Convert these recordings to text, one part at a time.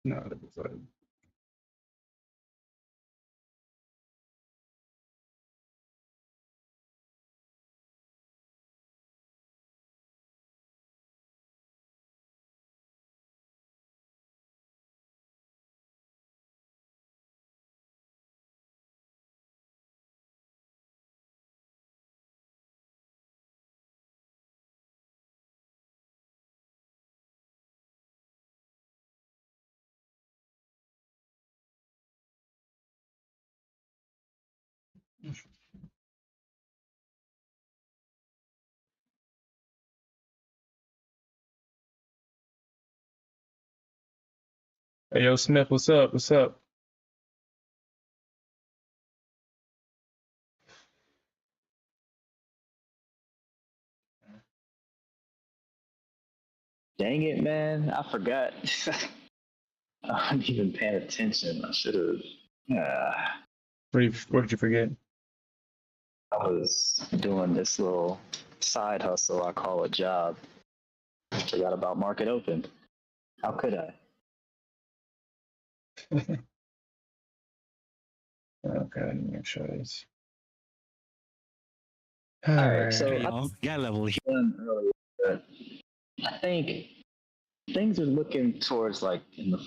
No, that was like. Hey, yo, Smith, what's up? What's up? Dang it, man. I forgot. I wasn't even paying attention. I should have. What did you forget? I was doing this little side hustle I call a job. Forgot about market open. How could I? Okay, let me make sure this. All right, so level here. Earlier, but I think things are looking towards like in the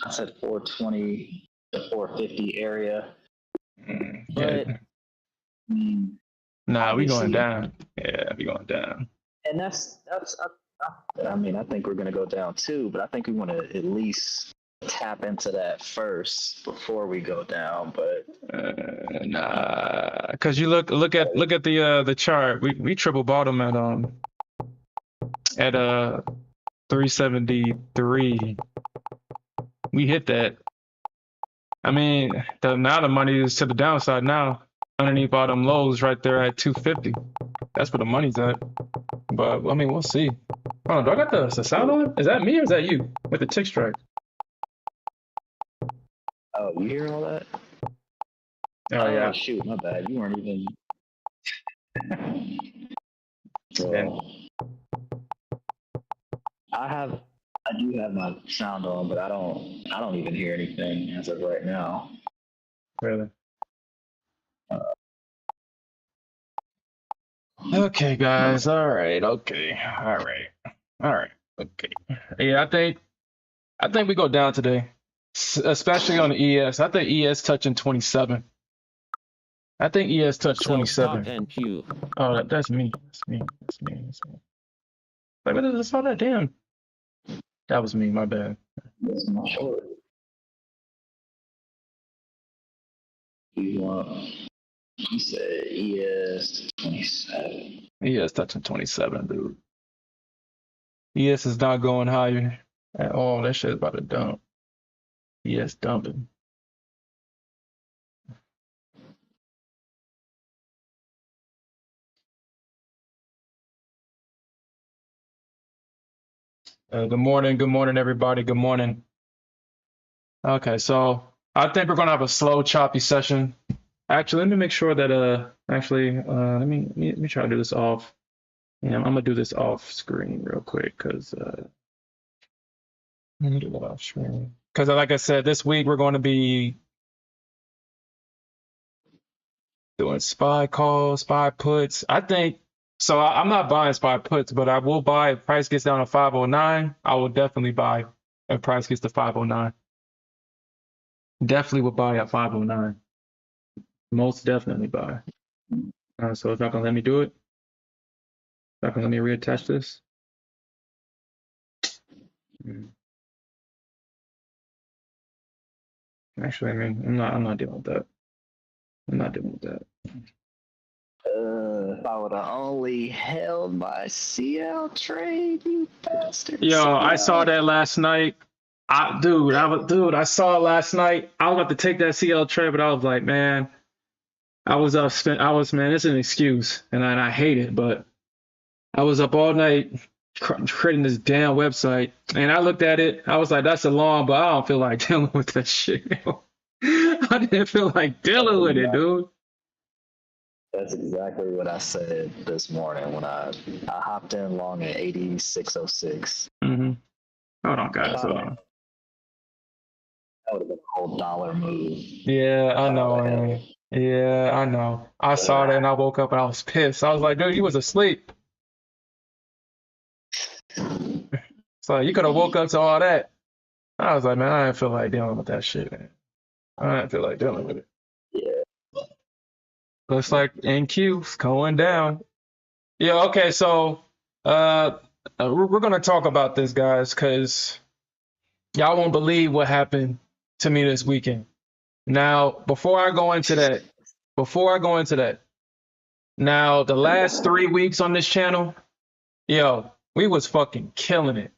I said 420 to 450 area. But nah, we going down. Yeah, we going down. And I mean, I think we're going to go down too, but I think we want to at least tap into that first before we go down. But nah, because you look at the chart. We triple bottom at 373. We hit that. I mean, now the money is to the downside now. Underneath bottom lows right there at 250. That's where the money's at. But I mean, we'll see. Hold on, do I got the sound on? Is that me or is that you with the tick strike? Oh, you hear all that? Oh yeah. Shoot, my bad. You weren't even. So, I do have my sound on, but I don't even hear anything as of right now. Really? Okay, guys. All right. Okay. All right. Okay. Yeah, I think we go down today, especially on the ES. I think ES touching 27. I think ES touched 27. Oh, that's me. That's me. Wait, what is this? All that damn. That was me. My bad. That's my short. You said ES 27. ES touching 27, dude. ES is not going higher at all. That shit is about to dump. ES dumping. Good morning, everybody. Good morning. Okay, so I think we're gonna have a slow, choppy session. Actually, let me make sure that let me try to do this off. Yeah, I'm gonna do this off screen real quick because let me do that off screen. Because like I said, this week we're going to be doing SPY calls, SPY puts. I think so. I'm not buying SPY puts, but I will buy if price gets down to 509. I will definitely buy if price gets to 509. Definitely would buy at 509. Most definitely buy. So it's not gonna let me do it. It's not gonna let me reattach this. Actually, I mean, I'm not dealing with that. I'm not dealing with that. If I would have only held my CL trade, you bastard. Yo, I saw that last night. I saw it last night. I was about to take that CL trade, but I was like, man, man, it's an excuse, and I hate it, but I was up all night creating this damn website, and I looked at it. I was like, that's a long, but I don't feel like dealing with that shit. I didn't feel like dealing with it, dude. That's exactly what I said this morning when I hopped in long at 8606. Hold on, guys. Hold on. would have been a whole dollar move. Yeah, I know, man. Yeah, I know. I saw that and I woke up and I was pissed. I was like, dude, you was asleep. So you could have woke up to all that. I was like, man, I didn't feel like dealing with that shit, man. I didn't feel like dealing with it. Yeah. Looks like NQ's going down. Yeah, okay, so we're gonna talk about this, guys, because y'all won't believe what happened to me this weekend. Now, before I go into that, now the last 3 weeks on this channel, yo, we was fucking killing it.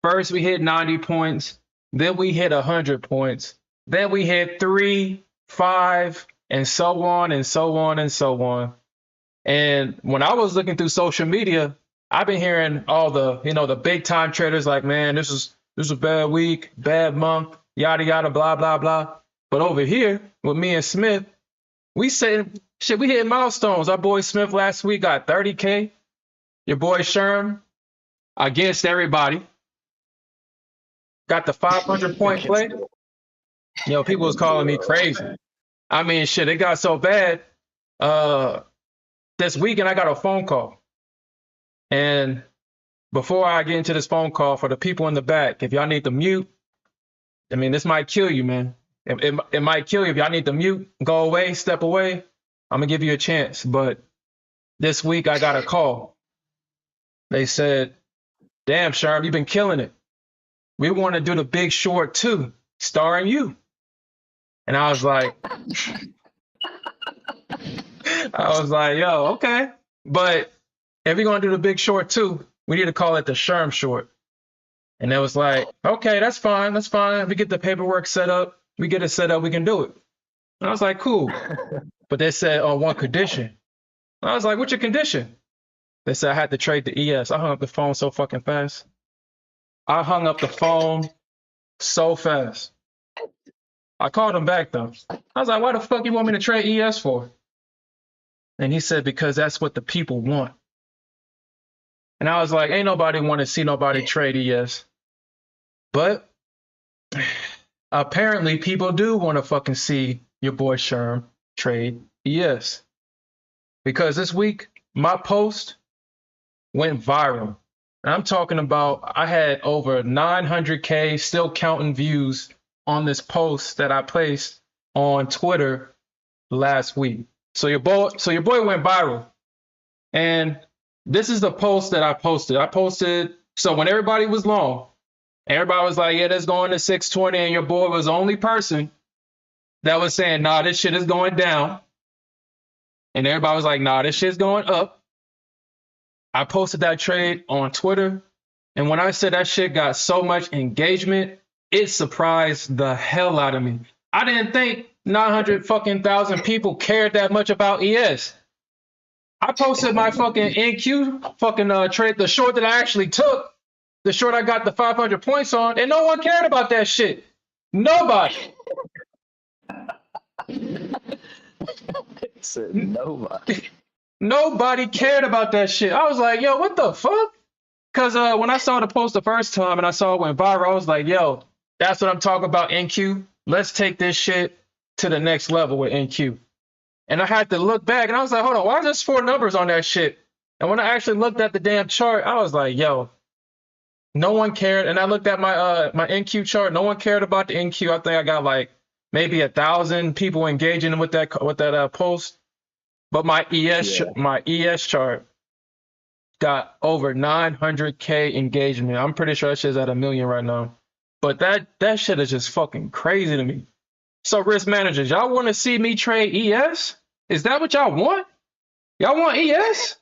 First we hit 90 points, then we hit 100 points, then we hit 3, 5, and so on and so on and so on. And when I was looking through social media, I've been hearing all the, the big time traders like, man, this is a bad week, bad month, yada yada, blah blah blah. But over here with me and Smith, we said shit, we hit milestones. Our boy Smith last week got 30K. Your boy Sherm against everybody got the 500 point play. People was calling me crazy. I mean, shit, it got so bad. This weekend I got a phone call. And before I get into this phone call, for the people in the back, if y'all need to mute, I mean, this might kill you, man. It might kill you. If y'all need to mute, go away, step away, I'm going to give you a chance. But this week I got a call. They said, damn, Sherm, you've been killing it. We want to do The Big Short 2, starring you. And I was like, yo, okay. But if we're going to do The Big Short 2, we need to call it The Sherm Short. And it was like, okay, that's fine. That's fine. If we get the paperwork set up, we get it set up, we can do it. And I was like, cool. But they said on one condition. I was like, what's your condition? They said I had to trade the ES. I hung up the phone so fucking fast. I hung up the phone so fast. I called him back though. I was like, why the fuck you want me to trade ES for? And he said, because that's what the people want. And I was like, ain't nobody want to see nobody trade ES. But apparently people do want to fucking see your boy Sherm trade ES. Because this week, my post went viral. And I'm talking about, I had over 900K still counting views on this post that I placed on Twitter last week. So your boy went viral. And this is the post that I posted. So when everybody was long, everybody was like, yeah, that's going to 620. And your boy was the only person that was saying, nah, this shit is going down. And everybody was like, nah, this shit's going up. I posted that trade on Twitter. And when I said that shit got so much engagement, it surprised the hell out of me. I didn't think 900,000 people cared that much about ES. I posted my fucking NQ fucking trade, the short that I actually took, the short I got the 500 points on, and no one cared about that shit. Nobody. Said nobody. Nobody cared about that shit. I was like, yo, what the fuck? Because when I saw the post the first time and I saw it went viral, I was like, yo, that's what I'm talking about, NQ. Let's take this shit to the next level with NQ. And I had to look back and I was like, hold on, why is there 4 numbers on that shit? And when I actually looked at the damn chart, I was like, yo, no one cared. And I looked at my my NQ chart. No one cared about the NQ. I think I got like maybe 1,000 people engaging with that post. But my ES chart got over 900K engagement. I'm pretty sure that shit's at 1 million right now. But that shit is just fucking crazy to me. So risk managers, y'all want to see me trade ES? Is that what y'all want? Y'all want ES?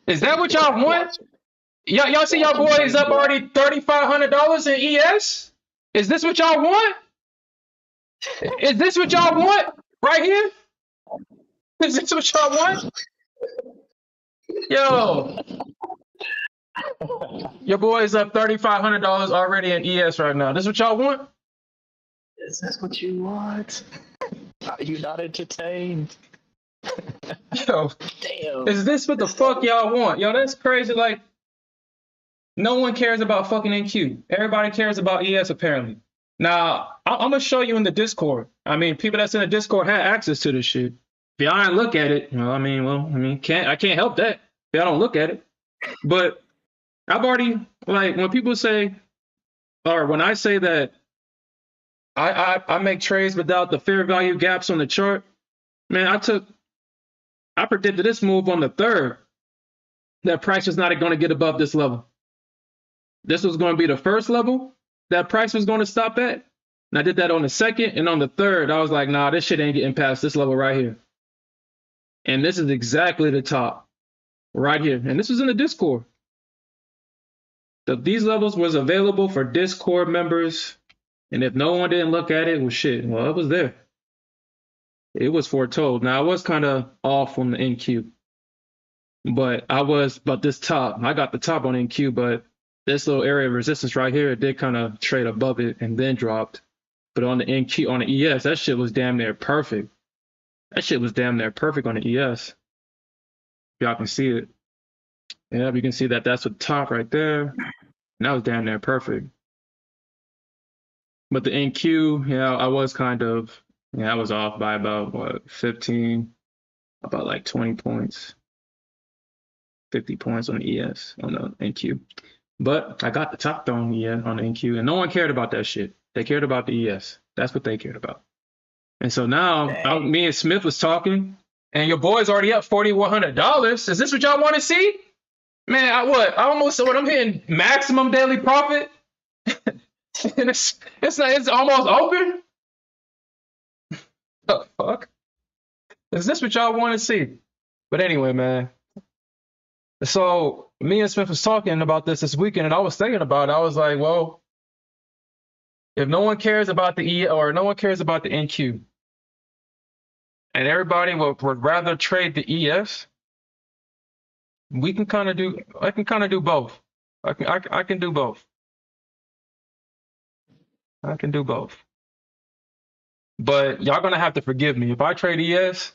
Is that what y'all want? Y'all see y'all boys up already $3,500 in ES? Is this what y'all want? Is this what y'all want right here? Is this what y'all want? Yo, your boy's up $3,500 already in ES right now. This what y'all want? Is this what you want? Are you not entertained? Yo, damn. Is this what the fuck y'all want? Yo, that's crazy. Like, No one cares about fucking NQ. Everybody cares about ES apparently. Now, I'm gonna show you in the Discord. I mean, people that's in the Discord have access to this shit. If y'all ain't look at it, I can't help that. If y'all don't look at it. But I've already, like, when people say, or when I say that I make trades without the fair value gaps on the chart, man, I predicted this move on the 3rd that price was not going to get above this level. This was going to be the first level that price was going to stop at. And I did that on the 2nd, and on the 3rd, I was like, nah, this shit ain't getting past this level right here. And this is exactly the top right here. And this was in the Discord. These levels was available for Discord members. And if no one didn't look at it, well, shit, well, it was there. It was foretold. Now, I was kind of off on the NQ. But this top, I got the top on NQ, but this little area of resistance right here, it did kind of trade above it and then dropped. But on the NQ, on the ES, that shit was damn near perfect. That shit was damn near perfect on the ES. Y'all can see it. Yeah, you can see that that's the top right there. And that was damn near perfect. But the NQ, yeah, I was I was off by about 15, about like 20 points, 50 points on the ES, on the NQ. But I got the top though on the NQ, and no one cared about that shit. They cared about the ES. That's what they cared about. And so now, me and Smith was talking, and your boy's already up $4,100. Is this what y'all want to see? Man, I'm hitting maximum daily profit. And it's almost open. The fuck? Is this what y'all want to see? But anyway, man. So me and Smith was talking about this weekend, and I was thinking about it. I was like, well, if no one cares about the E or no one cares about the NQ, and everybody would rather trade the ES, I can kind of do both. I can do both. I can do both. But y'all gonna have to forgive me. If I trade ES,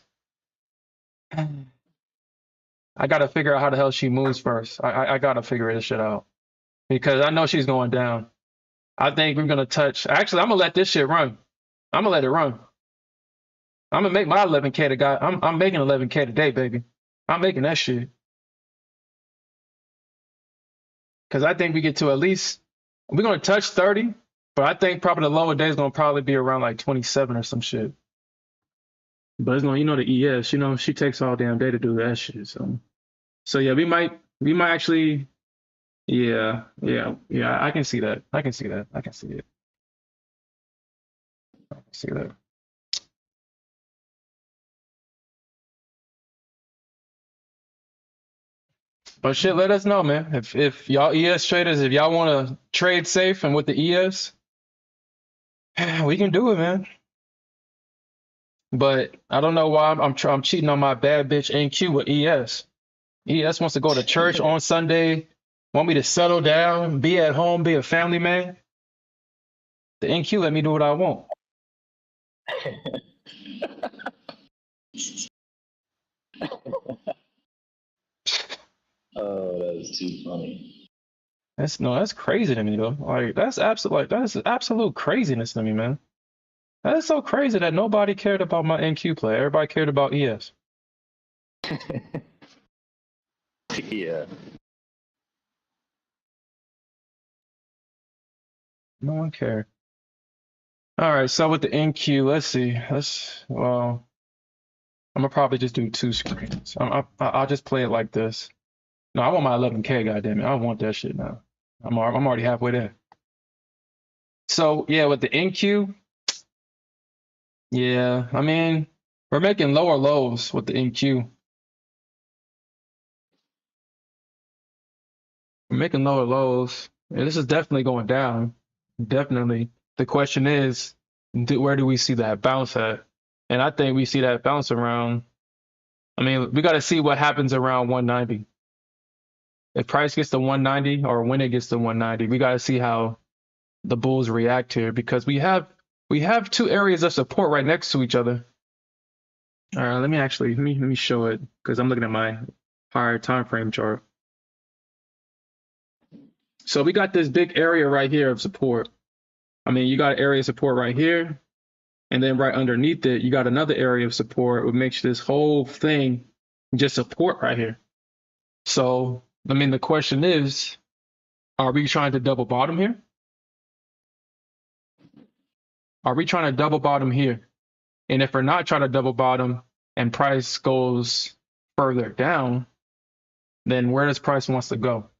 I gotta figure out how the hell she moves first. I gotta figure this shit out. Because I know she's going down. I think we're gonna touch. Actually, I'm gonna let this shit run. I'm gonna let it run. I'm gonna make my 11K to guy. I'm making 11K today, baby. I'm making that shit. Because I think we get to at least, we're gonna touch 30, but I think probably the lower day is gonna probably be around like 27 or some shit. But it's gonna, the ES, she takes all damn day to do that shit. So yeah, we might actually, yeah. I can see that. I can see it. I can see that. But shit, let us know, man. If y'all ES traders, if y'all want to trade safe and with the ES, we can do it, man. But I don't know why I'm cheating on my bad bitch NQ with ES. ES wants to go to church on Sunday, want me to settle down, be at home, be a family man. The NQ let me do what I want. Oh, that is too funny. That's crazy to me though. Like that's absolute craziness to me, man. That is so crazy that nobody cared about my NQ play. Everybody cared about ES. Yeah. No one cared. All right, so with the NQ, let's see. Well, I'm gonna probably just do 2 screens. I'll just play it like this. No, I want my 11K, goddammit. I want that shit now. I'm already halfway there. So yeah, with the NQ, yeah, I mean, we're making lower lows with the NQ. We're making lower lows. And this is definitely going down. Definitely. The question is, where do we see that bounce at? And I think we see that bounce around. I mean, we got to see what happens around 190. If price gets to 190 or when it gets to 190, we got to see how the bulls react here because we have 2 areas of support right next to each other. All right, let me show it because I'm looking at my higher time frame chart. So we got this big area right here of support. I mean, you got area of support right here, and then right underneath it, you got another area of support, which makes this whole thing just support right here. So, I mean, the question is, are we trying to double bottom here? Are we trying to double bottom here? And if we're not trying to double bottom and price goes further down, then where does price wants to go?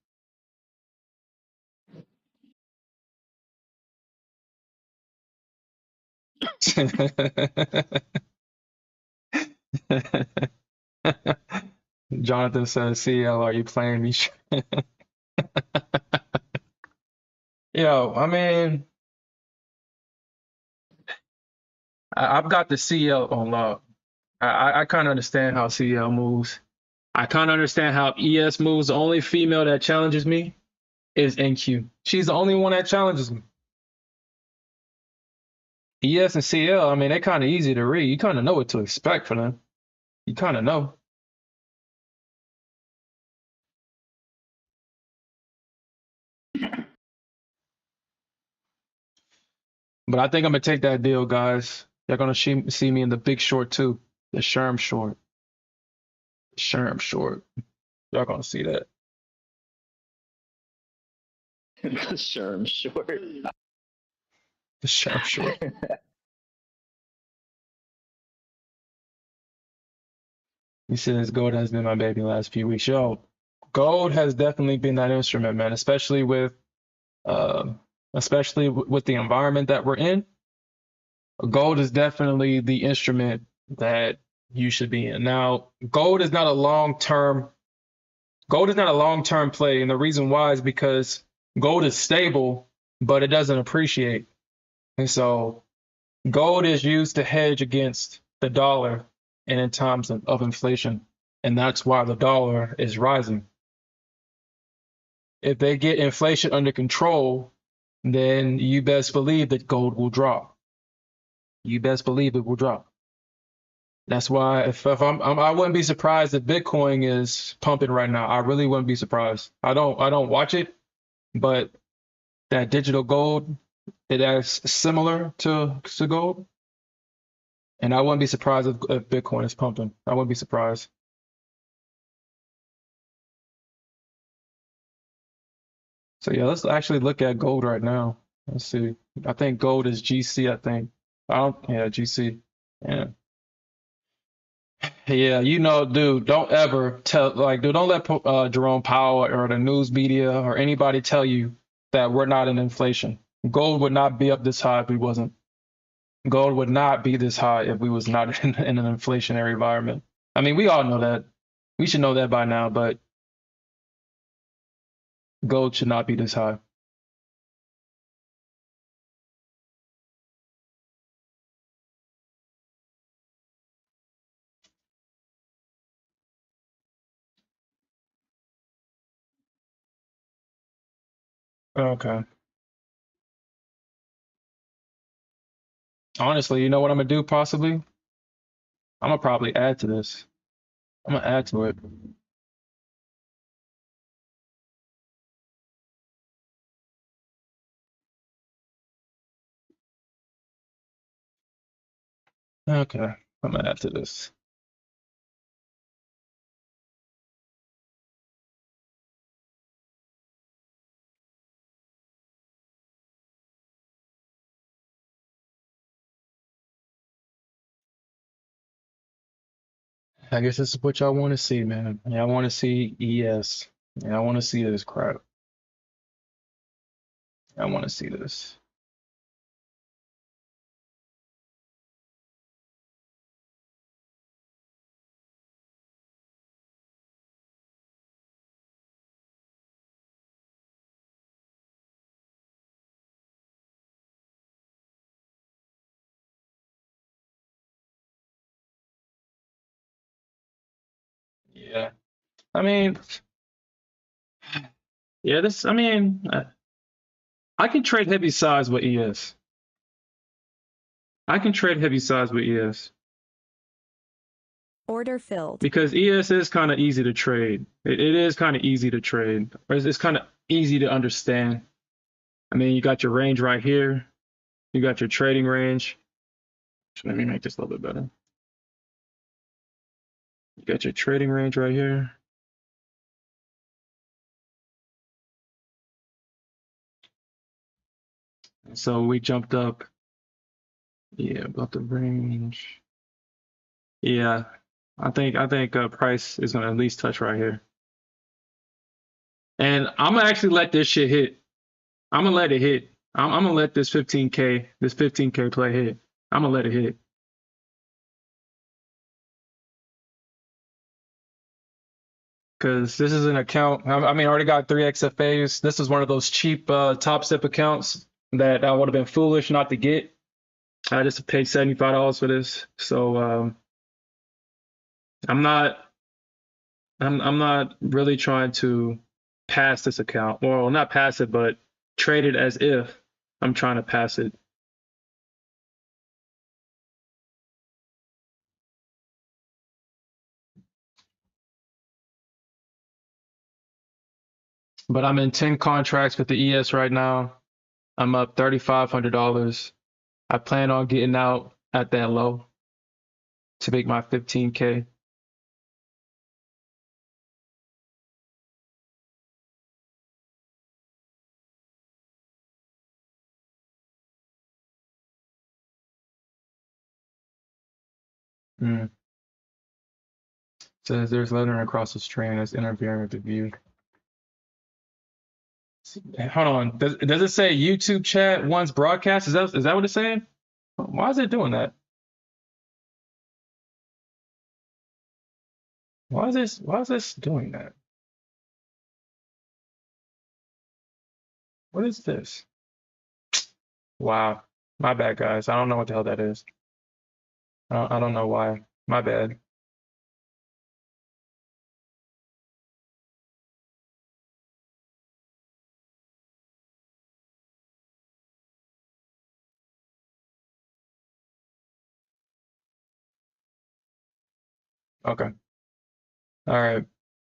Jonathan says, CL, are you playing me? Yo, I mean, I've got the CL on lock. I kind of understand how CL moves. I kind of understand how ES moves. The only female that challenges me is NQ. She's the only one that challenges me. ES and CL, I mean, they're kind of easy to read. You kind of know what to expect from them. You kind of know. But I think I'm gonna take that deal, guys. You're gonna see me in the big short too, the Sherm short. Sherm short. Y'all gonna see that. Sure, I'm sure. The Sherm short. You see, this gold has been my baby the last few weeks. Yo, gold has definitely been that instrument, man. Uh, especially with the environment that we're in. Gold is definitely the instrument that you should be in. Now, gold is not a long-term. Gold is not a long-term play, and the reason why is because gold is stable, but it doesn't appreciate. And so gold is used to hedge against the dollar and in times of inflation. And that's why the dollar is rising. If they get inflation under control, then you best believe that gold will drop. You best believe it will drop. That's why if I wouldn't be surprised if Bitcoin is pumping right now. I really wouldn't be surprised. I don't watch it, but that digital gold, it acts similar to gold. And I wouldn't be surprised if Bitcoin is pumping. I wouldn't be surprised. So yeah, let's actually look at gold right now. Let's see. I think gold is GC, I think. I don't, yeah, GC. Yeah. Yeah, dude, don't ever dude, don't let Jerome Powell or the news media or anybody tell you that we're not in inflation. Gold would not be up this high if we wasn't. Gold would not be this high if we was not in an inflationary environment. I mean, we all know that. We should know that by now, but gold should not be this high. Okay. Honestly, you know what I'm gonna do possibly? I'm gonna probably add to this. I'm gonna add to it. Okay. I'm gonna add to this. I guess this is what y'all want to see, man. Y'all want to see ES. Y'all want to see this crap. I want to see this. Yeah. I mean, yeah, I can trade heavy size with ES. I can trade heavy size with ES. Order filled. Because ES is kind of easy to trade. It is kind of easy to trade. It's kind of easy to understand. I mean, you got your range right here. You got your trading range. Let me make this a little bit better. You got your trading range right here. So we jumped up. Yeah, about the range. Yeah, I think price is gonna at least touch right here. And I'm gonna actually let this shit hit. I'm gonna let it hit. I'm gonna let this 15K play hit. I'm gonna let it hit. Because this is an account. I mean, I already got 3 XFAs. This is one of those cheap top step accounts that I would have been foolish not to get. I just paid $75 for this. So I'm not really trying to pass this account. Well, not pass it, but trade it as if I'm trying to pass it. But I'm in 10 contracts with the ES right now. I'm up $3,500. I plan on getting out at that low to make my 15K. Says there's lettering across this train that's interfering with the view. Hold on. Does it say YouTube chat once broadcast? Is that what it's saying? Why is it doing that? Why is this doing that? What is this? Wow. My bad, guys. I don't know what the hell that is. I don't know why. My bad. Okay. All right.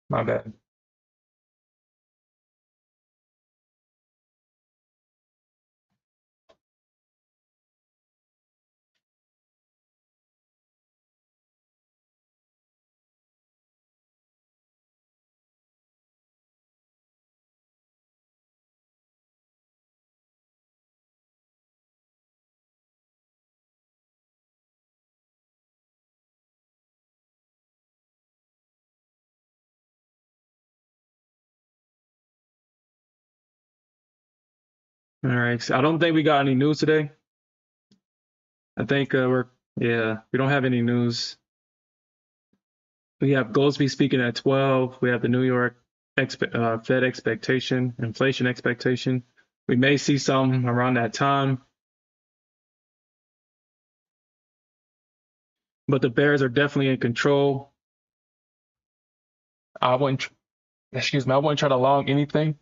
My bad. All right. So I don't think we got any news today. I think we don't have any news. We have Goldsby speaking at 12. We have the New York Fed expectation, inflation expectation. We may see some around that time. But the Bears are definitely in control. I wouldn't try to long anything,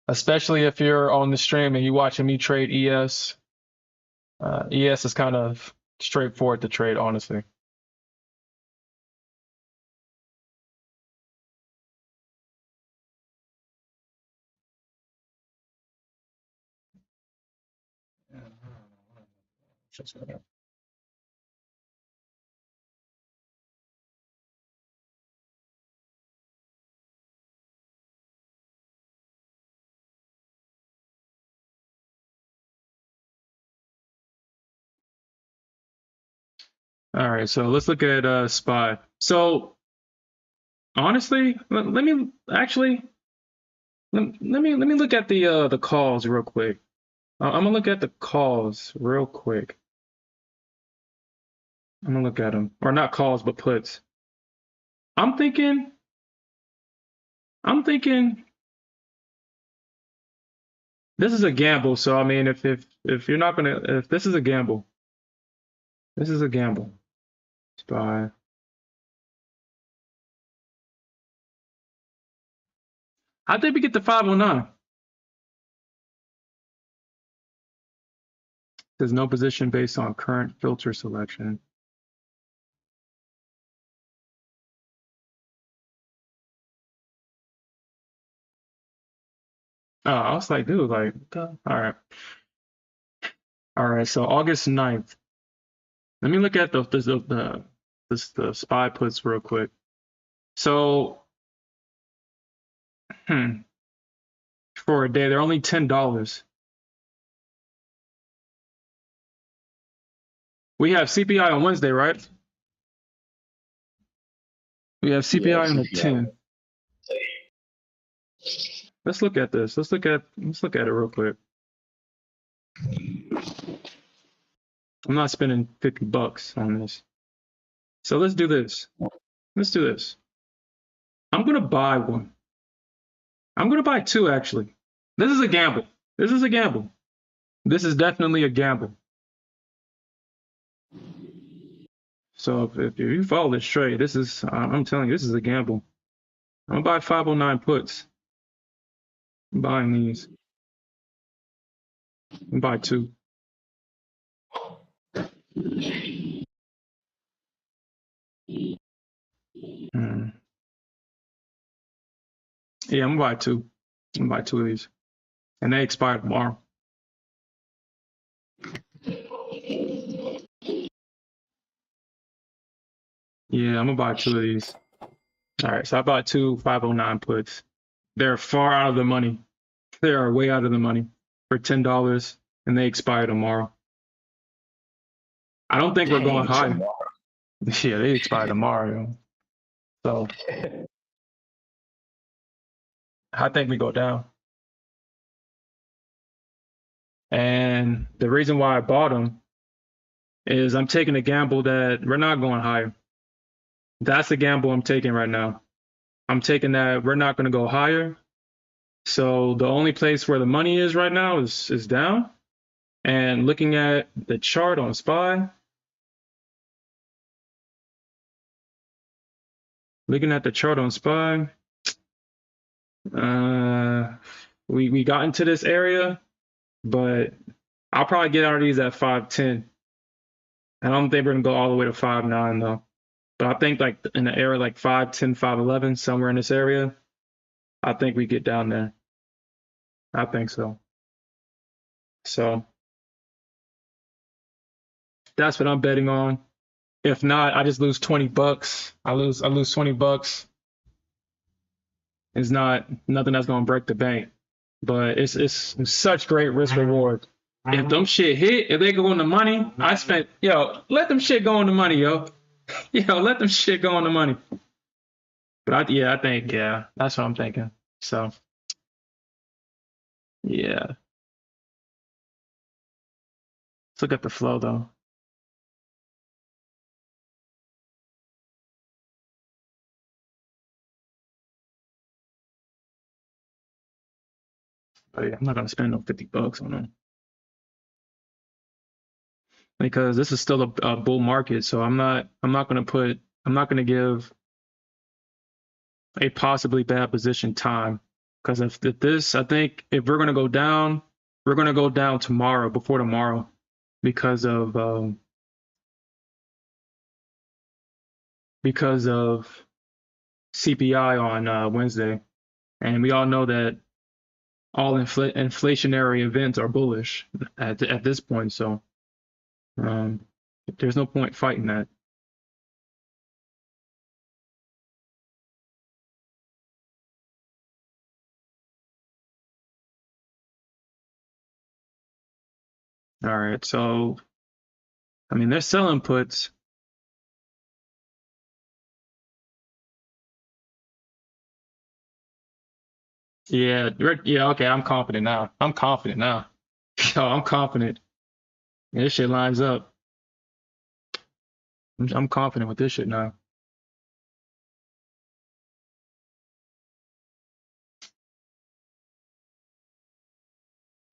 especially if you're on the stream and you're watching me trade ES. ES is kind of straightforward to trade, honestly. All right, so let's look at SPY. So honestly, let me look at the calls real quick. I'm gonna look at the calls real quick. I'm gonna look at them, or not calls, but puts. I'm thinking. This is a gamble. So I mean, if you're not gonna, if this is a gamble, this is a gamble. SPY. I think we get the 509. There's no position based on current filter selection. Oh, I was like, dude, like, all right. All right, so August 9th. Let me look at the SPY puts real quick. So, for a day, they're only $10. We have CPI on Wednesday, right? We have CPI on the 10. Let's look at this. Let's look at it real quick. I'm not spending $50 on this. So let's do this. Let's do this. I'm gonna buy one. I'm gonna buy two actually. This is a gamble. This is a gamble. This is definitely a gamble. So if you follow this trade, this is I'm telling you, this is a gamble. I'm gonna buy 509 puts. I'm buying these. I'm buy two. Yeah, I'm gonna buy two. I'm gonna buy two of these, and they expire tomorrow. Yeah, I'm gonna buy two of these. All right, so I bought two 509 puts. They're far out of the money. They are way out of the money for $10, and they expire tomorrow. I don't think we're going high. Yeah, they expire tomorrow. So I think we go down. And the reason why I bought them is I'm taking a gamble that we're not going higher. That's the gamble I'm taking right now. I'm taking that we're not going to go higher. So the only place where the money is right now is down. And looking at the chart on SPY, we got into this area, but I'll probably get out of these at 510. I don't think we're gonna go all the way to 5.9 though. But I think like in the area like 5.10, 5.11, somewhere in this area, I think we get down there. I think so. So that's what I'm betting on. If not, I just lose $20. I lose $20. It's not nothing that's gonna break the bank. But it's such great risk reward. If them shit hit, if they go in the money, let them shit go in the money, yo. Let them shit go in the money. But I think, that's what I'm thinking. So, yeah. Let's look at the flow though. But yeah, I'm not gonna spend no $50 on them because this is still a bull market. So I'm not gonna give a possibly bad position time because I think if we're gonna go down, we're gonna go down tomorrow, before tomorrow, because of CPI on Wednesday, and we all know that all inflationary events are bullish at this point. So there's no point fighting that. All right, so I mean they're selling puts. Yeah, okay. I'm confident now. Yo, I'm confident. Yeah, this shit lines up. I'm confident with this shit now.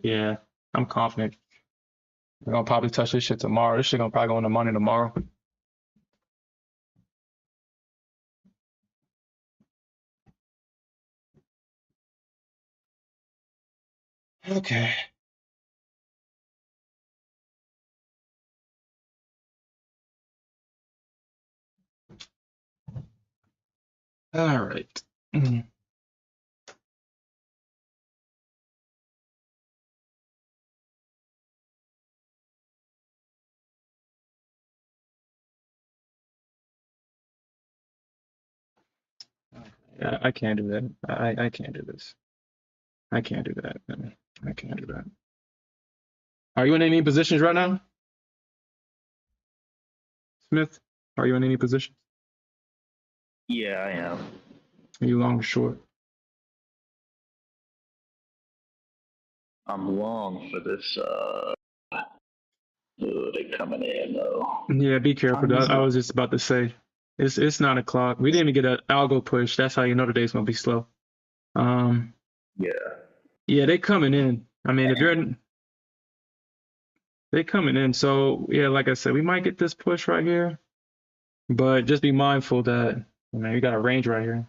Yeah, I'm confident. We're gonna probably touch this shit tomorrow. This shit gonna probably go in the money tomorrow. Okay. All right. Mhm. Yeah, I can't do that. I can't do this. I can't do that. I can't do that. Are you in any positions right now, Smith? Are you in any positions? Yeah, I am. Are you long or short? I'm long for this. Oh, they coming in though. Yeah, be careful. Time is I it? was just about to say, it's 9 o'clock. We didn't even get an algo push. That's how you know the day's gonna be slow. Um, Yeah. yeah, they coming in. I mean, if you're in, they coming in. So yeah, like I said, we might get this push right here, but just be mindful that, man, you got a range right here.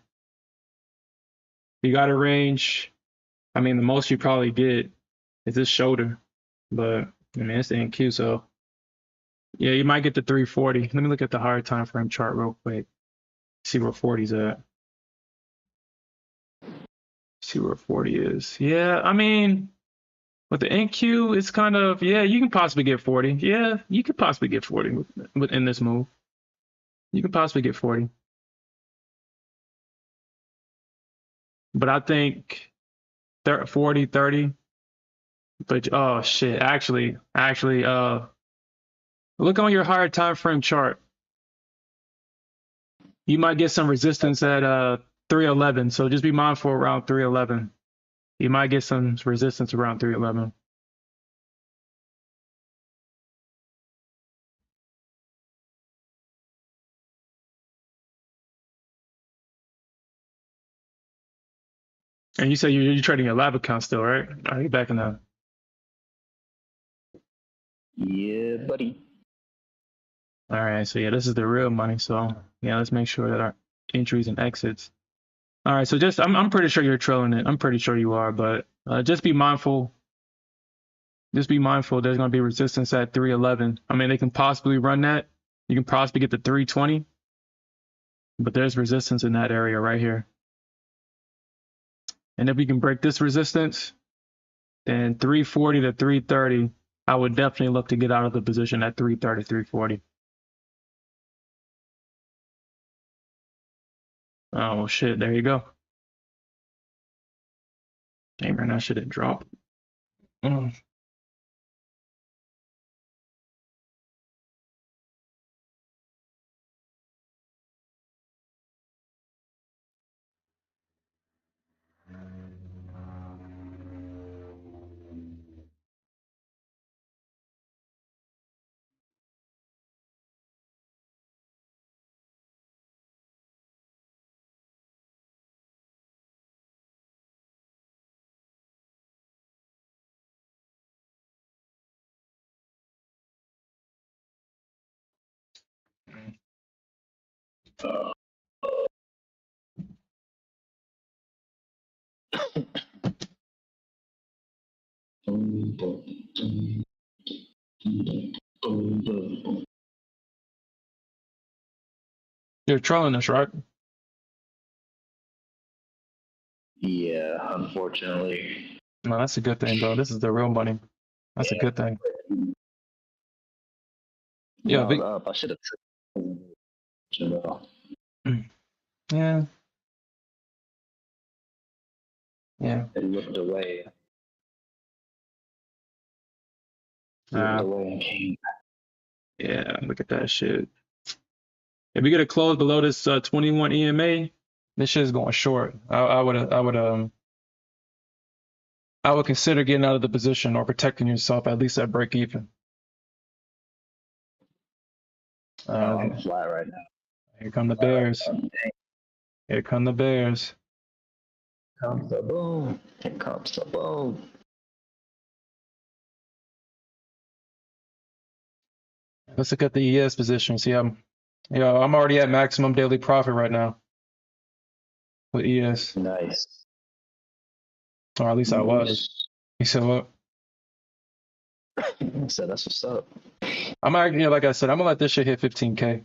You got a range. I mean, the most you probably get is this shoulder, but I mean, it's the NQ, so yeah, you might get the 340. Let me look at the higher time frame chart real quick. See where 40's at. See where 40 is. Yeah, I mean, with the NQ, it's kind of, yeah, you can possibly get 40. Yeah, you could possibly get 40 within this move. You could possibly get 40. But I think 40, 30. But oh shit, actually, look on your higher time frame chart. You might get some resistance at 311. So just be mindful around 311. You might get some resistance around 311. And you say you're trading your lab account still, right? Are you back in the? Yeah, buddy. All right, so yeah, this is the real money. So yeah, let's make sure that our entries and exits. All right, so just I'm pretty sure you're trailing it. I'm pretty sure you are, but just be mindful. Just be mindful. There's going to be resistance at 311. I mean, they can possibly run that. You can possibly get to 320, but there's resistance in that area right here. And if we can break this resistance, then 340 to 330, I would definitely look to get out of the position at 330, 340. Oh shit, there you go. Damn, man, that shit had dropped. Mm. Boom, boom, boom, boom, boom, boom, boom. You're trolling us, right? Yeah, unfortunately. No, that's a good thing, bro. This is the real money. That's a good thing. Yeah, Loud big. up. I should have tried. Yeah, yeah. It looked away. Looked Uh, away and came. yeah, look at that shit. If we get a close below this 21 EMA, this shit is going short. I would consider getting out of the position or protecting yourself at least at break even. Oh, Uh, I'm flat right now. here come the Flat right Bears. now. Here come the Bears. Comes the boom. Here comes the boom. Let's look at the ES position. See, I'm already at maximum daily profit right now with ES, Nice. or at least I was. Nice. You said what? So that's what's up. I'm actually, like I said, I'm gonna let this shit hit 15K.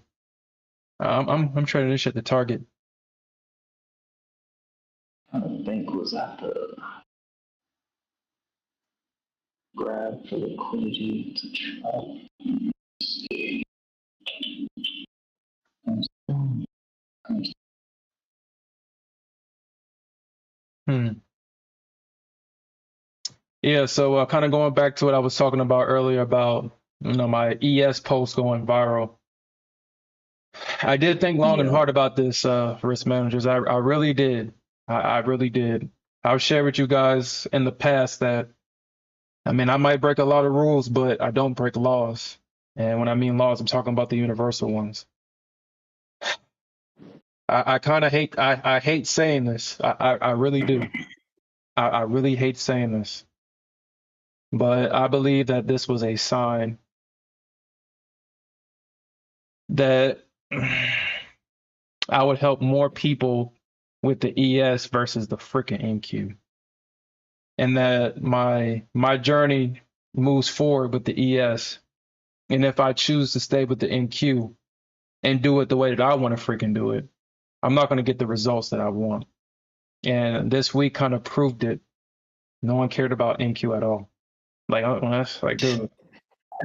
I'm trading this shit to target. I think was at the grab for liquidity to try. See. Yeah, so kind of going back to what I was talking about earlier about my ES post going viral. I did think long and Yeah. hard about this, risk managers. I really did. I really did. I've shared with you guys in the past that I might break a lot of rules, but I don't break laws. And when I mean laws, I'm talking about the universal ones. I kind of hate I hate saying this. I really do. I really hate saying this. But I believe that this was a sign that I would help more people with the ES versus the freaking NQ. And that my journey moves forward with the ES. And if I choose to stay with the NQ and do it the way that I want to freaking do it, I'm not going to get the results that I want. And this week kind of proved it. No one cared about NQ at all. Like, that's like, dude,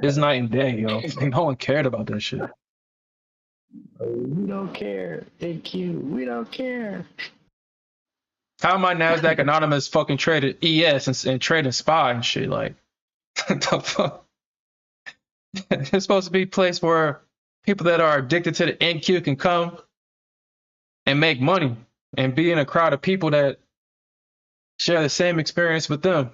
it's night and day, yo. No one cared about that shit. We don't care. Thank you. We don't care. How am I Nasdaq Anonymous fucking traded ES and trading SPY and shit? Like, the fuck? It's supposed to be a place where people that are addicted to the NQ can come and make money and be in a crowd of people that share the same experience with them.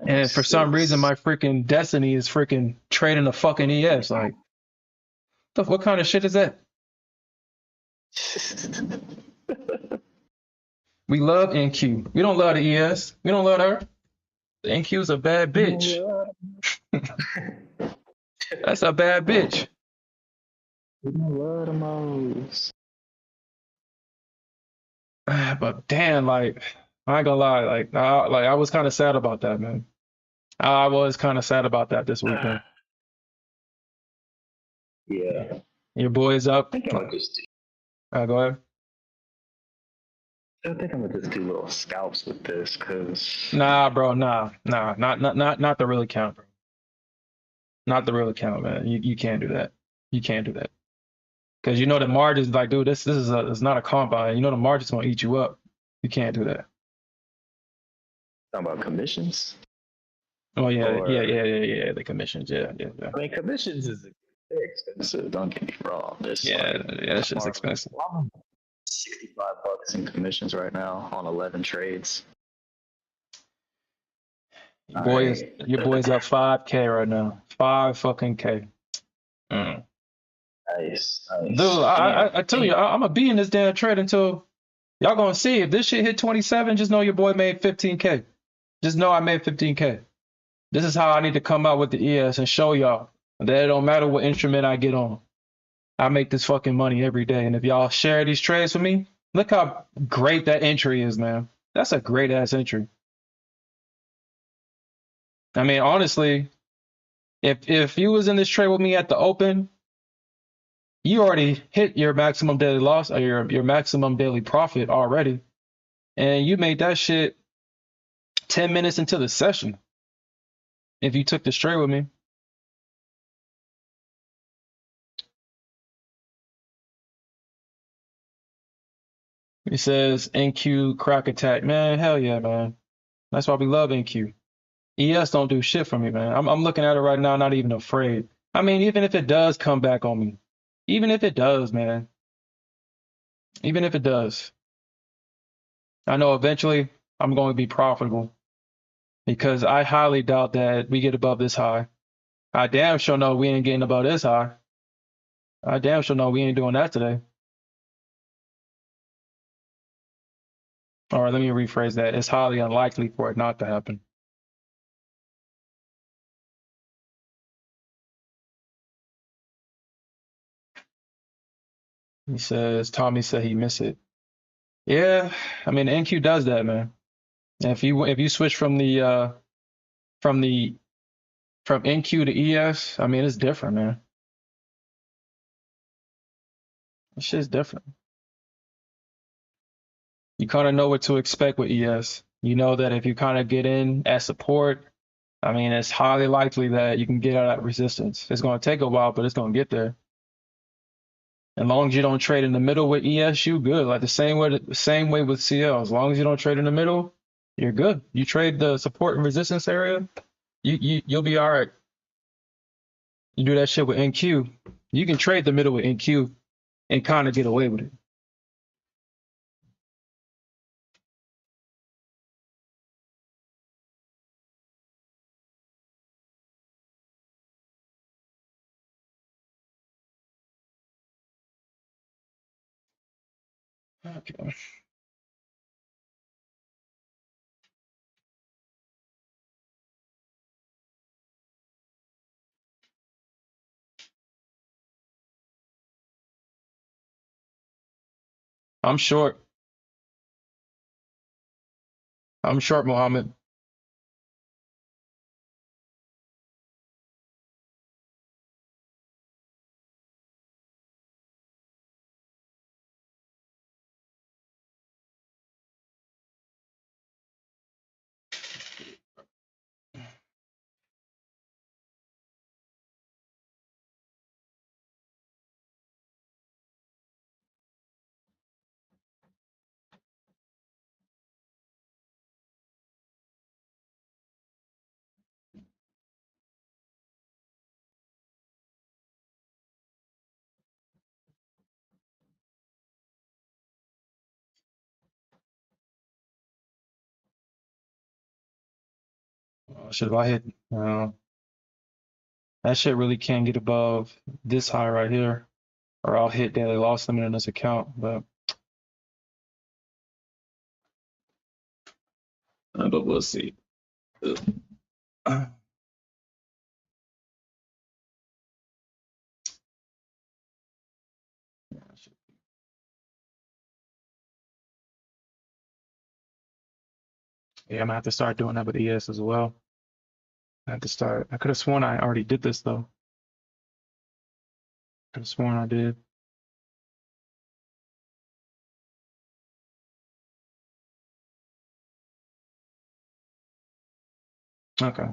And for some reason, my freaking destiny is freaking trading a fucking ES. Like, what kind of shit is that? We love NQ. We don't love the ES. We don't love her. The NQ is a bad bitch. That's a bad bitch. We don't love the most. But damn, like, I ain't gonna lie, I was kind of sad about that, man. I was kind of sad about that this weekend. Yeah. Your boy's I up. think I would just Go ahead. I think I'm gonna just do little scalps with this because Nah, bro, nah, not the real account, bro. Not the real account, man. You can't do that. You can't do that. Because you know the margins, like, dude, this is it's not a combine. You know the margins gonna eat you up. You can't do that. talking about commissions. Oh yeah, Or, the commissions, yeah. I mean, commissions is expensive. Don't get me wrong. This That shit's expensive. $65 in commissions right now on 11 trades. Your boy's up 5K right now. 5 fucking K. Nice. Dude, I tell you, I'm gonna be in this damn trade until y'all gonna see. If this shit hit 27, just know your boy made 15K. Just know I made 15K. This is how I need to come out with the ES and show y'all that it don't matter what instrument I get on. I make this fucking money every day. And if y'all share these trades with me, look how great that entry is, man. That's a great ass entry. I mean, honestly, if you was in this trade with me at the open, you already hit your maximum daily loss or your maximum daily profit already. And you made that shit 10 minutes into the session if you took this trade with me. It says NQ crack attack. Man, hell yeah, man. That's why we love NQ. ES don't do shit for me, man. I'm looking at it right now, not even afraid. I mean, even if it does come back on me, even if it does, man, even if it does, I know eventually I'm going to be profitable because I highly doubt that we get above this high. I damn sure know we ain't getting above this high. I damn sure know we ain't doing that today. All right, let me rephrase that. It's highly unlikely for it not to happen. He says, Tommy said he missed it. Yeah, I mean, NQ does that, man. If you switch from from NQ to ES, I mean, it's different, man. This shit's different. you kind of know what to expect with ES. You know that if you kind of get in at support, I mean, it's highly likely that you can get out of that resistance. It's going to take a while, but it's going to get there. As long as you don't trade in the middle with ES, you good. Like the same way with CL. As long as you don't trade in the middle, you're good. You trade the support and resistance area, you'll be all right. You do that shit with NQ, you can trade the middle with NQ and kind of get away with it. Okay. I'm short. I'm short, Mohammed. Should I hit? That shit really can't get above this high right here, or I'll hit daily loss limit in this account. But we'll see. Yeah, I'm gonna have to start doing that with ES as well. I have to start. I could have sworn I already did this though. Could have sworn I did. Okay.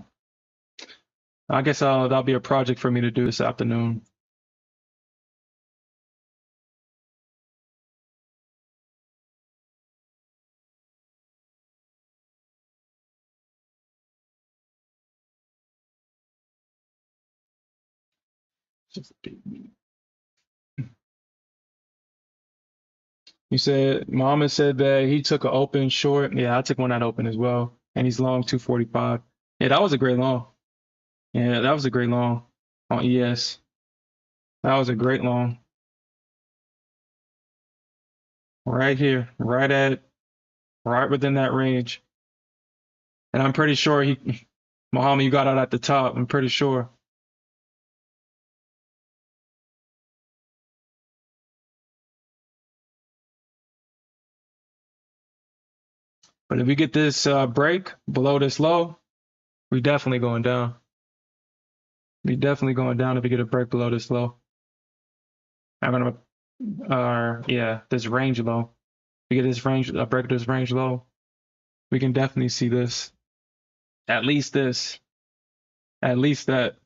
I guess that'll be a project for me to do this afternoon. Just You said Muhammad said that he took an open short. Yeah, I took one that open as well, and he's long 245. Yeah, that was a great long. Yeah, that was a great long on ES. That was a great long. Right here, right within that range. And I'm pretty sure Muhammad, you got out at the top. I'm pretty sure. But if we get this break below this low, we definitely going down. We definitely going down if we get a break below this low. I'm gonna, yeah, this range low. We get this range, a break of this range low. We can definitely see this. At least this. At least that.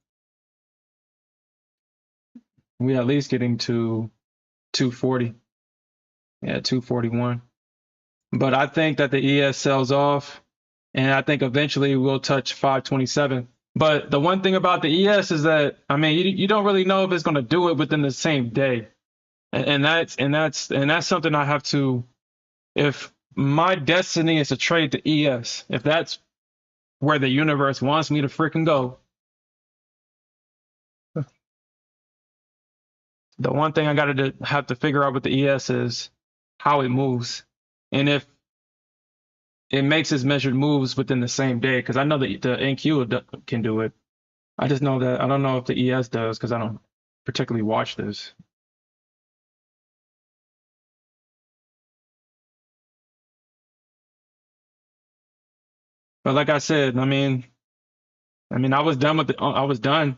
We at least getting to 240. Yeah, 241. But I think that the ES sells off, and I think eventually we'll touch 527. But the one thing about the ES is that I mean you don't really know if it's going to do it within the same day, and that's something I have to. If my destiny is to trade the ES, if that's where the universe wants me to freaking go, the one thing I got to have to figure out with the ES is how it moves, and if it makes its measured moves within the same day. Because I know that the NQ can do it. I just know that I don't know if the ES does because I don't particularly watch this. But like I said, I was done I was done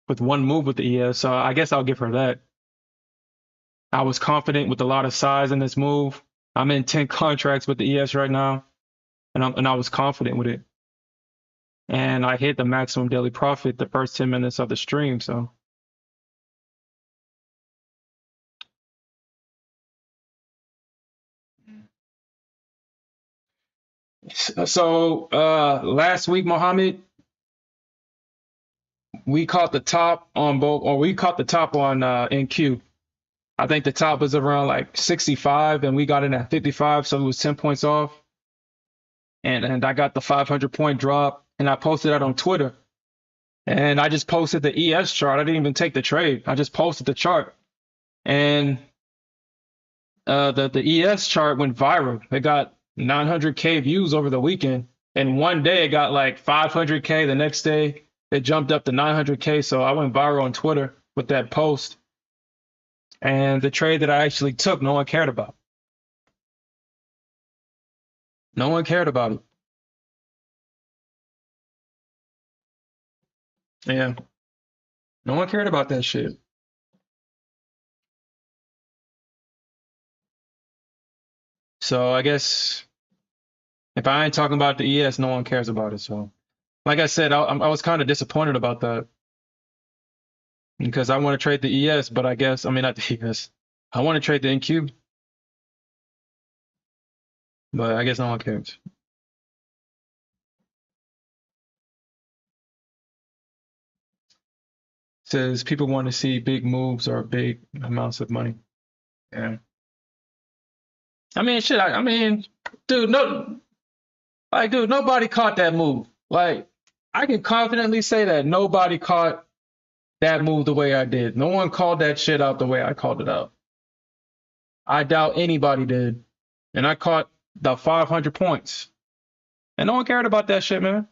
with one move with the ES, so I guess I'll give her that. I was confident with a lot of size in this move. I'm in 10 contracts with the ES right now, and I was confident with it. And I hit the maximum daily profit the first 10 minutes of the stream. So last week, Mohammed, we caught the top on both, or we caught the top on NQ. I think the top was around like 65, and we got in at 55, so it was 10 points off. And I got the 500-point drop, and I posted that on Twitter. And I just posted the ES chart. I didn't even take the trade. I just posted the chart, and the ES chart went viral. It got 900K views over the weekend, and one day it got like 500K. The next day it jumped up to 900K. So I went viral on Twitter with that post. And the trade that I actually took, no one cared about. No one cared about it. Yeah, no one cared about that shit. So I guess if I ain't talking about the ES, no one cares about it. So, like I said, I was kind of disappointed about that because I want to trade the ES, but I guess, I mean, not the ES. I want to trade the NQ, but I guess no one cares. Says people want to see big moves or big amounts of money. Yeah. I mean, shit. I mean, dude, dude, nobody caught that move. Like, I can confidently say that nobody caught that move the way I did. No one called that shit out the way I called it out. I doubt anybody did. And I caught the 500 points. And no one cared about that shit, man.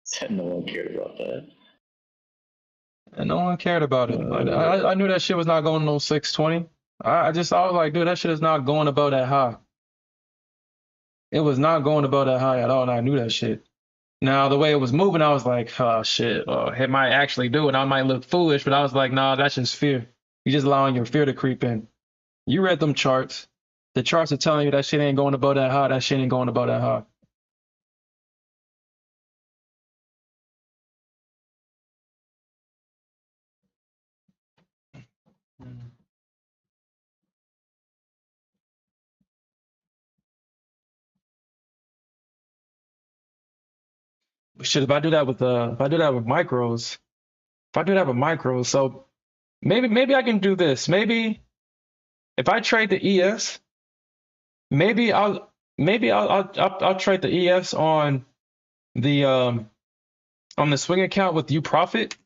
Said no one cared about that. And no one cared about it. I knew that shit was not going no 620. I was like, dude, that shit is not going above that high. It was not going above that high at all, and I knew that shit. Now, the way it was moving, I was like, oh shit, it might actually do it. I might look foolish, but I was like, nah, that's just fear. You're just allowing your fear to creep in. You read them charts. The charts are telling you that shit ain't going above that high. That shit ain't going above that high. Shit, if I do that with micros, so maybe I can do this. Maybe if I trade the ES, maybe I'll trade the ES the um on the swing account with you profit.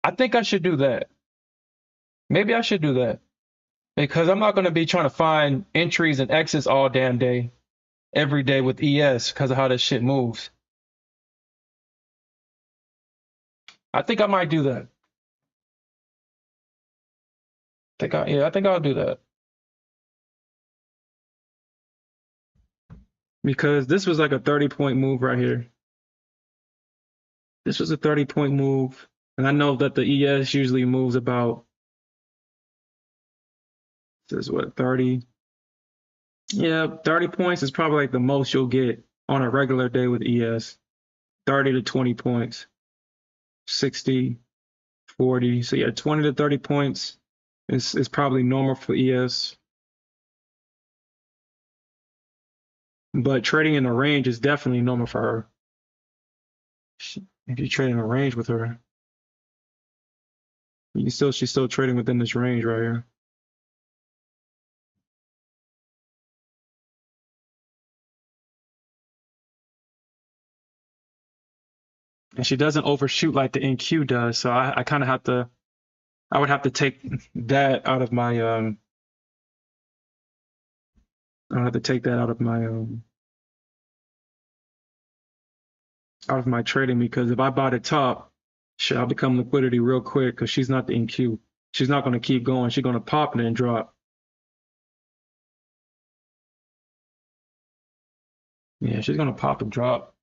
I think I should do that. Maybe I should do that because I'm not going to be trying to find entries and exits all damn day, every day with ES because of how this shit moves. I think I might do that. I think I'll do that because this was like a 30-point move right here. This was a 30-point move, and I know that the ES usually moves about, this is what, 30? Yeah, 30 points is probably like the most you'll get on a regular day with ES. 30 to 20 points, 60, 40. So yeah, 20 to 30 points is probably normal for ES. But trading in a range is definitely normal for her. If you trade in a range with her, she's still trading within this range right here. And she doesn't overshoot like the NQ does, so I kind of have to, I would have to take that out of my I have to take that out of my trading because if I buy the top, shit, I'll become liquidity real quick because she's not the NQ. She's not going to keep going. She's going to pop and then drop. Yeah, she's going to pop and drop.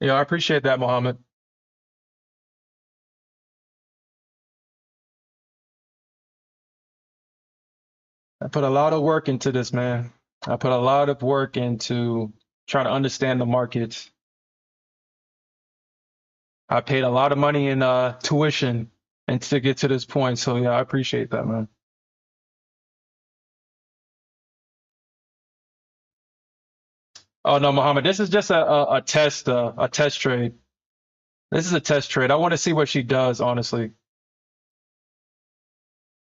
Yeah, I appreciate that, Mohammed. I put a lot of work into this, man. I put a lot of work into trying to understand the markets. I paid a lot of money in tuition and to get to this point. So yeah, I appreciate that, man. Oh no, Mohammed, this is just a test trade. This is a test trade. I want to see what she does, honestly.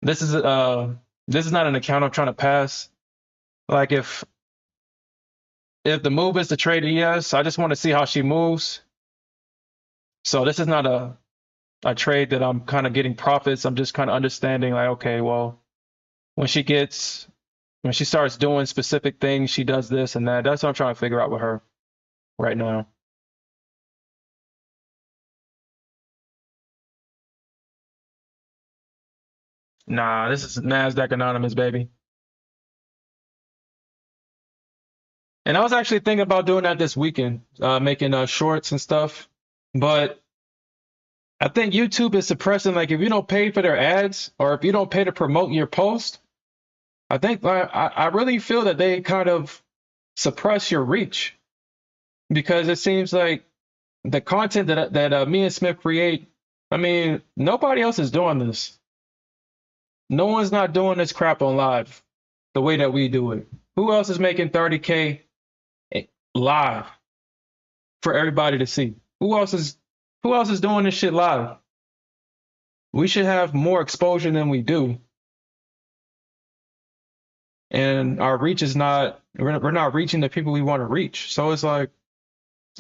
This is uh this is not an account I'm trying to pass. Like if the move is to trade ES, I just want to see how she moves. So this is not a trade that I'm kind of getting profits. I'm just kind of understanding like, okay, well, when she gets when she starts doing specific things, she does this and that. That's what I'm trying to figure out with her right now. Nah, this is Nasdaq Anonymous, baby. And I was actually thinking about doing that this weekend, making shorts and stuff. But I think YouTube is suppressing, like, if you don't pay for their ads or if you don't pay to promote your post, I think I really feel that they kind of suppress your reach because it seems like the content that me and Smith create, I mean, nobody else is doing this. No one's not doing this crap on live the way that we do it. Who else is making 30K live for everybody to see? Who else is doing this shit live? We should have more exposure than we do, and our reach is not. We're not reaching the people we want to reach. So it's like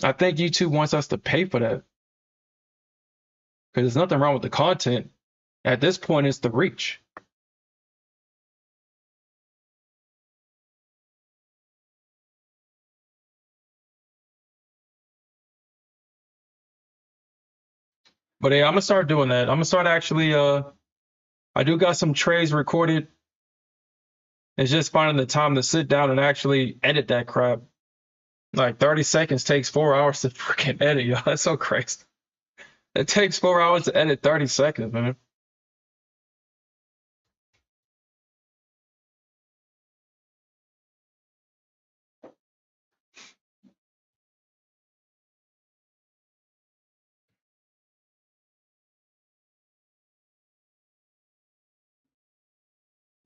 I think YouTube wants us to pay for that because there's nothing wrong with the content. At this point, it's the reach. But yeah, I'm gonna start doing that. I'm gonna start actually. I do got some trades recorded. It's just finding the time to sit down and actually edit that crap. Like 30 seconds takes 4 hours to freaking edit, y'all. That's so crazy. It takes 4 hours to edit 30 seconds, man.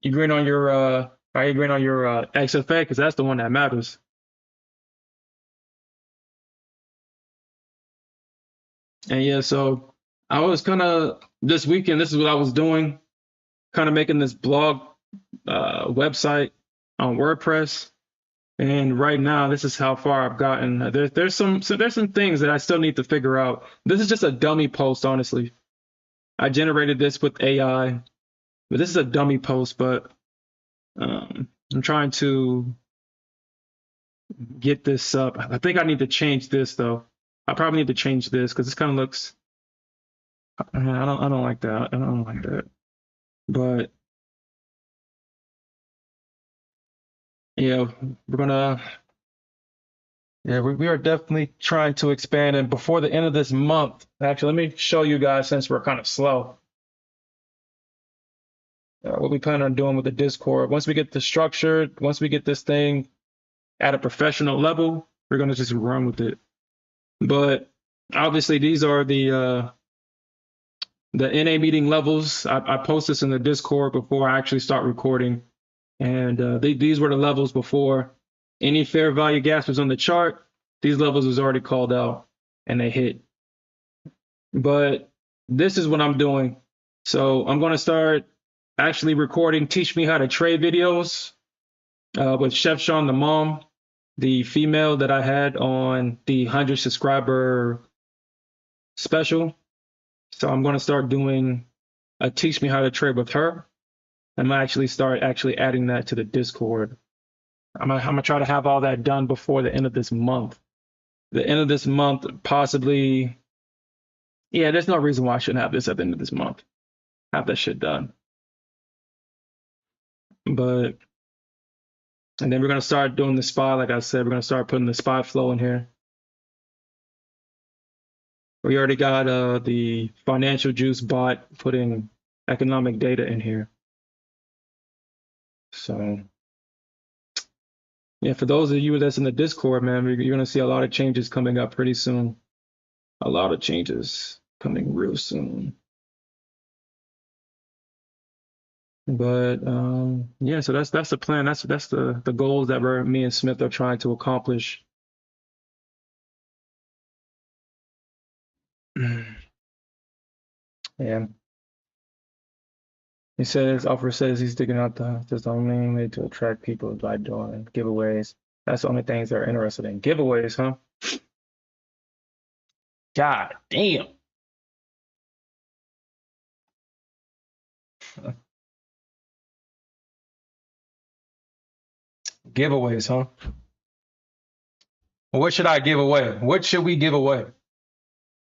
You green on your are you agreeing on your XFA? Because that's the one that matters. And yeah, so I was kind of this weekend, this is what I was doing, kind of making this blog website on WordPress. And right now, this is how far I've gotten. There's some things that I still need to figure out. This is just a dummy post, honestly. I generated this with AI, but this is a dummy post. But I'm trying to get this up. I think I need to change this though. I probably need to change this because this kind of looks. I don't like that. I don't like that. But yeah, we're gonna. Yeah, we are definitely trying to expand. And before the end of this month, actually, let me show you guys since we're kind of slow. What we plan on doing with the Discord. Once we get this structured, once we get this thing at a professional level, we're gonna just run with it. But obviously, these are the NA meeting levels. I post this in the Discord before I actually start recording, and these were the levels before any fair value gaps was on the chart. These levels was already called out, and they hit. But this is what I'm doing. So I'm gonna start actually recording "Teach Me How to Trade" videos with Chef Sean, the mom, the female that I had on the 100 subscriber special. So I'm going to start doing a teach me how to trade with her. I'm gonna actually start adding that to the Discord. I'm gonna try to have all that done before the end of this month. The end of this month, possibly. Yeah, there's no reason why I shouldn't have this at the end of this month. Have that shit done. But and then we're gonna start doing the spy. Like I said, we're gonna start putting the spy flow in here. We already got the financial juice bot putting economic data in here. So yeah, for those of you that's in the Discord, man, you're gonna see a lot of changes coming up pretty soon. A lot of changes coming real soon. But yeah, so that's the plan. That's the goals that me and Smith are trying to accomplish. Yeah. He says, Offer says he's digging out the only way to attract people by doing giveaways. That's the only things they're interested in. Giveaways, huh? God damn. Giveaways, huh? What should I give away? What should we give away?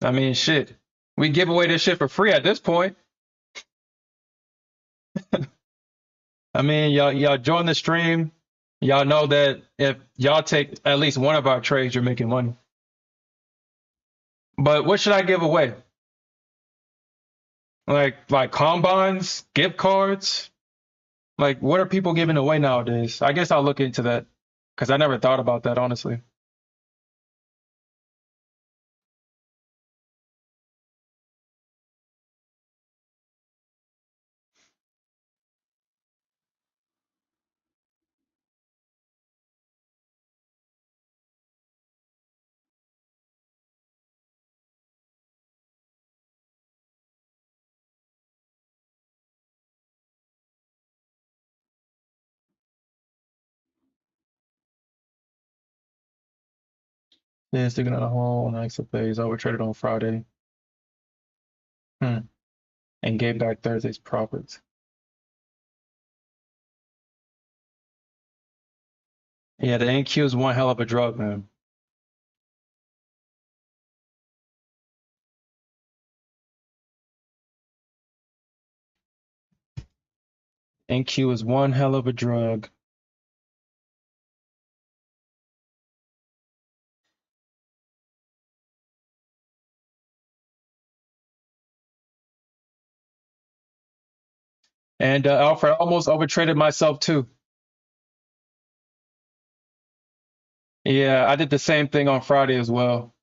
I mean, shit. We give away this shit for free at this point. I mean, y'all join the stream. Y'all know that if y'all take at least one of our trades, you're making money. But what should I give away? Like combines, gift cards? Like what are people giving away nowadays? I guess I'll look into that because I never thought about that, honestly. Yeah, sticking out a hole on exit phase. Overtraded on Friday. And gave back Thursday's profits. Yeah, the NQ is one hell of a drug, man. NQ is one hell of a drug. And Alfred, I almost overtraded myself too. Yeah, I did the same thing on Friday as well.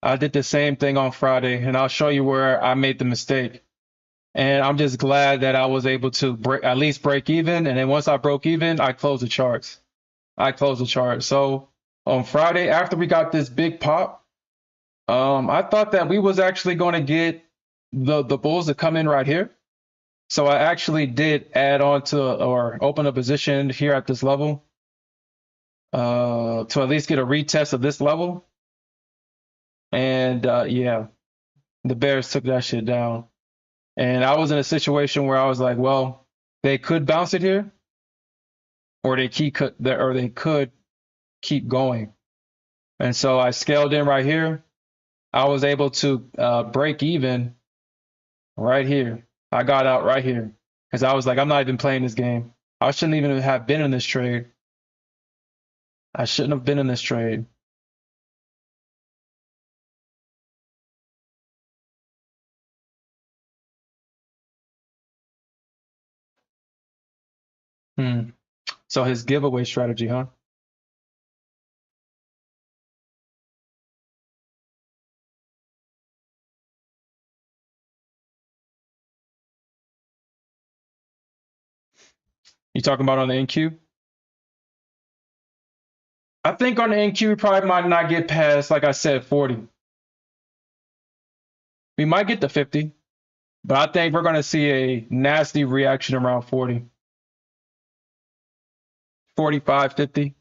I did the same thing on Friday, and I'll show you where I made the mistake. And I'm just glad that I was able to at least break even. And then once I broke even, I closed the charts. So on Friday, after we got this big pop, I thought that we was actually going to get the bulls to come in right here. So I actually did add on to or open a position here at this level to at least get a retest of this level. And yeah, the Bears took that shit down. And I was in a situation where I was like, well, they could bounce it here, or they could keep going. And so I scaled in right here. I was able to break even right here. I got out right here because I was like, I'm not even playing this game. I shouldn't even have been in this trade. I shouldn't have been in this trade. So his giveaway strategy, huh? You talking about on the NQ? I think on the NQ we probably might not get past, like I said, 40. We might get to 50, but I think we're going to see a nasty reaction around 40, 45, 50.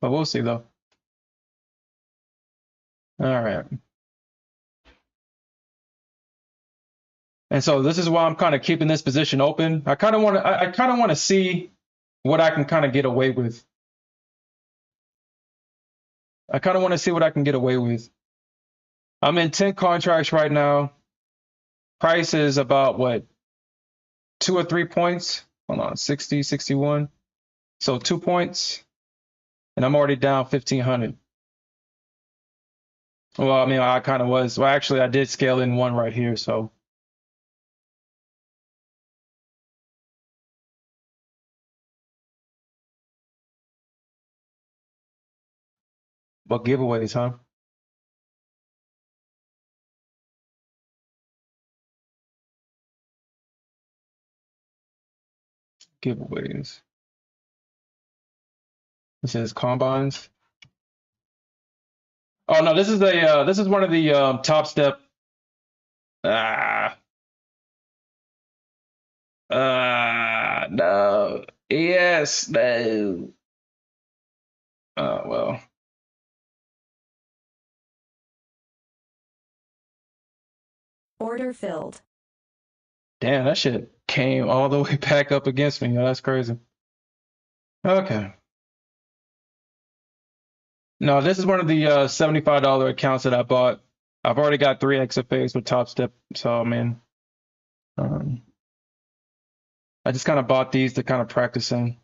But we'll see though. All right. And so this is why I'm kind of keeping this position open. I kind of want to see what I can kind of get away with. I kind of want to see what I can get away with. I'm in 10 contracts right now. Price is about what? 2 or 3 points. Hold on, 60, 61. So 2 points. and I'm already down 1,500. Well, I mean, I kind of was. Well, actually, I did scale in one right here, so. But giveaways, huh? Giveaways. It says combines. Oh no, this is one of the Top Step. Ah, no. Yes, no. Well. Order filled. Damn, that shit came all the way back up against me. That's crazy. Okay. No, this is one of the $75 accounts that I bought. I've already got 3 XFAs with Top Step, so I mean, um, I just kind of bought these to kind of practice in.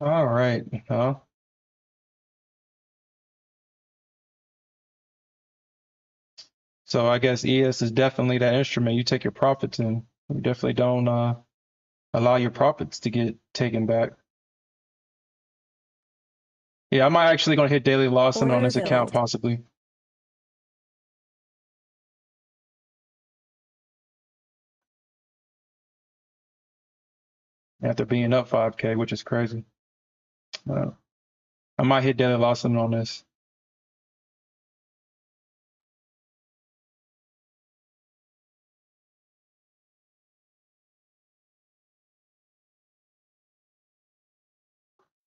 All right. So I guess ES is definitely that instrument you take your profits in. You definitely don't allow your profits to get taken back. Yeah, I might actually gonna hit daily Lawson on Order this account filled. possibly. After being up 5K, which is crazy. Uh, I might hit daily Lawson on this.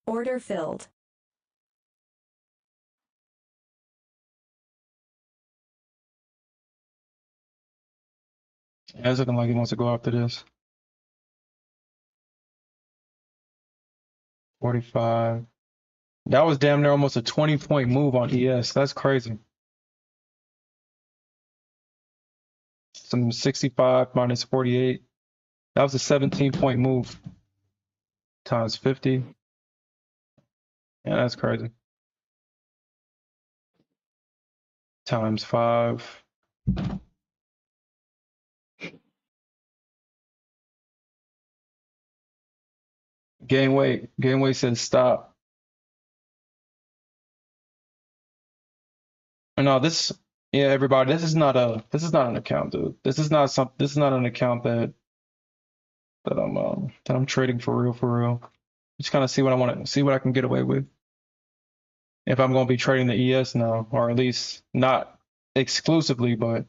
Order filled. Yeah, it's looking like he wants to go after this. 45. That was damn near almost a 20-point move on ES. That's crazy. Some 65 minus 48. That was a 17-point move times 50. Yeah, that's crazy. Times 5. Gain weight. Gain weight says stop. No, this, yeah, everybody, this is not an account, dude. This is not an account that I'm trading for real, for real. Just kind of see what I want to see what I can get away with. If I'm going to be trading the ES now, or at least not exclusively, but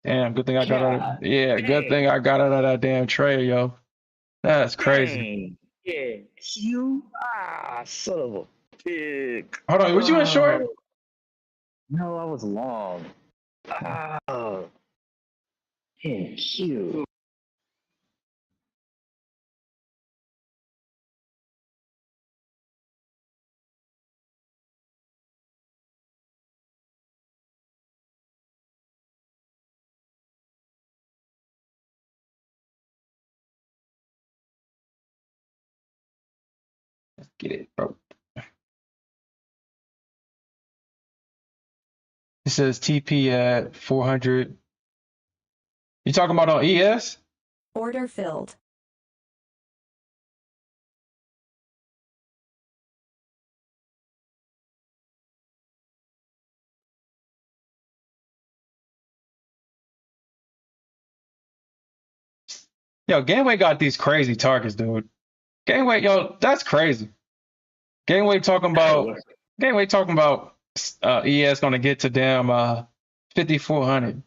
damn, good thing I got out of, God yeah, good thing dang. I got out of that damn trade, yo. That's crazy. Dang. Yeah. Q. Son of a pig. Hold on, was you in short? Oh, no, I was long. Oh, yeah, Q. Get it, bro. It says TP at 400. You talking about on ES? Order filled. Yo, Gameway got these crazy targets, dude. Gameway, yo, that's crazy. Gateway talking about ES gonna get to damn 5,400.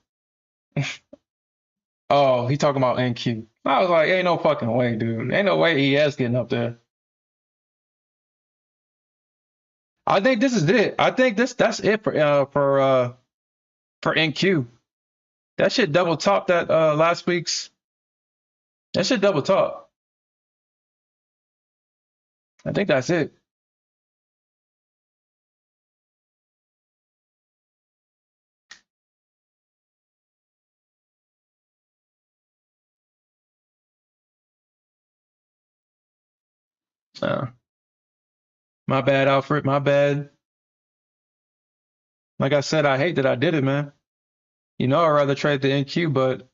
Oh, he talking about NQ. I was like, ain't no fucking way, dude. Ain't no way ES getting up there. I think this is it. I think that's it for NQ. That shit double top that last week's. That shit double top. I think that's it. My bad, Alfred. My bad. Like I said, I hate that I did it, man. You know, I'd rather trade the NQ, but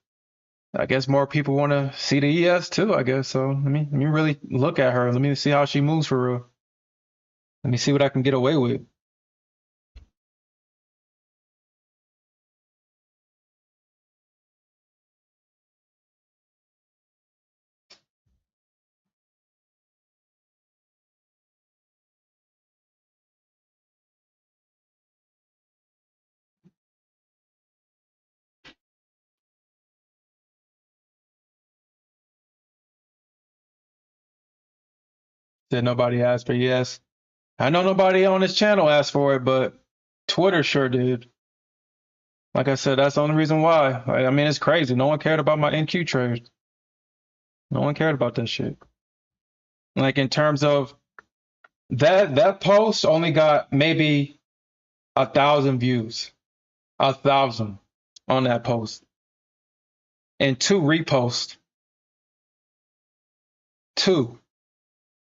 I guess more people want to see the ES too, I guess. So let me really look at her. Let me see how she moves for real. Let me see what I can get away with. Said nobody asked for ES. I know nobody on this channel asked for it, but Twitter sure did. Like I said, that's the only reason why. I mean, it's crazy. No one cared about my NQ trades. No one cared about that shit. Like in terms of that post only got maybe 1,000 views. 1,000 on that post. And 2 reposts. 2.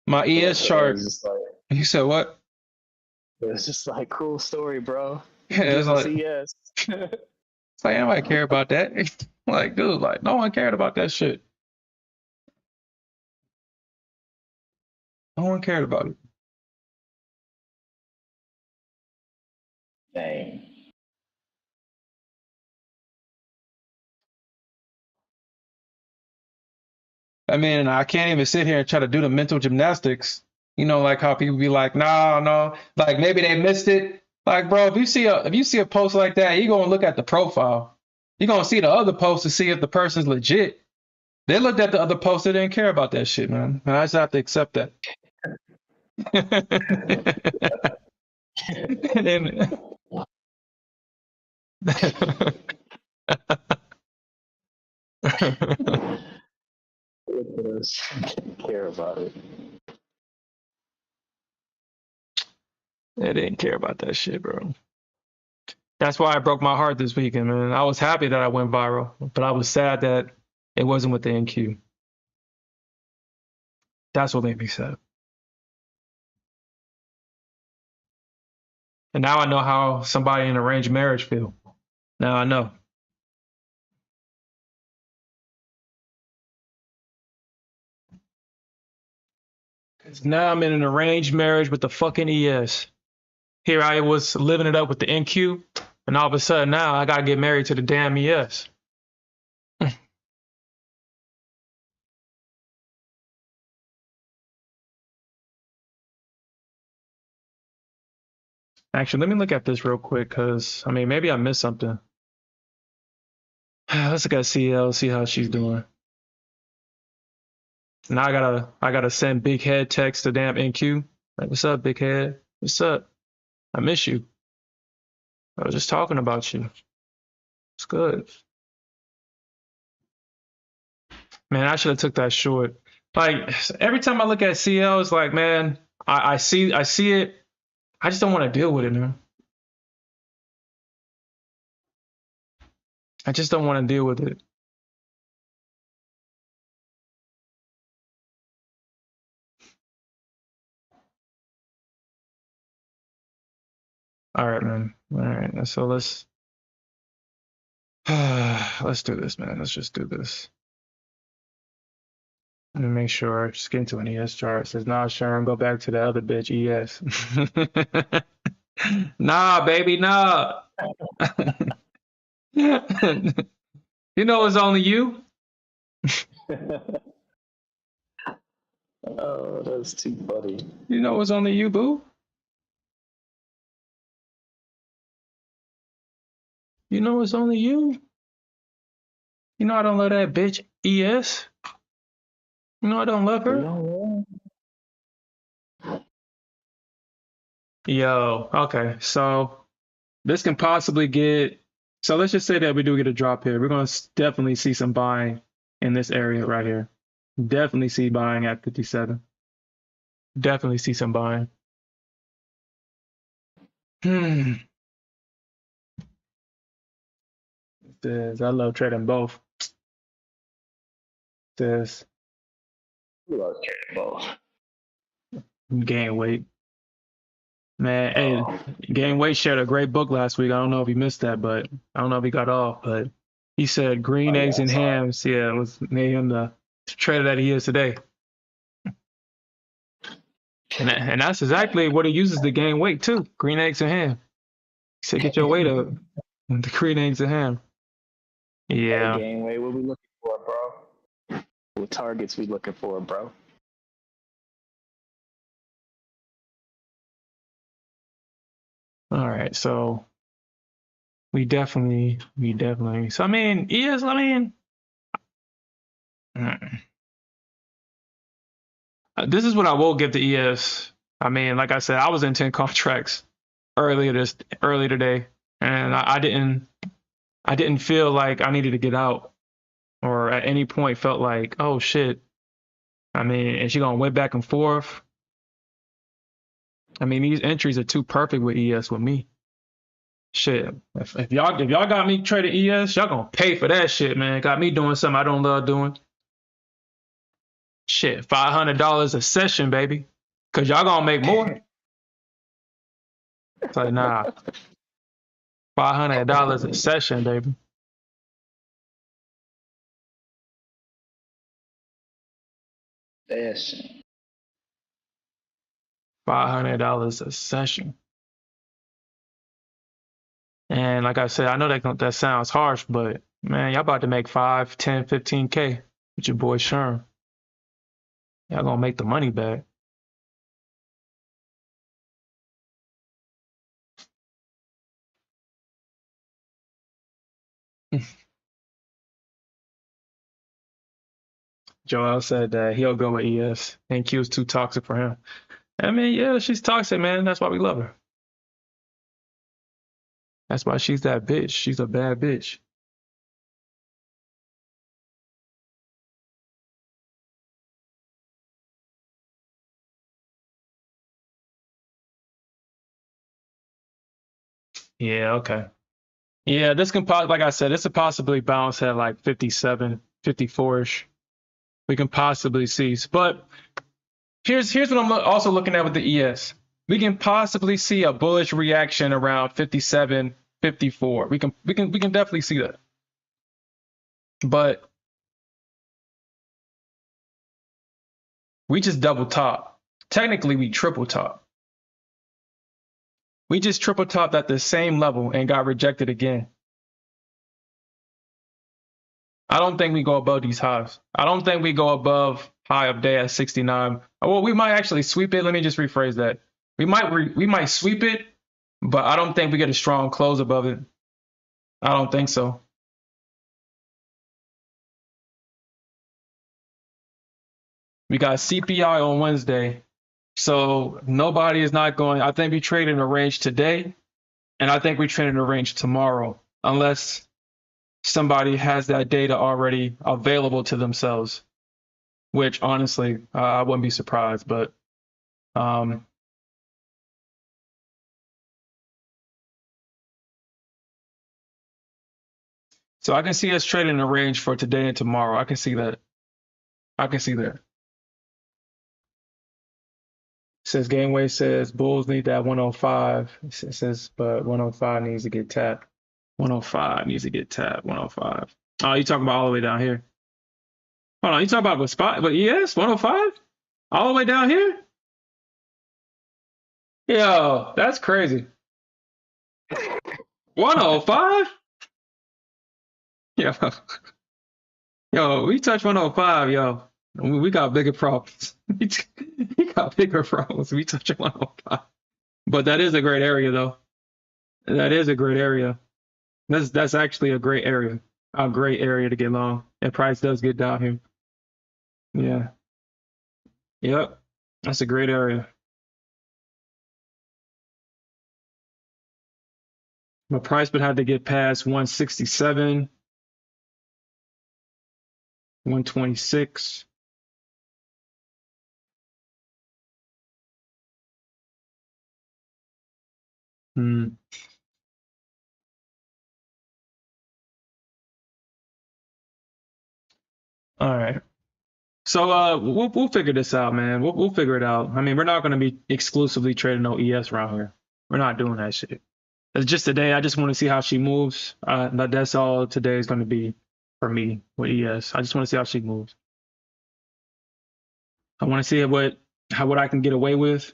My ES chart. You said what? It was just like, cool story, bro. It was like, yes. it's like, anybody care about that? Like, dude, like, no one cared about that shit. No one cared about it. Dang. I mean, I can't even sit here and try to do the mental gymnastics. You know, like how people be like, no, no, like maybe they missed it. Like, bro, if you see a post like that, you gonna look at the profile. You're gonna see the other post to see if the person's legit. They looked at the other post, they didn't care about that shit, man. And I just have to accept that. Look at us. Didn't care about it. They didn't care about that shit, bro. That's why I broke my heart this weekend, man. I was happy that I went viral, but I was sad that it wasn't with the NQ. That's what made me sad. And now I know how somebody in arranged marriage feel. Now I know. Because now I'm in an arranged marriage with the fucking ES. Here I was living it up with the NQ, and all of a sudden now I gotta get married to the damn ES. Actually, let me look at this real quick, because, I mean, maybe I missed something. Let's look at CL, see how she's doing. Now I gotta send Big Head text to damn NQ. Like, what's up, Big Head? What's up? I miss you. I was just talking about you. It's good. Man, I should have took that short. Like every time I look at CL, it's like, man, I see it. I just don't want to deal with it, man. I just don't want to deal with it. All right, man. All right. So let's do this, man. Let's just do this. Let me make sure. Just get into an ES chart. It says, nah, Sharon, go back to the other bitch, ES. Nah, baby, nah. You know it's only you. Oh, that's too funny. You know it's only you, boo. You know it's only you. You know I don't love that bitch ES. You know I don't love We her. don't Yo, okay. So this can possibly get. So let's just say that we do get a drop here. We're gonna definitely see some buying in this area right here. Definitely see buying at 57. Definitely see some buying. Hmm. Says I love trading both. Says love trading both. gain weight. Man, hey, Oh, gain weight shared a great book last week. I don't know if he missed that, but I don't know if he got off, but he said green oh yeah, eggs I and saw it. hams. Yeah, it was made him the trader that he is today. And that's exactly what he uses to gain weight too. Green eggs and ham. He said get your weight up. The green eggs and ham. Hey, Yeah. Gangway, what we looking for, bro? What targets we looking for, bro? All right. So we definitely. So I mean, yes, I mean, this is what I will give to ES. I mean, like I said, I was in 10 contracts early today, and I didn't feel like I needed to get out or at any point felt like, oh shit. I mean, is she gonna went back and forth? I mean, these entries are too perfect with ES with me. Shit. If y'all got me trading ES, y'all gonna pay for that shit, man. Got me doing something I don't love doing. Shit, $500 a session, baby. Cause y'all gonna make more. It's like, nah, $500 a session, baby. Yes. $500 a session. And like I said, I know that sounds harsh, but man, y'all about to make 5, 10, 15K with your boy Sherm. Y'all gonna make the money back. Joel said that he'll go with ES. And Q's too toxic for him. I mean, yeah, she's toxic, man. That's why we love her. That's why she's that bitch. She's a bad bitch. Yeah, okay. Yeah, this can like I said, this could possibly bounce at like 57, 54ish. We can possibly see. But here's what I'm also looking at with the ES. We can possibly see a bullish reaction around 57, 54. We can definitely see that. But we just double top. Technically, we triple top. We just triple topped at the same level and got rejected again. I don't think we go above these highs. I don't think we go above high of day at 69. Well, we might actually sweep it. Let me just rephrase that. We might sweep it, but I don't think we get a strong close above it. I don't think so. We got CPI on Wednesday. So nobody is not going. I think we trade in a range today, and I think we trade in a range tomorrow, unless somebody has that data already available to themselves, which honestly, I wouldn't be surprised. But um, so I can see us trading in a range for today and tomorrow. I can see that. I can see that. Says Gameway says Bulls need that 105. It says, but 105 needs to get tapped. 105 needs to get tapped. 105. Oh, you talking about all the way down here? Hold on, you talking about what spot? But yes, 105? All the way down here? Yo, that's crazy. 105? Yo, yo, we touch 105, yo. We got bigger problems. We got bigger problems. We touch 105. But that is a great area, though. That is a great area. That's actually a great area. A great area to get long. And price does get down here. Yeah. Yep. That's a great area. But price would have to get past 167, 126. Hmm. All right. So we'll figure this out, man. We'll figure it out. I mean, we're not gonna be exclusively trading no ES around here. We're not doing that shit. It's just today. I just want to see how she moves. That's all today is going to be for me with ES. I just want to see how she moves. I want to see what I can get away with,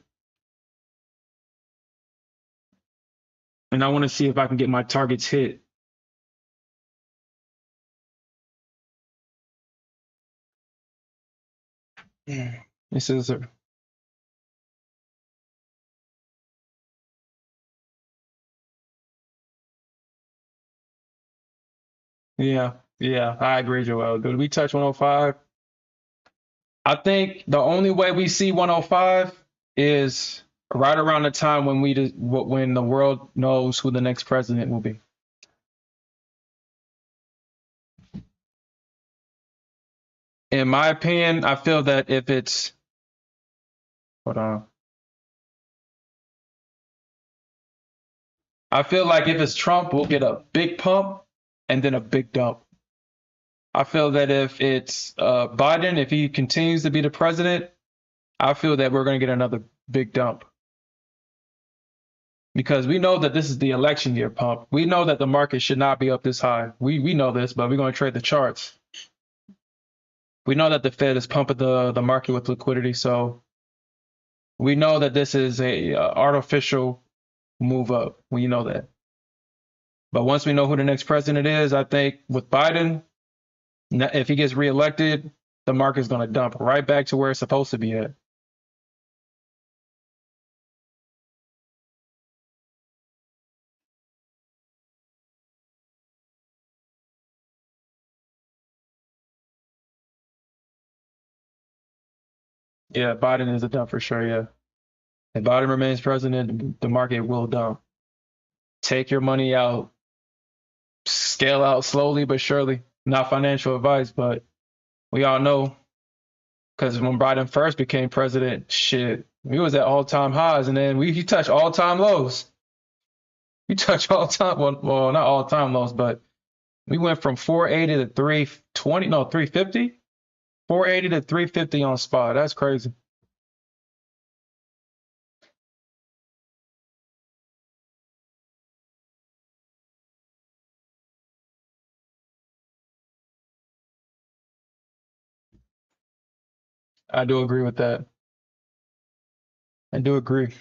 and I want to see if I can get my targets hit. This is a yeah. I agree, Joel. Did we touch 105? I think the only way we see 105 is right around the time when when the world knows who the next president will be. In my opinion, I feel that if it's hold on. I feel like if it's Trump, we'll get a big pump and then a big dump. I feel that if it's Biden, if he continues to be the president, I feel that we're going to get another big dump. Because we know that this is the election year pump. We know that the market should not be up this high. We know this, but we're going to trade the charts. We know that the Fed is pumping the market with liquidity, so we know that this is a artificial move up. We know that. But once we know who the next president is, I think with Biden, if he gets reelected, the market's going to dump right back to where it's supposed to be at. Yeah, Biden is a dump for sure. Yeah. If Biden remains president, the market will dump. Take your money out, scale out slowly but surely. Not financial advice, but we all know because when Biden first became president, shit, we was at all-time highs, and then he touched all-time lows. We touched all-time, well, not all-time lows, but we went from 480 to 320, no, 350, 480 to 350 on spot. That's crazy. I do agree with that. I do agree.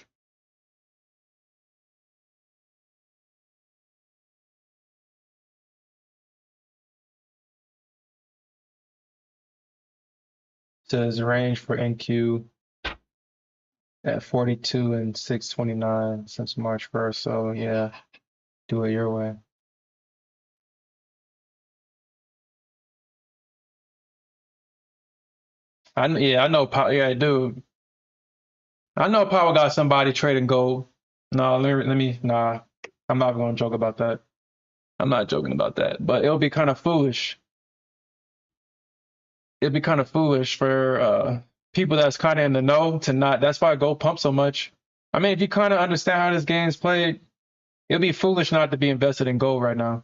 Says range for NQ at 42 and 629 since March 1st. So yeah, do it your way. I know. Yeah, dude. I know Power got somebody trading gold. No, nah. I'm not going to joke about that. I'm not joking about that. But it'll be kind of foolish. It'd be kind of foolish for people that's kind of in the know to not. That's why gold pumps so much. I mean, if you kind of understand how this game's played, it'd be foolish not to be invested in gold right now.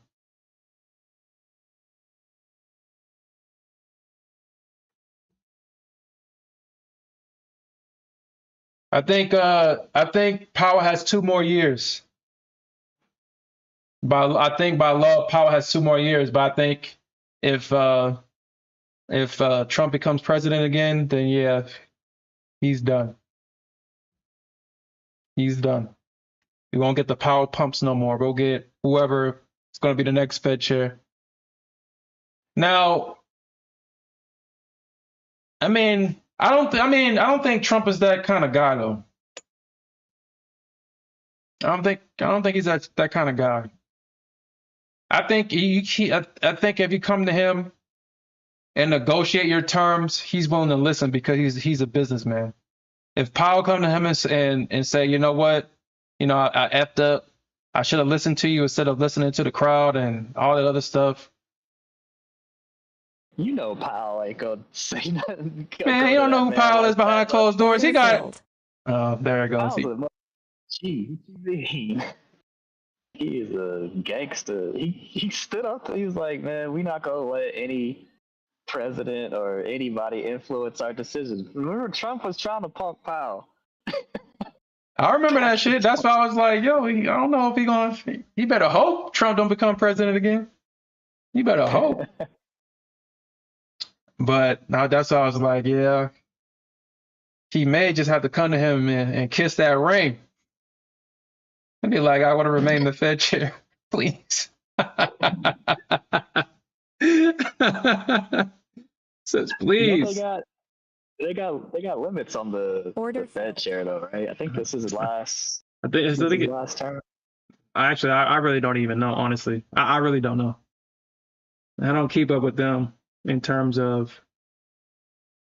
I think Power has 2 more years. I think by law, Power has 2 more years. But I think if Trump becomes president again, then yeah, he's done. He's done. We won't get the power pumps no more. We'll get whoever is going to be the next Fed chair. Now, I mean, I don't think Trump is that kind of guy though. I don't think he's that kind of guy. I think I think if you come to him and negotiate your terms, he's willing to listen because he's a businessman. If Powell come to him and say, you know what, I effed up. I should have listened to you instead of listening to the crowd and all that other stuff. You know, Powell ain't gonna say nothing. Man, you don't know who Powell is behind closed doors. He Order got. filled. Oh, there it goes. Powell's a gee, what you mean? He is a gangster. He stood up. He was like, man, we not gonna let any president or anybody influence our decisions. Remember, Trump was trying to punk Powell. I remember that shit. That's why I was like, yo, I don't know if he better hope Trump don't become president again. He better hope. But now that's why I was like, yeah, he may just have to come to him and kiss that ring. And be like, I want to remain the Fed chair, please. Says please. They got limits on the Fed chair though, right? I think this is his last. I think it's his last term. Actually, I really don't even know. Honestly, I really don't know. I don't keep up with them in terms of.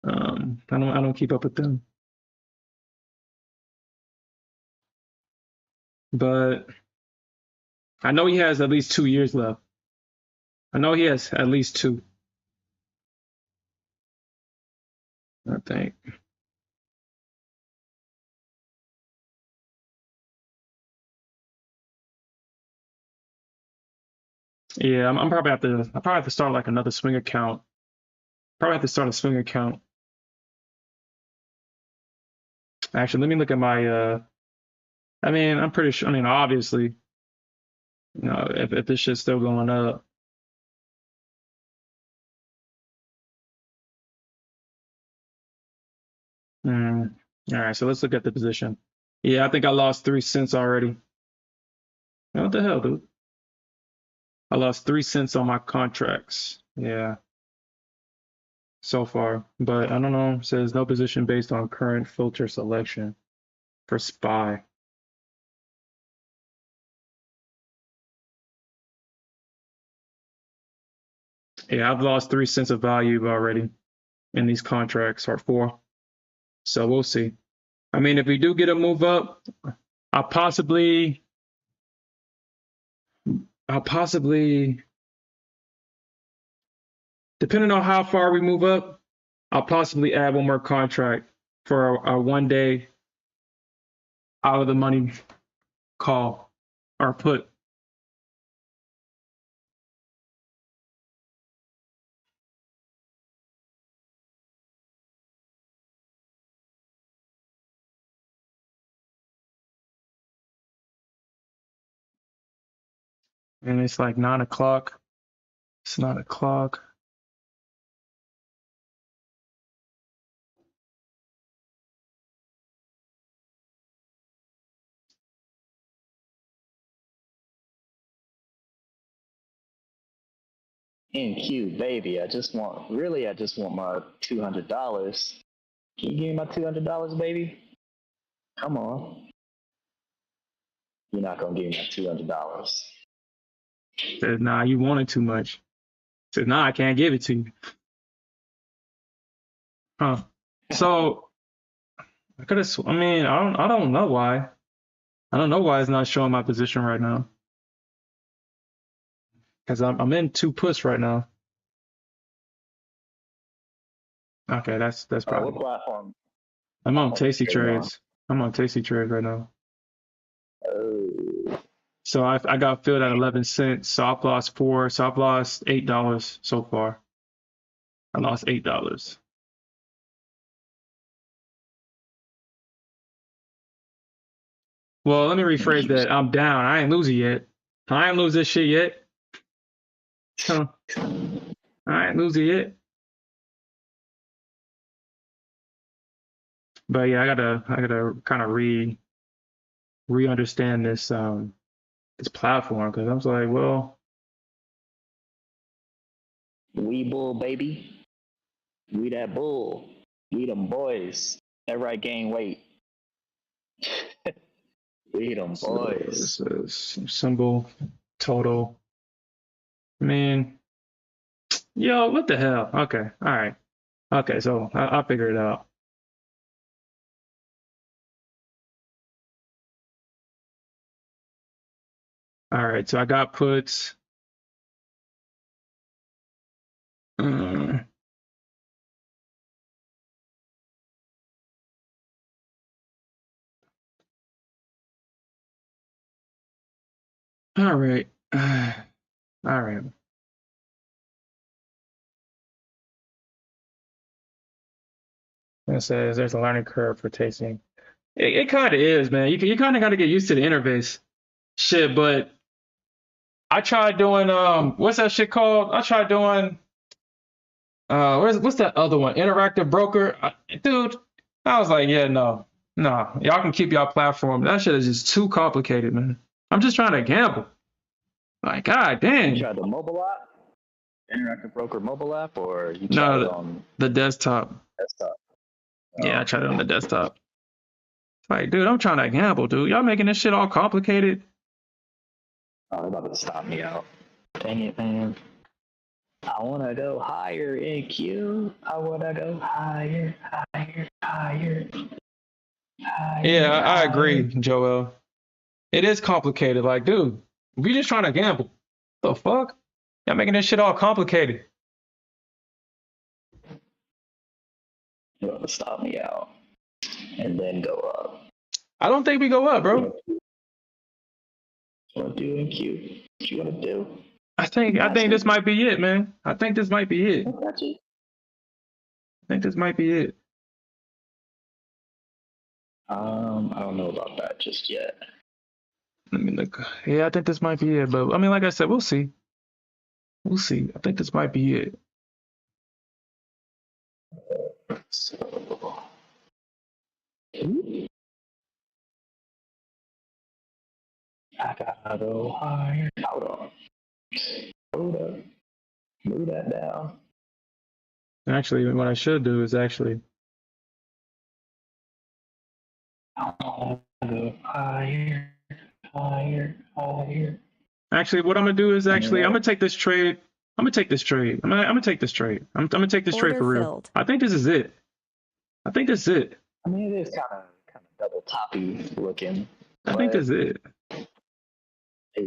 I don't keep up with them. But I know he has at least 2 years left. I know he has at least 2. I think. Yeah, I'm probably have to start like another swing account. Probably have to start a swing account. Actually, let me look at my I mean, I'm pretty sure, I mean, obviously, if this shit's still going up. All right, so let's look at the position. Yeah, I think I lost 3 cents already. What the hell, dude? I lost 3 cents on my contracts. Yeah. So far, but I don't know. It says no position based on current filter selection for SPY. Yeah, I've lost 3 cents of value already in these contracts, or 4. So we'll see. I mean, if we do get a move up, I'll possibly, depending on how far we move up, I'll possibly add one more contract for a 1 day out of the money call or put. And it's like 9 o'clock. It's 9 o'clock. NQ, baby, I just want my $200. Can you give me my $200, baby? Come on. You're not gonna give me my $200. Says, nah, you want it too much. Says, nah, I can't give it to you. Huh. So I could have. I mean, I don't know why. I don't know why it's not showing my position right now. Because I'm in 2 puts right now. Okay, that's probably. What platform? I'm on Tasty Trades. I'm on Tasty Trades right now. Oh. So I got filled at 11 cents. So I've lost 4. So I've lost $8 so far. I lost $8. Well, let me rephrase that. I'm down. I ain't losing yet. I ain't lose this shit yet. Huh. I ain't losing yet. But yeah, I gotta kind of re-understand this this platform, because I was like, well, we bull, baby. We that bull. We them boys. That right, gain weight. We them boys. This is symbol total. Man, yo, what the hell? Okay, all right. Okay, so I'll figure it out. All right, so I got puts. All right. All right. It says there's a learning curve for tasting. It kind of is, man. You kind of got to get used to the interface shit. But I tried doing what's that shit called? I tried doing what's that other one? Interactive broker, dude. I was like, yeah, no, y'all can keep y'all platform. That shit is just too complicated, man. I'm just trying to gamble. Like, god damn. You tried the mobile app, interactive broker mobile app, or you tried No, it on the desktop. desktop? Yeah, I tried it on the desktop. Like, dude, I'm trying to gamble, dude. Y'all making this shit all complicated. Oh, they're about to stop me out. Dang it, man. I want to go higher in Q. I want to go higher, higher, higher. Yeah, I agree, Joel. It is complicated. Like, dude, we just trying to gamble. The fuck? Y'all making this shit all complicated. They're about to stop me out and then go up. I don't think we go up, bro. What you want to do in Q? What you want to do? I think this might be it, man. I think this might be it. I think this might be it. I don't know about that just yet. Let me look. Yeah, I think this might be it. But I mean, like I said, we'll see. We'll see. I think this might be it. So, I gotta go higher. Hold on. Hold up. Move that down. Actually, what I should do is actually. I wanna go higher, higher, higher. Actually, what I'm gonna do is actually I'm gonna take this trade. I'm gonna take this trade. I'm gonna take this trade. I'm gonna take this trade for real. Filled. I think this is it. I think this is it. I mean, it is kind of double toppy looking. I think this is it. The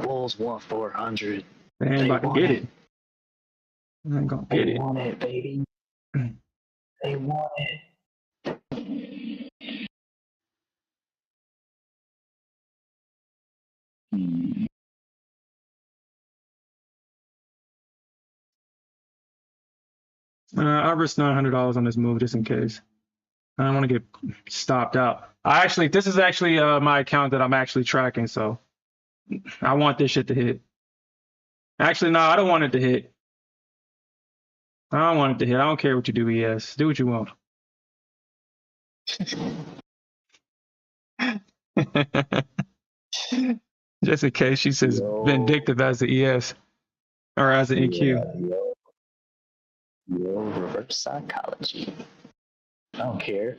Bulls want 400. They ain't about to get it. I ain't gonna get it. They want it, baby. They want it. I risked $900 on this move just in case. I don't want to get stopped out. This is actually my account that I'm actually tracking, so I want this shit to hit. Actually, no, I don't want it to hit. I don't want it to hit. I don't care what you do, ES. Do what you want. Just in case she says vindictive as the ES or as the EQ. Reverse psychology. I don't care.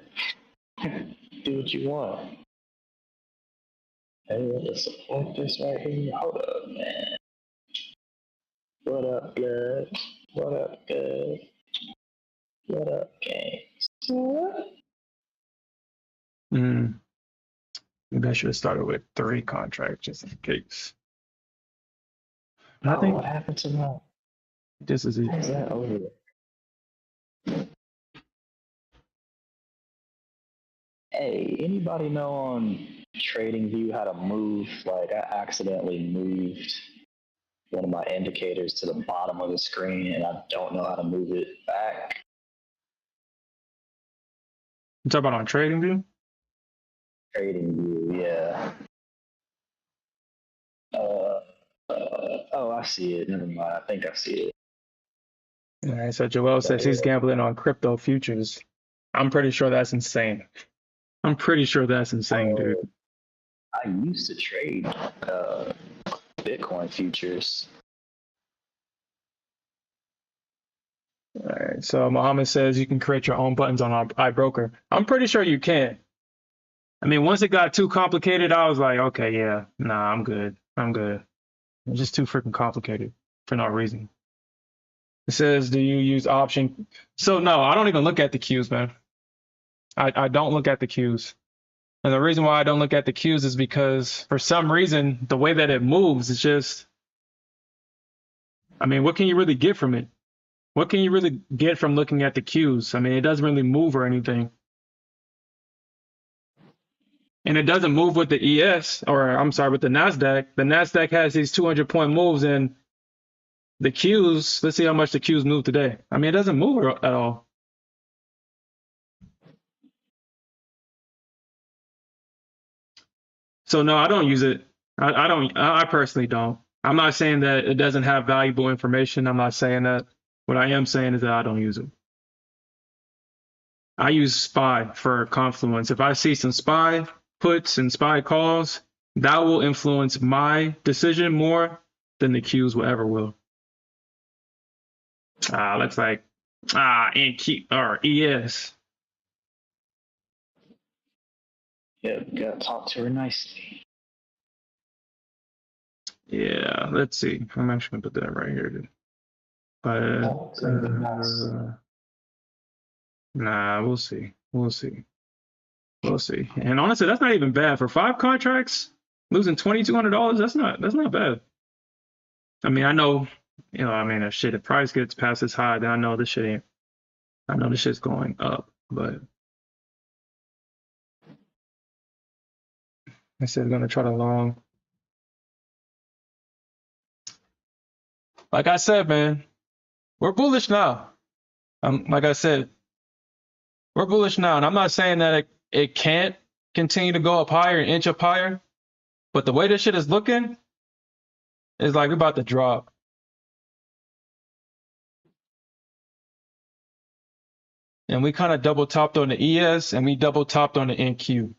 Do what you want. Hey, let's support this right here. Hold up, man. What up, good? What up, good? What up, gang? Maybe I should have started with 3 contracts just in case. I think what happened to that? This is it. How's that over there? Hey, anybody know on TradingView how to move? Like, I accidentally moved one of my indicators to the bottom of the screen, and I don't know how to move it back. You talking about on TradingView? TradingView, yeah. Oh, I see it. Never mind. I think I see it. All right, so Joel says he's gambling on crypto futures. I'm pretty sure that's insane. I'm pretty sure that's insane, dude. I used to trade Bitcoin futures. All right, right. So Mohammed says you can create your own buttons on iBroker. I'm pretty sure you can. I mean, once it got too complicated, I was like, okay, yeah, nah, I'm good. I'm good. It's just too freaking complicated for no reason. It says, do you use option? So no, I don't even look at the cues, man. I don't look at the cues. And the reason why I don't look at the cues is because for some reason, the way that it moves is just, I mean, what can you really get from it? What can you really get from looking at the cues? I mean, it doesn't really move or anything. And it doesn't move with the ES, or I'm sorry, with the Nasdaq. The Nasdaq has these 200-point moves, and the cues, let's see how much the cues move today. I mean, it doesn't move at all. So no, I don't use it. I don't. I personally don't. I'm not saying that it doesn't have valuable information. I'm not saying that. What I am saying is that I don't use it. I use SPY for Confluence. If I see some SPY puts and SPY calls, that will influence my decision more than the cues will ever will. Looks like NQ or ES. Yeah, you gotta talk to her nicely. Yeah, let's see. I'm actually gonna put that right here. Nah, we'll see. We'll see. We'll see. And honestly, that's not even bad for 5 contracts. Losing $2,200. That's not bad. I mean, I know, I mean, if price gets past this high, then I know this shit's going up. But I said gonna try to long. Like I said, man, we're bullish now. Like I said, we're bullish now, and I'm not saying that it can't continue to go up higher and inch up higher, but the way this shit is looking is like we're about to drop. And we kind of double topped on the ES, and we double topped on the NQ.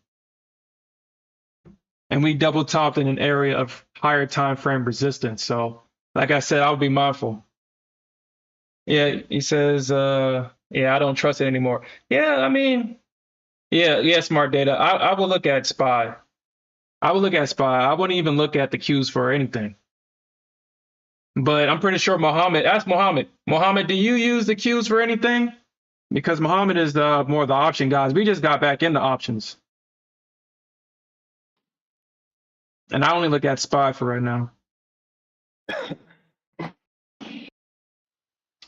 And we double topped in an area of higher time frame resistance. So, like I said, I'll be mindful. Yeah, he says, yeah, I don't trust it anymore. Yeah, I mean, yeah, smart data. I will look at SPY. I will look at SPY. I wouldn't even look at the cues for anything. But I'm pretty sure Mohammed, ask Mohammed. Mohammed, do you use the cues for anything? Because Mohammed is more the option guys. We just got back into options. And I only look at SPY for right now.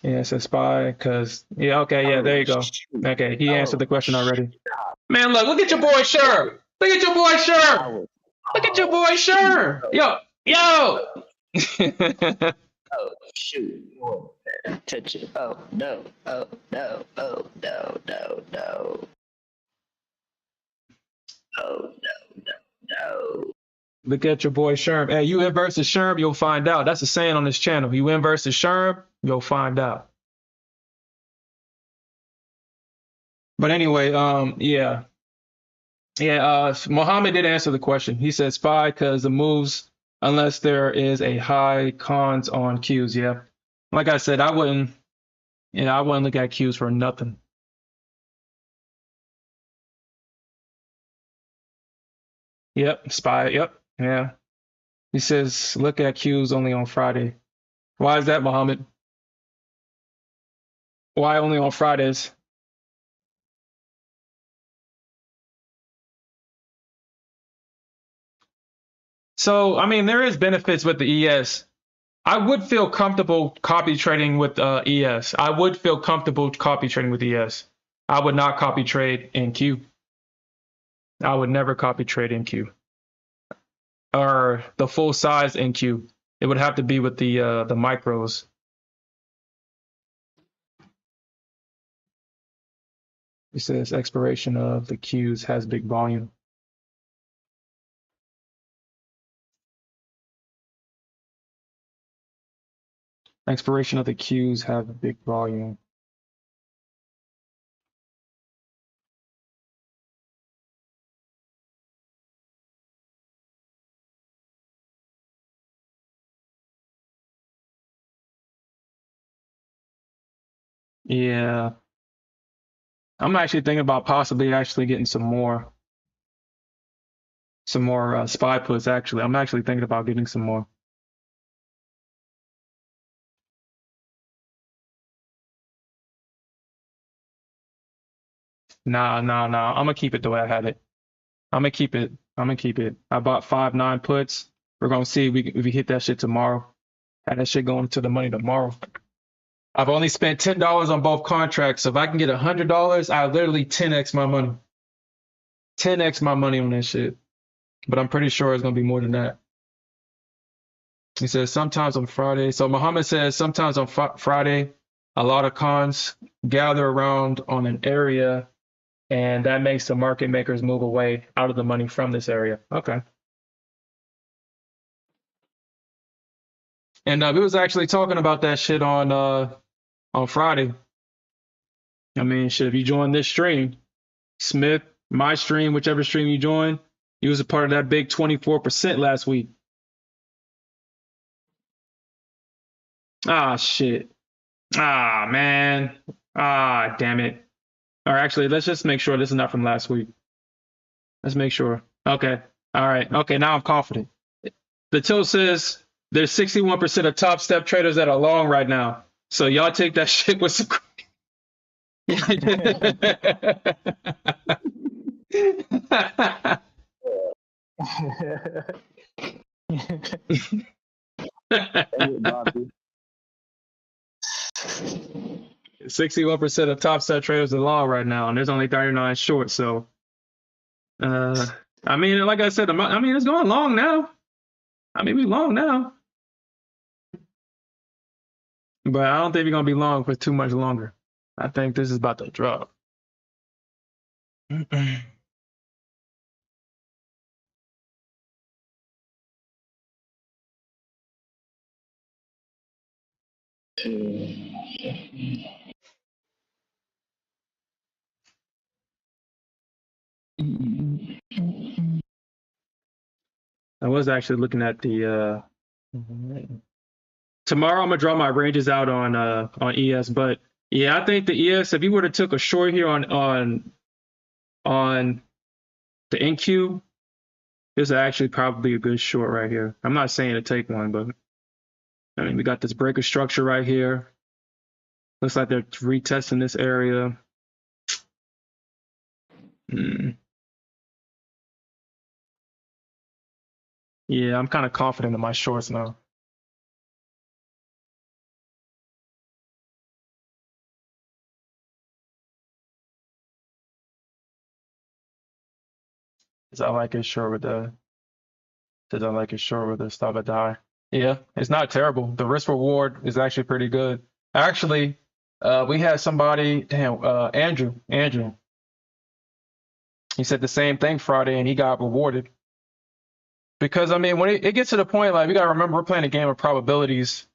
Yeah, it says SPY because, yeah, okay, yeah, there you go. Okay, he answered the question already. Man, look at your boy Sherm. Look at your boy Sherm. Look at your boy Sherm. Yo. Oh, shoot. Touch it. Oh, no. Oh, no. Oh, no, no, no. Oh, no. Look at your boy Sherm. Hey, you in versus Sherm, you'll find out. That's a saying on this channel. You in versus Sherm, you'll find out. But anyway, yeah. Mohammed did answer the question. He said SPY because the moves, unless there is a high cons on Qs. Yeah. Like I said, I wouldn't look at Qs for nothing. Yep, SPY. Yep. Yeah. He says look at Qs only on Friday. Why is that, Mohammed? Why only on Fridays? So, I mean, there is benefits with the ES. I would feel comfortable copy trading with ES. I would feel comfortable copy trading with ES. I would not copy trade in Q. I would never copy trade in Q or the full size in Q. It would have to be with the micros. It says expiration of the Qs has big volume. Expiration of the Qs have a big volume. Yeah. I'm actually thinking about possibly actually getting some more SPY puts actually. I'm actually thinking about getting some more. Nah. I'm gonna keep it the way I had it. I'm gonna keep it. I'm gonna keep it. I bought 5-9 puts. We're gonna see if we hit that shit tomorrow. Have that shit going to the money tomorrow. I've only spent $10 on both contracts. So if I can get $100, I literally 10x my money. 10x my money on that shit. But I'm pretty sure it's gonna be more than that. He says sometimes on Friday. So Muhammad says sometimes on Friday, a lot of cons gather around on an area, and that makes the market makers move away out of the money from this area. Okay. And we was actually talking about that shit on Friday. I mean, shit, if you join this stream, Smith, my stream, whichever stream you join, you was a part of that big 24% last week. Ah, shit. Ah, man. Ah, damn it. Or actually, let's just make sure this is not from last week. Let's make sure. Okay. All right. Okay, now I'm confident. The tilt says there's 61% of top step traders that are long right now. So y'all take that shit with some. Dang it, Bobby. 61% of top step traders are long right now, and there's only 39 short. So, I mean, like I said, I mean, it's going long now. I mean, we long now, but I don't think we're gonna be long for too much longer. I think this is about to drop. I was actually looking at the tomorrow. I'm gonna draw my ranges out on ES, but yeah, I think the ES. If you would have took a short here on the NQ, this is actually probably a good short right here. I'm not saying to take one, but I mean we got this breaker structure right here. Looks like they're retesting this area. Yeah, I'm kind of confident in my shorts now. Does I like it short with the Does I like it short with the stop at the high? Yeah, it's not terrible. The risk reward is actually pretty good. Actually, we had somebody, Andrew. He said the same thing Friday, and he got rewarded. Because I mean, when it gets to the point, like we gotta remember, we're playing a game of probabilities,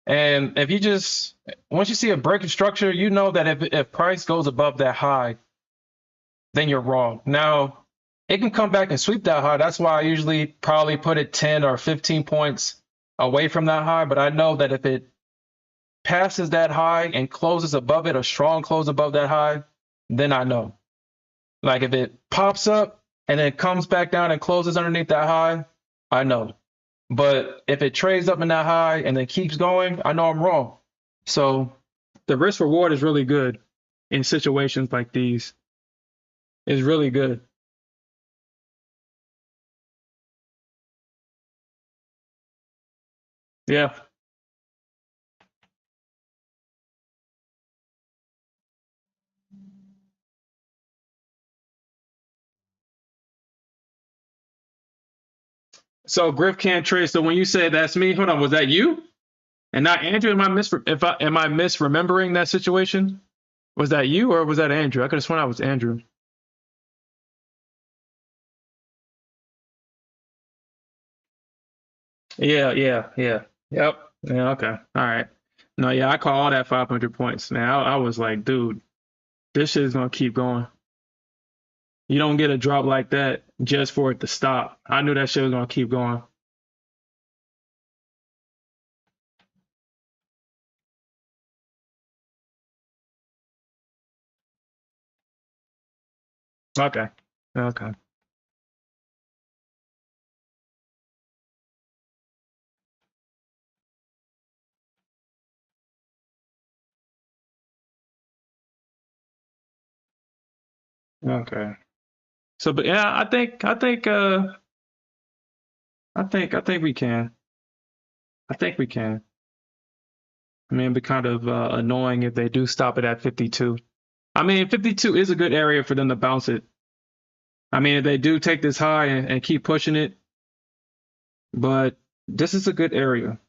and if you just once you see a breaking structure, you know that if price goes above that high, then you're wrong. Now, it can come back and sweep that high. That's why I usually probably put it 10 or 15 points away from that high. But I know that if it passes that high and closes above it, a strong close above that high, then I know. Like if it pops up and then comes back down and closes underneath that high, I know. But if it trades up in that high and then keeps going, I know I'm wrong. So the risk reward is really good in situations like these. It's really good. Yeah. So Griff can't trade. So when you say that's me, hold on, was that you and not Andrew? Am I misremembering that situation? Was that you or was that Andrew? I could have sworn I was Andrew. Yeah. Yep. Yeah. Okay. All right. No, yeah, I call all that 500 points. Man, I was like, dude, this shit is gonna keep going. You don't get a drop like that just for it to stop. I knew that shit was gonna keep going. Okay. Okay. Okay. So, but yeah, I think we can. I think we can. I mean, it'd be kind of annoying if they do stop it at 52. I mean, 52 is a good area for them to bounce it. I mean, if they do take this high and keep pushing it, but this is a good area.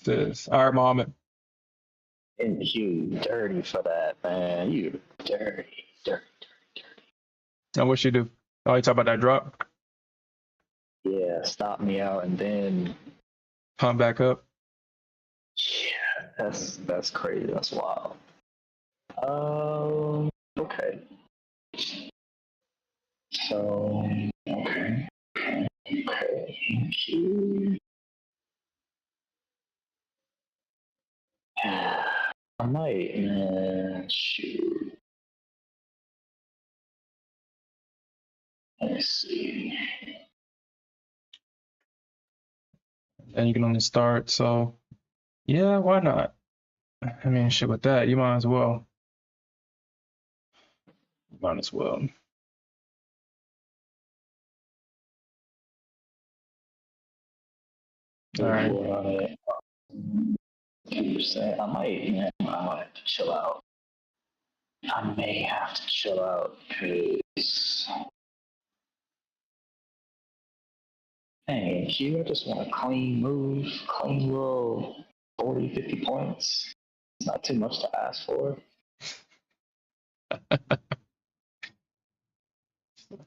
This is all right, Mohammed. And you dirty for that, man. You dirty, dirty, dirty. Now, what you do? Oh, you talk about that drop? Yeah, stop me out and then Pump back up. yeah, that's crazy. That's wild. Okay. So okay. Okay. Thank you. I might, man. Shoot. Let's see. And you can only start. So, yeah, why not? I mean, shit, with that, you might as well. Might as well. All right. 10%. I might, man. I might have to chill out. I may have to chill out because, hey, Q, I just want a clean move, clean little 40, 50 points. It's not too much to ask for.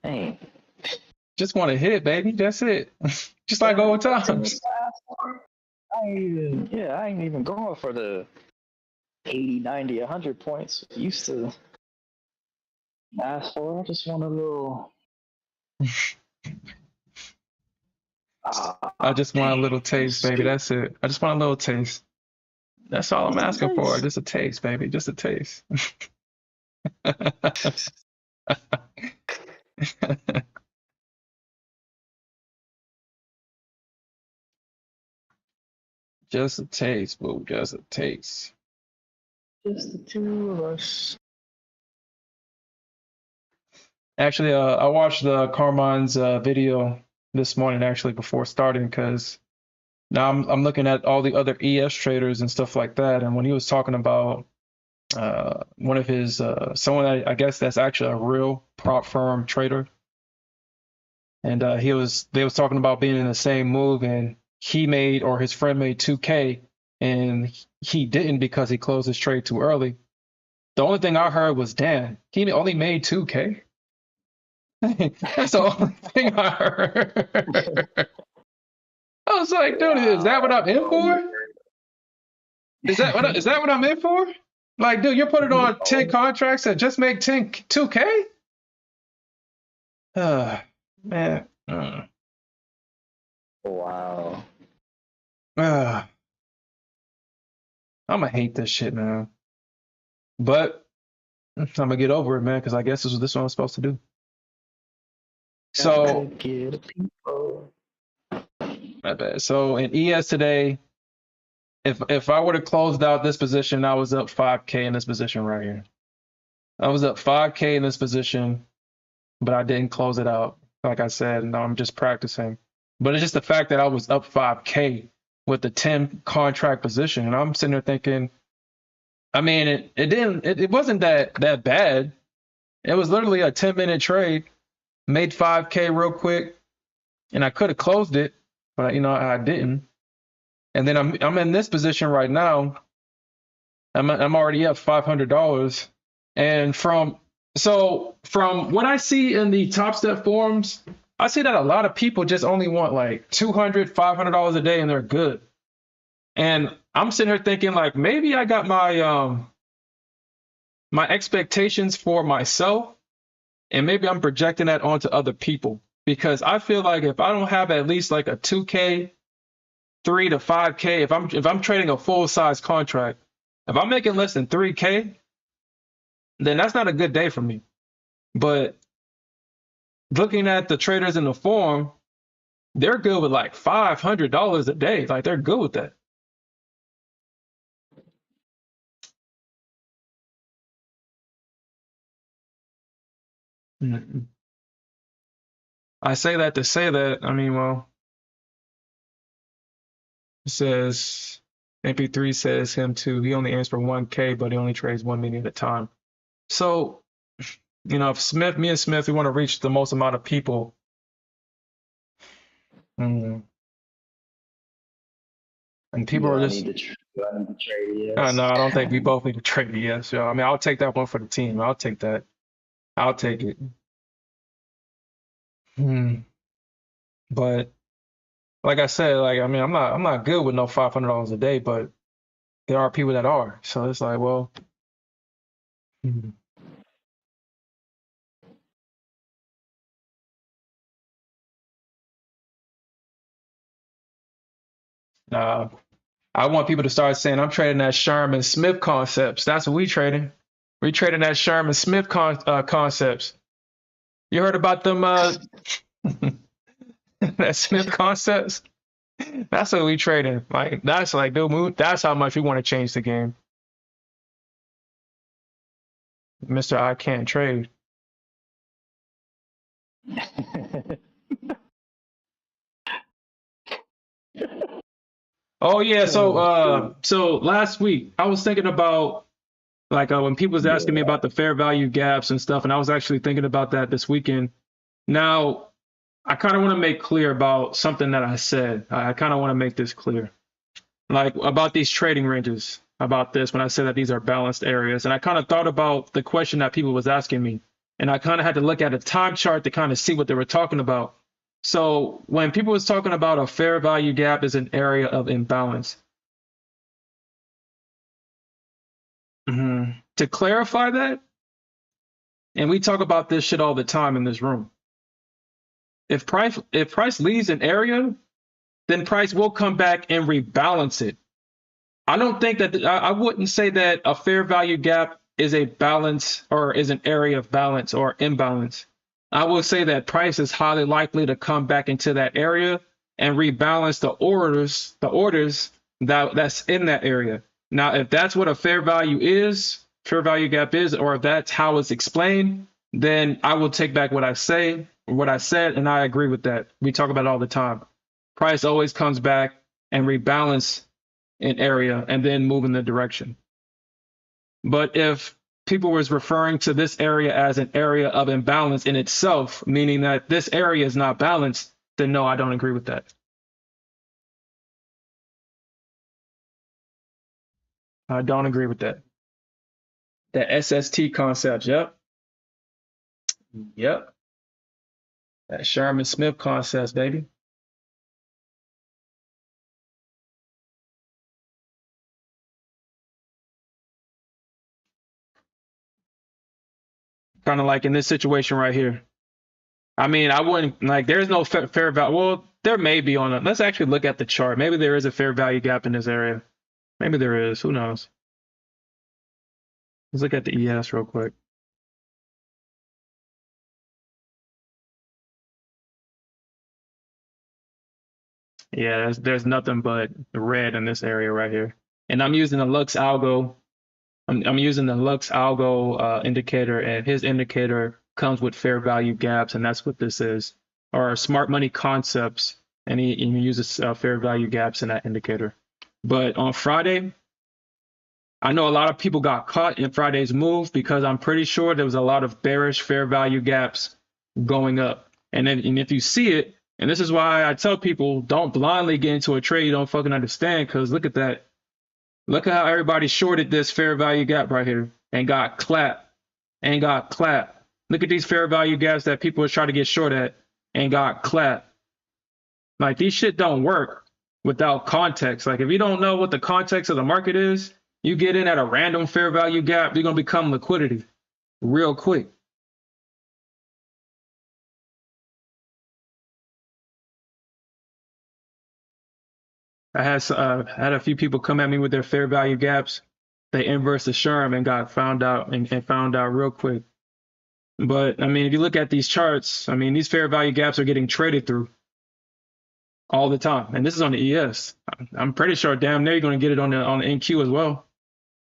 Hey, Just want to hit, baby. That's it. Just like old too much times. to ask for. I ain't even going for the 80, 90, 100 points I used to ask for. I just want a little. I just want a little taste, baby. That's it. I just want a little taste. That's all I'm asking for. Just a taste, baby. Just a taste. Just a taste, boo. Just a taste. Just the two of us. Actually, I watched the Carmine's video this morning actually before starting because now I'm looking at all the other ES traders and stuff like that, and when he was talking about one of his someone I guess that's actually a real prop firm trader, and they was talking about being in the same move, and he made or his friend made 2K, and he didn't because he closed his trade too early. The only thing I heard was, damn, he only made 2K. That's the only thing I heard. I was like, dude, is that what I'm in for? Is that what I'm in for? Like, dude, you're putting on 10 contracts that just make 2K? Man. Wow. I'm gonna hate this shit, man. But I'm gonna get over it, man, because I guess this is what I'm supposed to do. So, my bad. So in ES today, if I would have closed out this position, I was up 5K in this position right here. I was up 5K in this position, but I didn't close it out. Like I said, no, I'm just practicing. But it's just the fact that I was up 5K with the 10 contract position, and I'm sitting there thinking, I mean, it wasn't that bad. It was literally a 10-minute trade, made 5K real quick, and I could have closed it, but I didn't. And then I'm in this position right now. I'm already up $500, and from what I see in the Top Step forums, I see that a lot of people just only want like $200, $500 a day, and they're good. And I'm sitting here thinking like maybe I got my my expectations for myself, and maybe I'm projecting that onto other people. because I feel like if I don't have at least like a 2K, 3 to 5K, if I'm trading a full size contract, if I'm making less than 3K, then that's not a good day for me. But looking at the traders in the forum, they're good with like $500 a day. Like they're good with that. Mhm. I say that to say that, I mean, well, it says MP3 says him too. He only aims for 1K, but he only trades 1 million at a time. So, if me and Smith, we want to reach the most amount of people. And people are just, Do I need to trade? no, Yes. I don't think we both need to trade it. Yes, yo. I mean, I'll take that one for the team. I'll take that. I'll take it. Hmm. But like I said, like I mean, I'm not good with no $500 a day, but there are people that are. So it's like, well, hmm. uh, I want people to start saying I'm trading that Sherman Smith concepts. That's what we trading. We trading that Sherman Smith concepts. You heard about them that Smith concepts? That's what we trading. Like that's like dude, that's how much we want to change the game. Mr. I can't trade. Oh yeah, so last week I was thinking about like when people was asking me Yeah. about the fair value gaps and stuff, and I was actually thinking about that this weekend. Now, I kind of want to make clear about something that I said. I kind of want to make this clear, like about these trading ranges, about this when I said that these are balanced areas, and I kind of thought about the question that people was asking me, and I kind of had to look at a time chart to kind of see what they were talking about. So when people was talking about a fair value gap is an area of imbalance. To clarify that, and we talk about this shit all the time in this room. If price leaves an area, then price will come back and rebalance it. I don't think that I wouldn't say that a fair value gap is a balance or is an area of balance or imbalance. I will say that price is highly likely to come back into that area and rebalance the orders that's in that area. Now, if that's what a fair value gap is, or if that's how it's explained, then I will take back what I said, and I agree with that. We talk about it all the time. Price always comes back and rebalance an area and then move in the direction. But if people was referring to this area as an area of imbalance in itself, meaning that this area is not balanced, then no, I don't agree with that. I don't agree with that. The SST concept, yep. Yep. That Sherman Smith concepts, baby. Kind of like in this situation right here. I mean, I wouldn't like. There's no fair value. Well, there may be on it. Let's actually look at the chart. Maybe there is a fair value gap in this area. Maybe there is. Who knows? Let's look at the ES real quick. Yeah, there's nothing but red in this area right here. And I'm using the Lux Algo. I'm using the Lux Algo indicator, and his indicator comes with fair value gaps, and that's what this is, or smart money concepts. And he uses fair value gaps in that indicator. But on Friday, I know a lot of people got caught in Friday's move because I'm pretty sure there was a lot of bearish fair value gaps going up. And if you see it, and this is why I tell people don't blindly get into a trade you don't fucking understand, because look at that. Look at how everybody shorted this fair value gap right here and got clapped and got clapped. Look at these fair value gaps that people are trying to get short at and got clapped. Like these shit don't work without context. Like if you don't know what the context of the market is, you get in at a random fair value gap, you're gonna become liquidity real quick. I had a few people come at me with their fair value gaps. They inversed the Sherm and got found out and found out real quick. But I mean, if you look at these charts, I mean, these fair value gaps are getting traded through all the time. And this is on the ES. I'm pretty sure damn near you're going to get it on the NQ as well.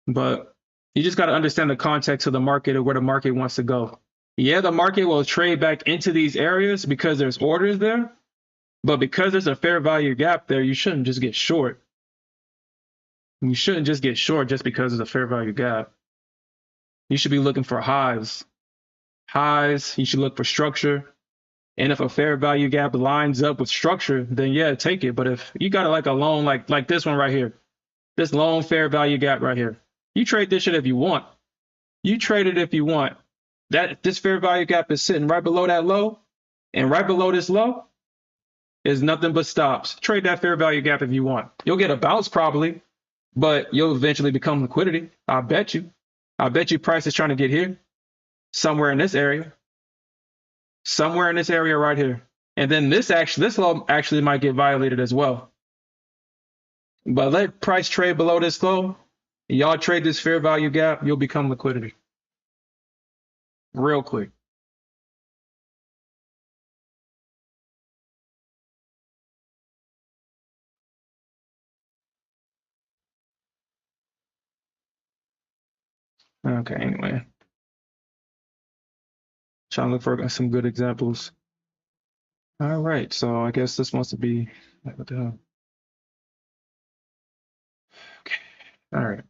But you just got to understand the context of the market or where the market wants to go. Yeah, the market will trade back into these areas because there's orders there. But because there's a fair value gap there, you shouldn't just get short. You shouldn't just get short just because there's a fair value gap. You should be looking for highs. Highs, you should look for structure. And if a fair value gap lines up with structure, then yeah, take it. But if you got like a loan like this one right here, this loan fair value gap right here, you trade this shit if you want. You trade it if you want. This fair value gap is sitting right below that low, and right below this low is nothing but stops. Trade that fair value gap if you want. You'll get a bounce probably, but you'll eventually become liquidity. I bet you. I bet you price is trying to get here, somewhere in this area. Somewhere in this area right here. And then this low actually might get violated as well. But let price trade below this low. Y'all trade this fair value gap, you'll become liquidity. Real quick. Okay, anyway. Trying to look for some good examples. All right, so I guess this wants to be what the hell? Okay, all right.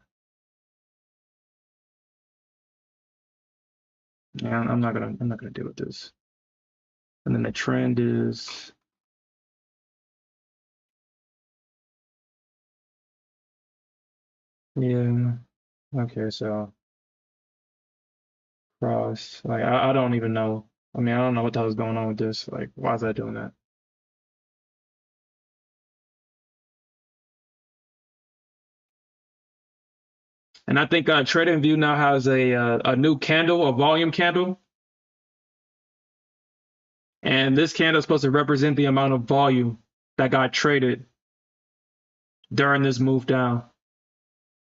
Yeah, I'm not gonna deal with this. And then the trend is yeah. Okay, so cross. Like I don't even know. I mean, I don't know what the hell is going on with this. Like, why is that doing that? And I think TradingView now has a new candle, a volume candle. And this candle is supposed to represent the amount of volume that got traded during this move down.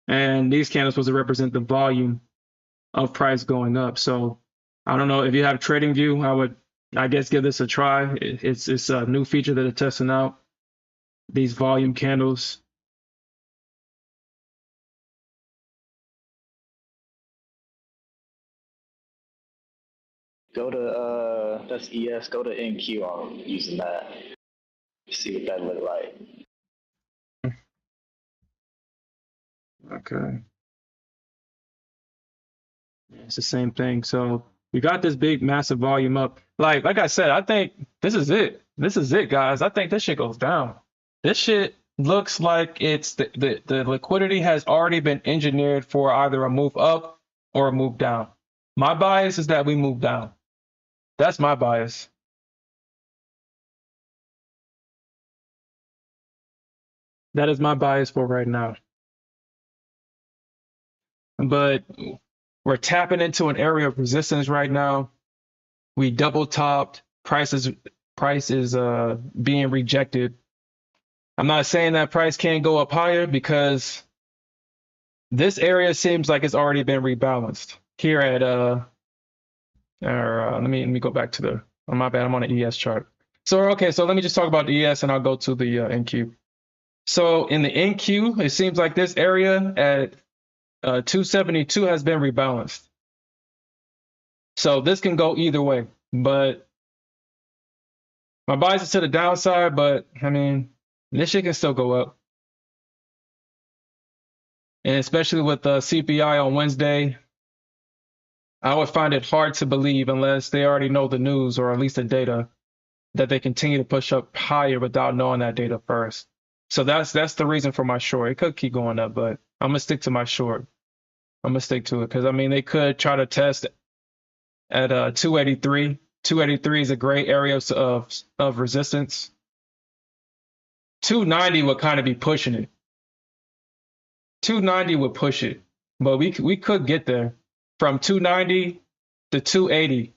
And these candles supposed to represent the volume of price going up. So I don't know if you have TradingView, I would, I guess, give this a try. It's a new feature that they're testing out. These volume candles. Go to that's ES. Go to NQ. I'm using that. See what that look like. Okay. It's the same thing. So we got this big, massive volume up. Like I said, I think this is it. This is it, guys. I think this shit goes down. This shit looks like it's the liquidity has already been engineered for either a move up or a move down. My bias is that we move down. That's my bias. That is my bias for right now. But we're tapping into an area of resistance right now. We double topped. Price is being rejected. I'm not saying that price can't go up higher because this area seems like it's already been rebalanced here at let me go back to the, oh, my bad, I'm on the ES chart. So okay, so let me just talk about the ES and I'll go to the NQ. So in the NQ, it seems like this area at 272 has been rebalanced. So this can go either way, but my bias is to the downside, but I mean, this shit can still go up. And especially with the CPI on Wednesday, I would find it hard to believe unless they already know the news or at least the data that they continue to push up higher without knowing that data first. So that's the reason for my short. It could keep going up, but I'm gonna stick to my short. I'm gonna stick to it because I mean they could try to test at 283. 283 is a great area of resistance. 290 would kind of be pushing it. 290 would push it, but we could get there. From 290 to 280,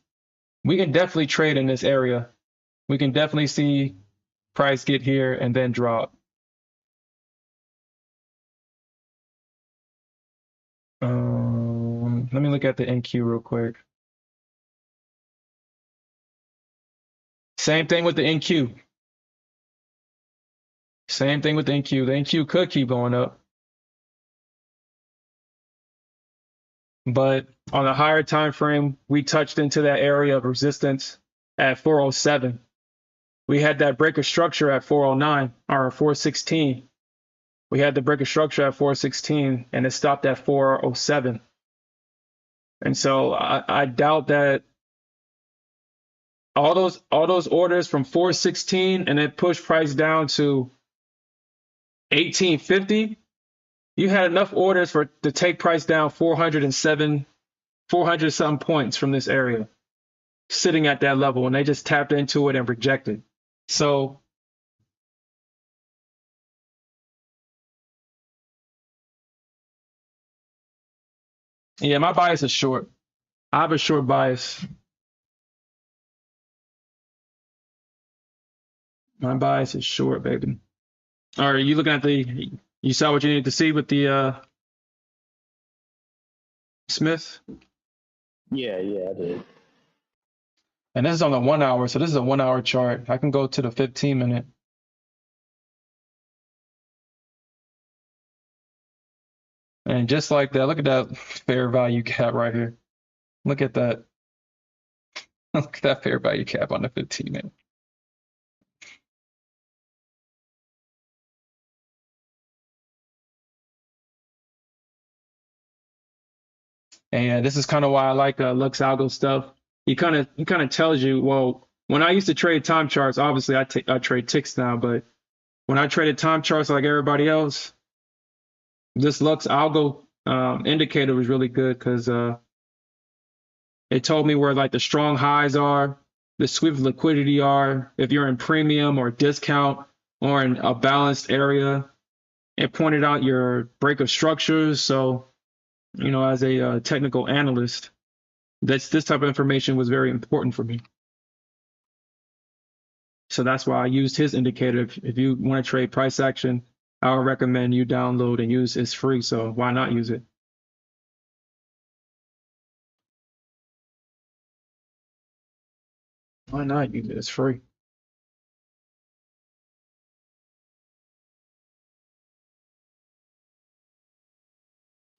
we can definitely trade in this area. We can definitely see price get here and then drop. Let me look at the NQ real quick. Same thing with the NQ. Same thing with the NQ. The NQ could keep going up. But on a higher time frame, we touched into that area of resistance at 407. We had that break of structure at 409 or 416. We had the break of structure at 416 and it stopped at 407. And so I doubt that all those orders from 416 and it pushed price down to 1850. You had enough orders to take price down 407, 400 something points from this area, sitting at that level, and they just tapped into it and rejected. So yeah, my bias is short. I have a short bias. My bias is short, baby. All right, you looking at you saw what you needed to see with the Smith? Yeah, I did. And this is on the 1 hour, so this is a 1 hour chart. I can go to the 15-minute. And just like that, look at that fair value cap right here. Look at that. Look at that fair value cap on the 15-minute. And this is kind of why I like Lux Algo stuff. He kind of tells you, well, when I used to trade time charts, obviously I trade ticks now, but when I traded time charts like everybody else, this Lux Algo indicator was really good because it told me where like the strong highs are, the sweep of liquidity are, if you're in premium or discount or in a balanced area. It pointed out your break of structures. So, you know, as a technical analyst, this type of information was very important for me. So that's why I used his indicator. If you want to trade price action, I would recommend you download and use. It's free, so why not use it? Why not use it? It's free.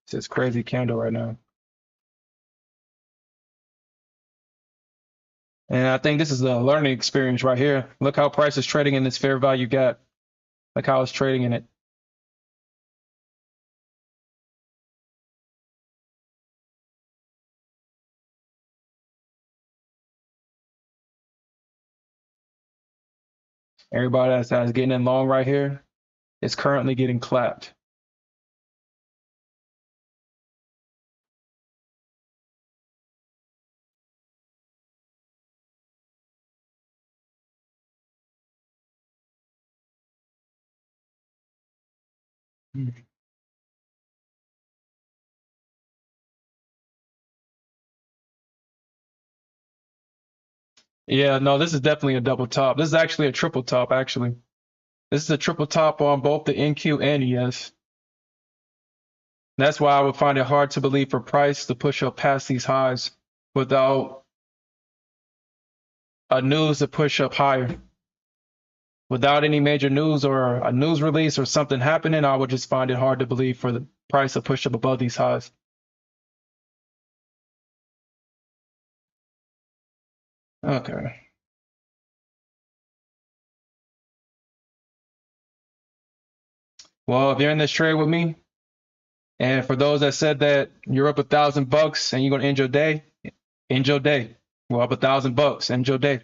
It's this crazy candle right now. And I think this is a learning experience right here. Look how price is trading in this fair value gap. Look how it's trading in it. Everybody that's getting in long right here is currently getting clapped. Yeah, no, this is definitely a double top. This is actually a triple top, actually. This is a triple top on both the NQ and ES. That's why I would find it hard to believe for price to push up past these highs without a news to push up higher. Without any major news or a news release or something happening, I would just find it hard to believe for the price to push up above these highs. Okay. Well, if you're in this trade with me, and for those that said that you're up $1,000 and you're gonna end your day, end your day. Well, up $1,000, end your day.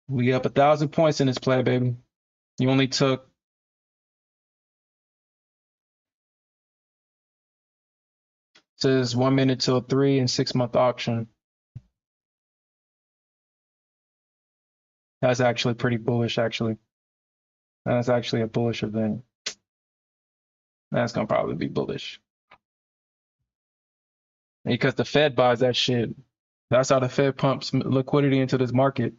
We up 1,000 points in this play, baby. You only took says 1 minute till 3 and 6 month option. That's actually pretty bullish, actually. That's actually a bullish event. That's gonna probably be bullish. Because the Fed buys that shit. That's how the Fed pumps liquidity into this market.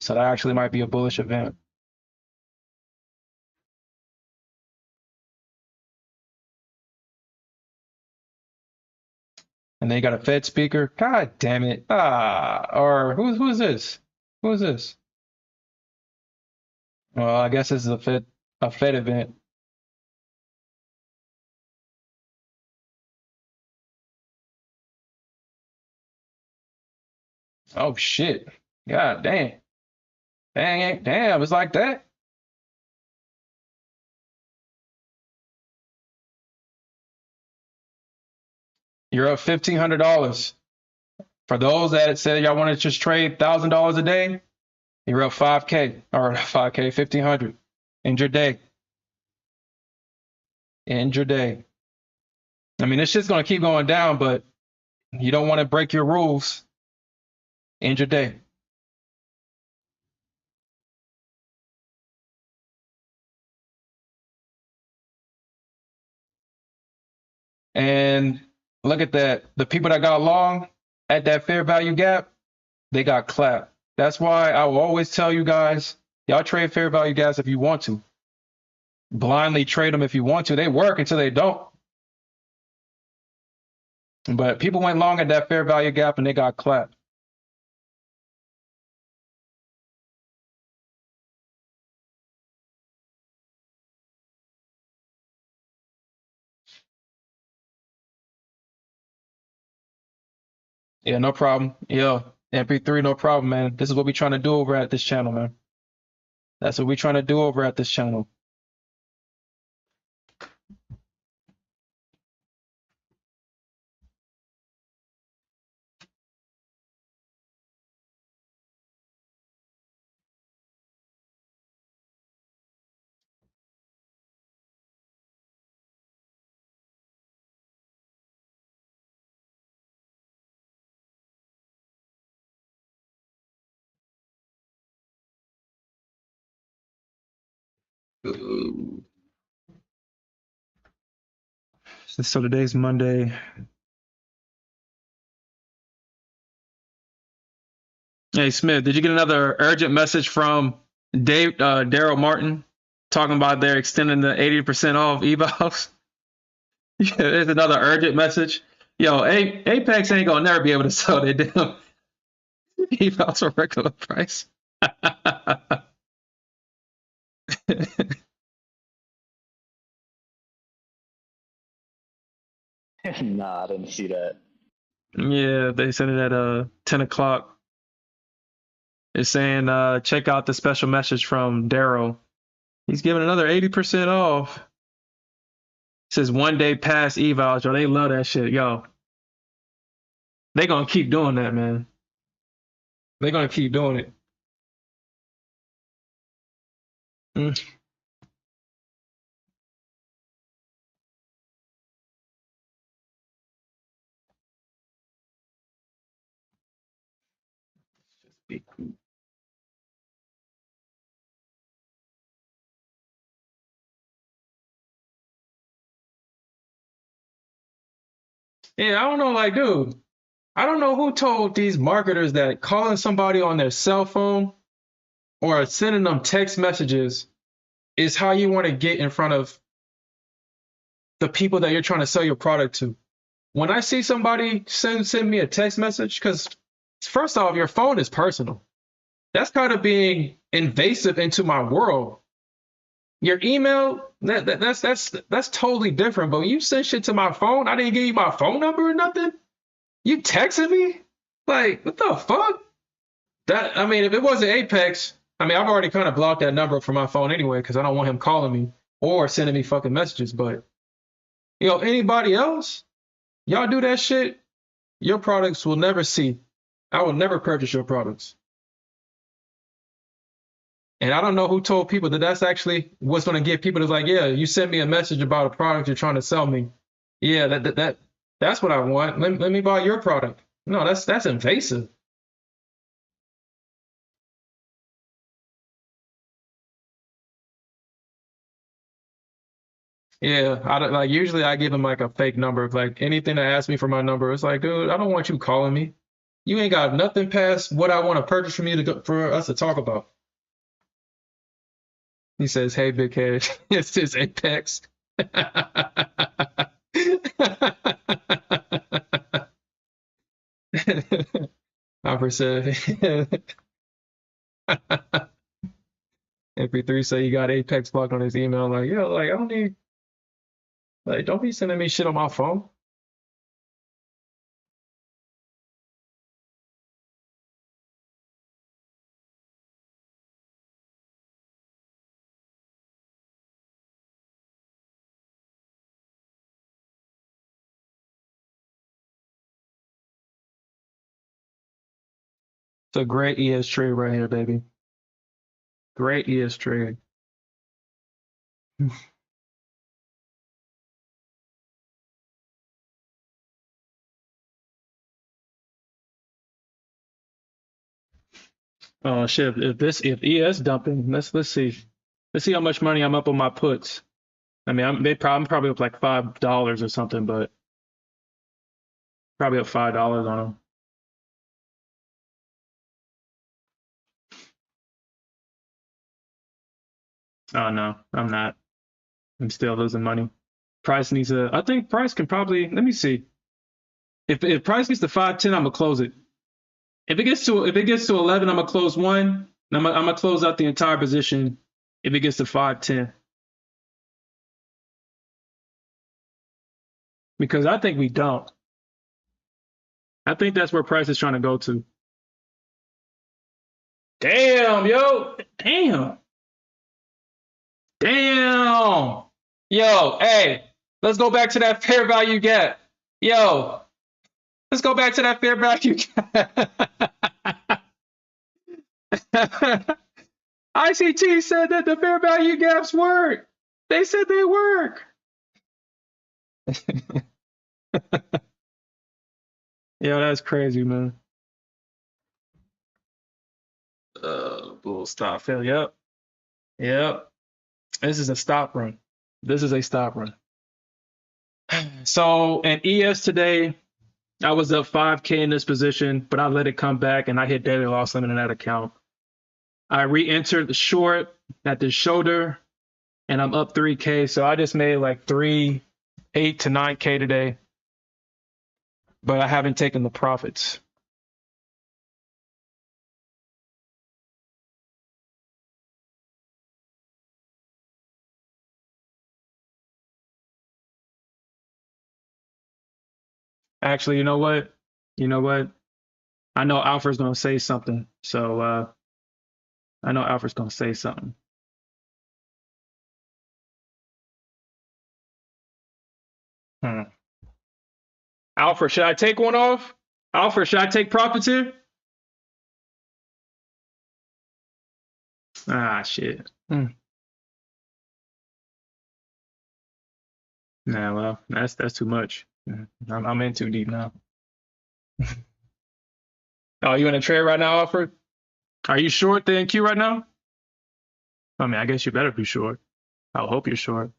So that actually might be a bullish event. And they got a Fed speaker. God damn it. Or who's this? Who is this? Well, I guess this is a Fed event. Oh shit. God damn. Damn, it's like that. You're up $1,500. For those that said y'all want to just trade $1,000 a day, you're up 5K or 5K, 1,500. End your day. End your day. I mean, this shit's gonna keep going down, but you don't want to break your rules. End your day. And look at that. The people that got long at that fair value gap, they got clapped. That's why I will always tell you guys, y'all trade fair value gaps if you want to. Blindly trade them if you want to. They work until they don't. But people went long at that fair value gap and they got clapped. Yeah, no problem. Yeah, MP3, no problem, man. This is what we're trying to do over at this channel, man. That's what we're trying to do over at this channel. So today's Monday. Hey Smith, did you get another urgent message from Daryl Martin talking about they're extending the 80% off evals? Yeah, there's another urgent message. Yo, Apex ain't gonna never be able to sell their damn evals for regular price. Nah, I didn't see that. Yeah, they sent it at 10 o'clock. It's saying check out the special message from Daryl. He's giving another 80% off. It says 1 day past evals, yo. They love that shit, yo. They gonna keep doing that, man. They're gonna keep doing it. Mm. Yeah, I don't know, like, dude, I don't know who told these marketers that calling somebody on their cell phone or sending them text messages is how you want to get in front of the people that you're trying to sell your product to. When I see somebody send me a text message, because first off, your phone is personal. That's kind of being invasive into my world. Your email, that's totally different. But when you send shit to my phone, I didn't give you my phone number or nothing. You texting me? Like, what the fuck? I mean, if it wasn't Apex, I mean, I've already kind of blocked that number from my phone anyway, because I don't want him calling me or sending me fucking messages. But, anybody else, y'all do that shit, your products will never see. I will never purchase your products. And I don't know who told people that that's actually what's going to get people to like, yeah, you sent me a message about a product you're trying to sell me. Yeah, that's what I want. Let me buy your product. No, that's invasive. Yeah, usually I give them like a fake number. Like anything that asks me for my number, it's like, dude, I don't want you calling me. You ain't got nothing past what I want to purchase from you for us to talk about. He says, hey, big head, it's his Apex. Alfred said, MP3 say you got Apex blocked on his email. Like, yo, like, I don't need, like, don't be sending me shit on my phone. It's a great ES trade right here, baby. Great ES trade. Oh shit! If ES dumping, let's see. Let's see how much money I'm up on my puts. I mean, I'm probably up like $5 or something, but probably up $5 on them. Oh no, I'm not. I'm still losing money. Price needs a. I think Price can probably. Let me see. If Price gets to 510, I'm gonna close it. If it gets to 11, I'm gonna close one. I'm gonna close out the entire position. If it gets to 510, because I think we don't. I think that's where Price is trying to go to. Damn, yo. Damn. Damn. Yo, hey, let's go back to that fair value gap. Yo, let's go back to that fair value gap. ICT said that the fair value gaps work. They said they work. Yeah, that's crazy, man. Bull stop fail. Yep. Yep. This is a stop run. This is a stop run. So in ES today, I was up 5K in this position, but I let it come back and I hit daily loss limit in that account. I re-entered the short at the shoulder and I'm up 3K. So I just made like 8 to 9K today, but I haven't taken the profits. Actually, you know what? You know what? I know Alfred's gonna say something. So I know Alfred's gonna say something. Alfred, should I take one off? Alfred, should I take profits here? Ah, shit. Nah, well, that's too much. I'm in too deep now. Oh, you in a trade right now, Alfred? Are you short the NQ right now? I mean, I guess you better be short. I hope you're short.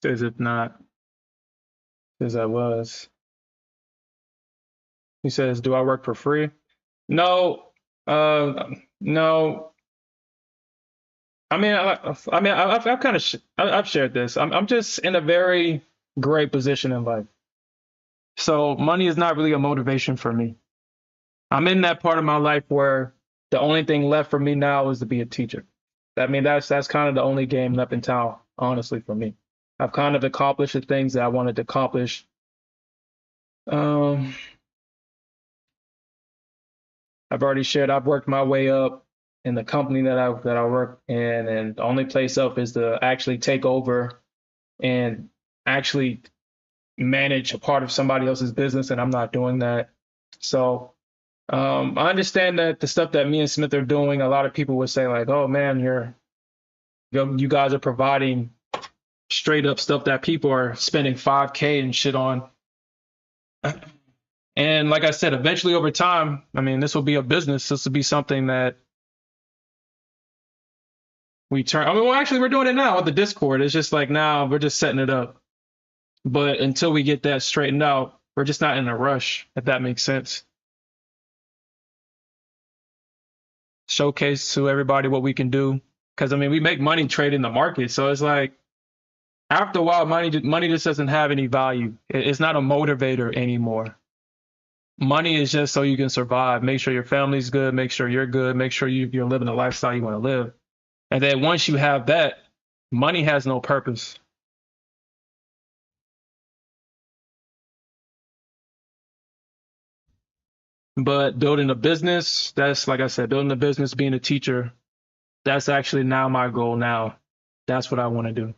Says if not, says I was. He says, do I work for free? No, no. I mean, I've kind of I've shared this. I'm just in a very great position in life. So money is not really a motivation for me. I'm in that part of my life where the only thing left for me now is to be a teacher. I mean, that's kind of the only game left in town, honestly, for me. I've kind of accomplished the things that I wanted to accomplish. I've already shared. I've worked my way up in the company that I work in, and the only place up is to actually take over and actually manage a part of somebody else's business, and I'm not doing that. So I understand that the stuff that me and Smith are doing, a lot of people would say like, "Oh man, you guys are providing straight up stuff that people are spending 5K and shit on." And like I said, eventually over time, I mean, this will be a business. This will be something that we turn. I mean, well, actually, we're doing it now with the Discord. It's just like now we're just setting it up. But until we get that straightened out, we're just not in a rush, if that makes sense. Showcase to everybody what we can do. Because, I mean, we make money trading the market. So it's like, after a while, money just doesn't have any value. It's not a motivator anymore. Money is just so you can survive. Make sure your family's good. Make sure you're good. Make sure you're living the lifestyle you want to live. And then once you have that, money has no purpose. But building a business, that's like I said, building a business, being a teacher, that's actually now my goal now. That's what I want to do.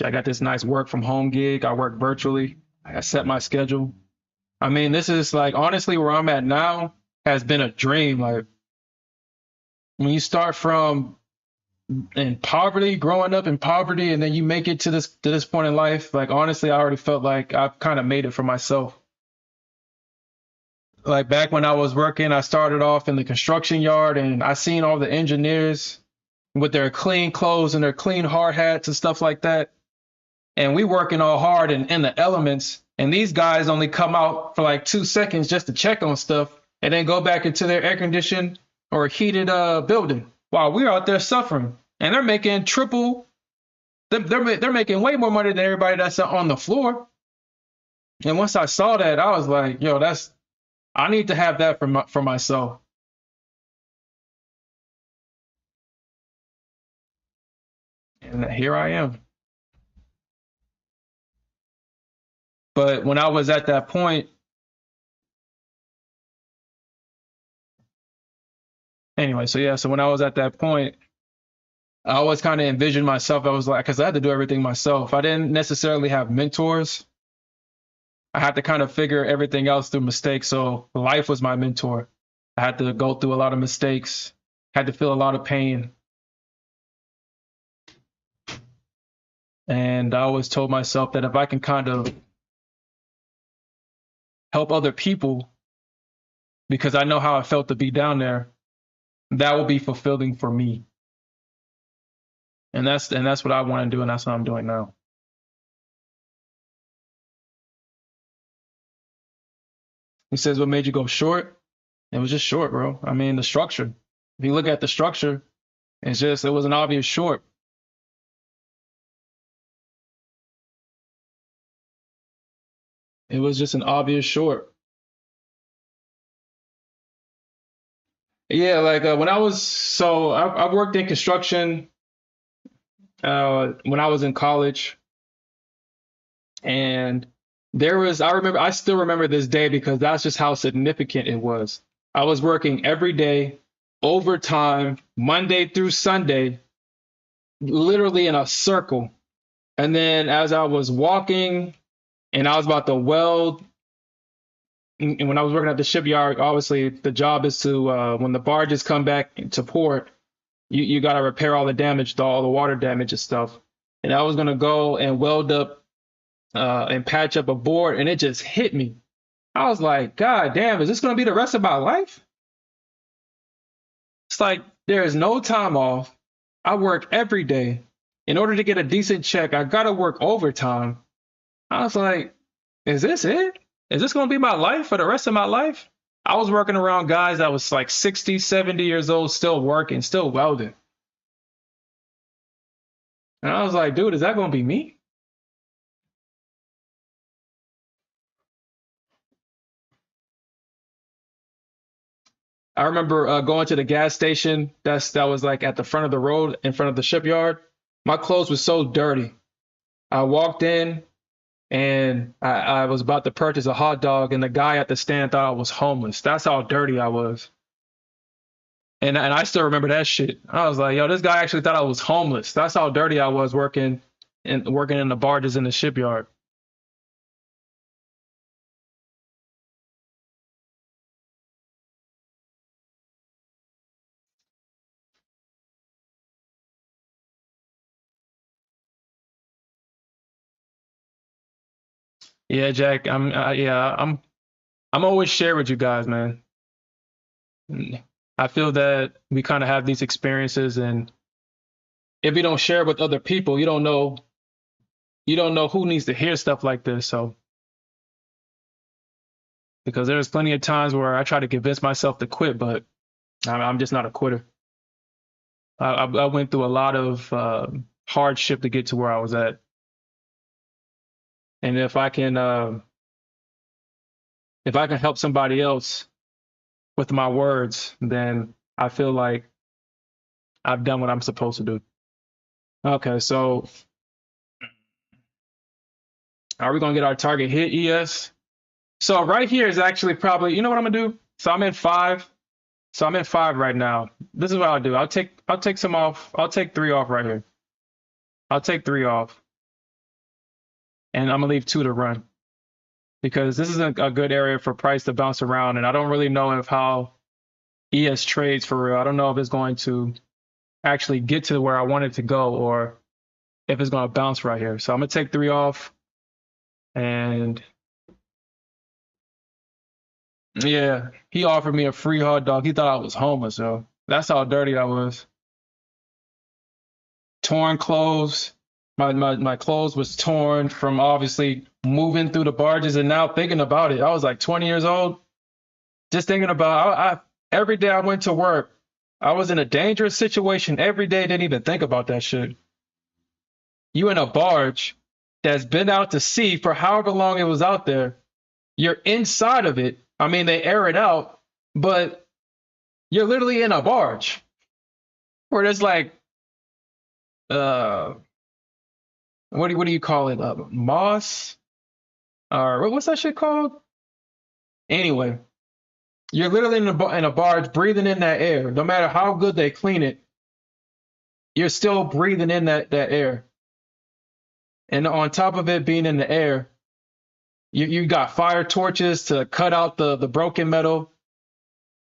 I got this nice work from home gig. I work virtually. I set my schedule. I mean, this is like honestly where I'm at now has been a dream. Like when you start from in poverty, growing up in poverty, and then you make it to this point in life, like honestly, I already felt like I've kind of made it for myself. Like back when I was working, I started off in the construction yard and I seen all the engineers with their clean clothes and their clean hard hats and stuff like that. And we working all hard and in the elements. And these guys only come out for like 2 seconds just to check on stuff and then go back into their air conditioned or heated building while we're out there suffering. And they're making triple. They're making way more money than everybody that's on the floor. And once I saw that, I was like, yo, I need to have that for myself. And here I am. But when I was at that point, anyway, so when I was at that point, I always kind of envisioned myself. I was like, because I had to do everything myself. I didn't necessarily have mentors. I had to kind of figure everything else through mistakes. So life was my mentor. I had to go through a lot of mistakes, had to feel a lot of pain. And I always told myself that if I can kind of help other people, because I know how I felt to be down there, that will be fulfilling for me. And that's what I want to do, and that's what I'm doing now. He says, what made you go short? It was just short, bro. I mean, the structure. If you look at the structure, it was an obvious short. It was just an obvious short. Yeah, like when I worked in construction when I was in college, and I still remember this day because that's just how significant it was. I was working every day, overtime, Monday through Sunday, literally in a circle. And then as I was walking and I was about to weld, and when I was working at the shipyard, obviously the job is to, when the barges come back to port, you got to repair all the damage, all the water damage and stuff. And I was going to go and weld up and patch up a board, and it just hit me. I was like, God damn, is this going to be the rest of my life? It's like there is no time off. I work every day. In order to get a decent check, I got to work overtime. I was like, is this it? Is this going to be my life for the rest of my life? I was working around guys that was like 60, 70 years old, still working, still welding. And I was like, dude, is that going to be me? I remember going to the gas station that was like at the front of the road in front of the shipyard. My clothes were so dirty. I walked in and I was about to purchase a hot dog, and the guy at the stand thought I was homeless. That's how dirty I was. And I still remember that shit. I was like, yo, this guy actually thought I was homeless. That's how dirty I was working in the barges in the shipyard. Yeah, Jack. I'm always share with you guys, man. I feel that we kind of have these experiences, and if you don't share with other people, you don't know who needs to hear stuff like this. So, because there's plenty of times where I try to convince myself to quit, but I'm just not a quitter. I went through a lot of hardship to get to where I was at, and if I can help somebody else with my words, then I feel like I've done what I'm supposed to do. Okay, so are we gonna get our target hit, ES? So right here is actually probably, you know what I'm gonna do? So I'm in five. So I'm in five right now. This is what I'll do. I'll take some off. I'll take three off right here. I'll take three off. And I'm gonna leave two to run. Because this isn't a good area for price to bounce around. And I don't really know if how ES trades for real. I don't know if it's going to actually get to where I want it to go or if it's gonna bounce right here. So I'm gonna take three off. And yeah, he offered me a free hot dog. He thought I was homeless, so that's how dirty I was. Torn clothes. My clothes was torn from obviously moving through the barges, and now thinking about it. I was like 20 years old. Just thinking about I every day I went to work, I was in a dangerous situation every day, didn't even think about that shit. You in a barge that's been out to sea for however long it was out there. You're inside of it. I mean, they air it out, but you're literally in a barge where there's like uh what do you call it? Moss? Or what's that shit called? Anyway, you're literally in a barge breathing in that air. No matter how good they clean it, you're still breathing in that air. And on top of it being in the air, you got fire torches to cut out the broken metal.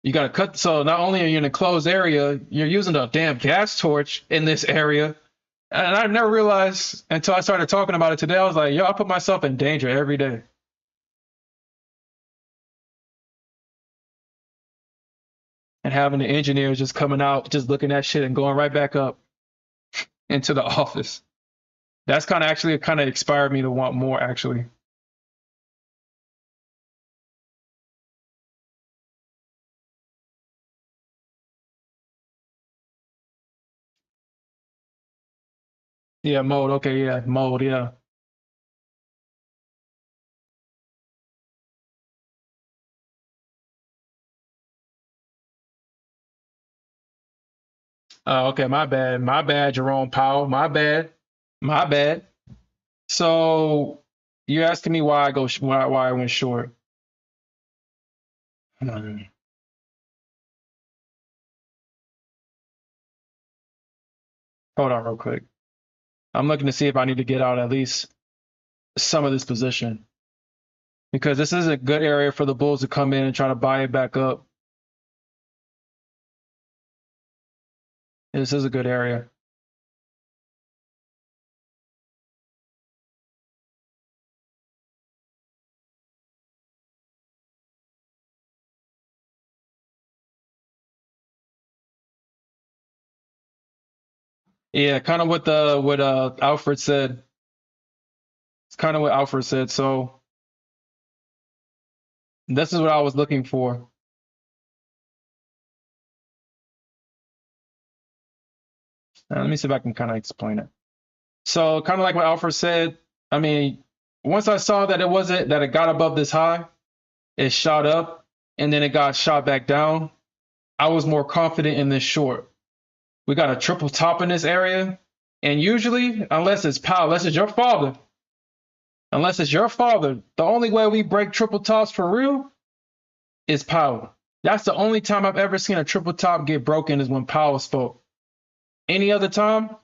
You got to cut. So not only are you in a closed area, you're using a damn gas torch in this area. And I never realized until I started talking about it today. I was like, yo, I put myself in danger every day. And having the engineers just coming out, just looking at shit and going right back up into the office. That's kind of inspired me to want more, actually. Yeah, mode. Okay, yeah, mode. Yeah. Okay, my bad. My bad, Jerome Powell. My bad. My bad. So you're asking me why why I went short. Hmm. Hold on real quick. I'm looking to see if I need to get out at least some of this position because this is a good area for the Bulls to come in and try to buy it back up. This is a good area. Yeah, kind of what Alfred said. It's kind of what Alfred said. So this is what I was looking for. Let me see if I can kind of explain it. So kind of like what Alfred said. I mean, once I saw that it got above this high, it shot up and then it got shot back down. I was more confident in this short. We got a triple top in this area. And usually, unless it's Powell, unless it's your father, the only way we break triple tops for real is Powell. That's the only time I've ever seen a triple top get broken is when Powell spoke. Any other time?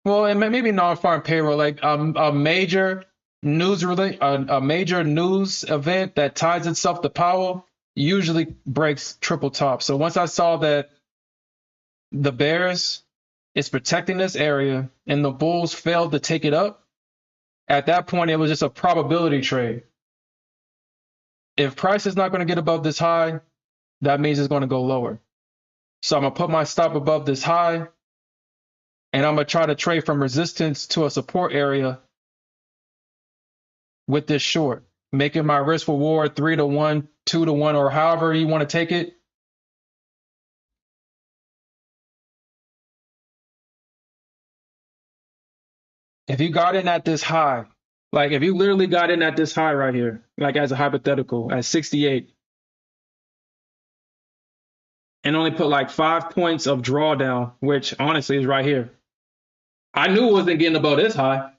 Well, and maybe non-farm payroll, like a major a major news event that ties itself to Powell usually breaks triple top. So once I saw that the Bears is protecting this area and the Bulls failed to take it up, At that point, it was just a probability trade. If price is not going to get above this high, that means it's going to go lower. So I'm going to put my stop above this high, and I'm going to try to trade from resistance to a support area with this short, making my risk reward 3-1, 2-1, or however you want to take it. If you got in at this high, like if you literally got in at this high right here, like as a hypothetical, at 68, and only put like 5 points of drawdown, which honestly is right here. I knew it wasn't getting above this high.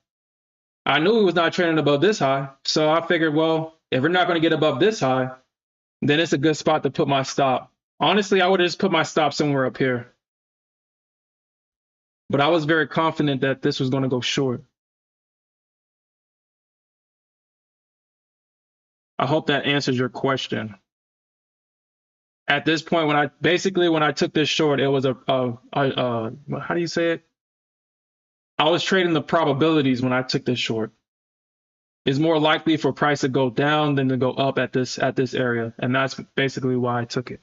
I knew it was not trading above this high. So I figured, well, if we're not going to get above this high, then it's a good spot to put my stop. Honestly, I would have just put my stop somewhere up here. But I was very confident that this was going to go short. I hope that answers your question. At this point, when I took this short, it was how do you say it? I was trading the probabilities when I took this short. It's more likely for price to go down than to go up at this area, and that's basically why I took it.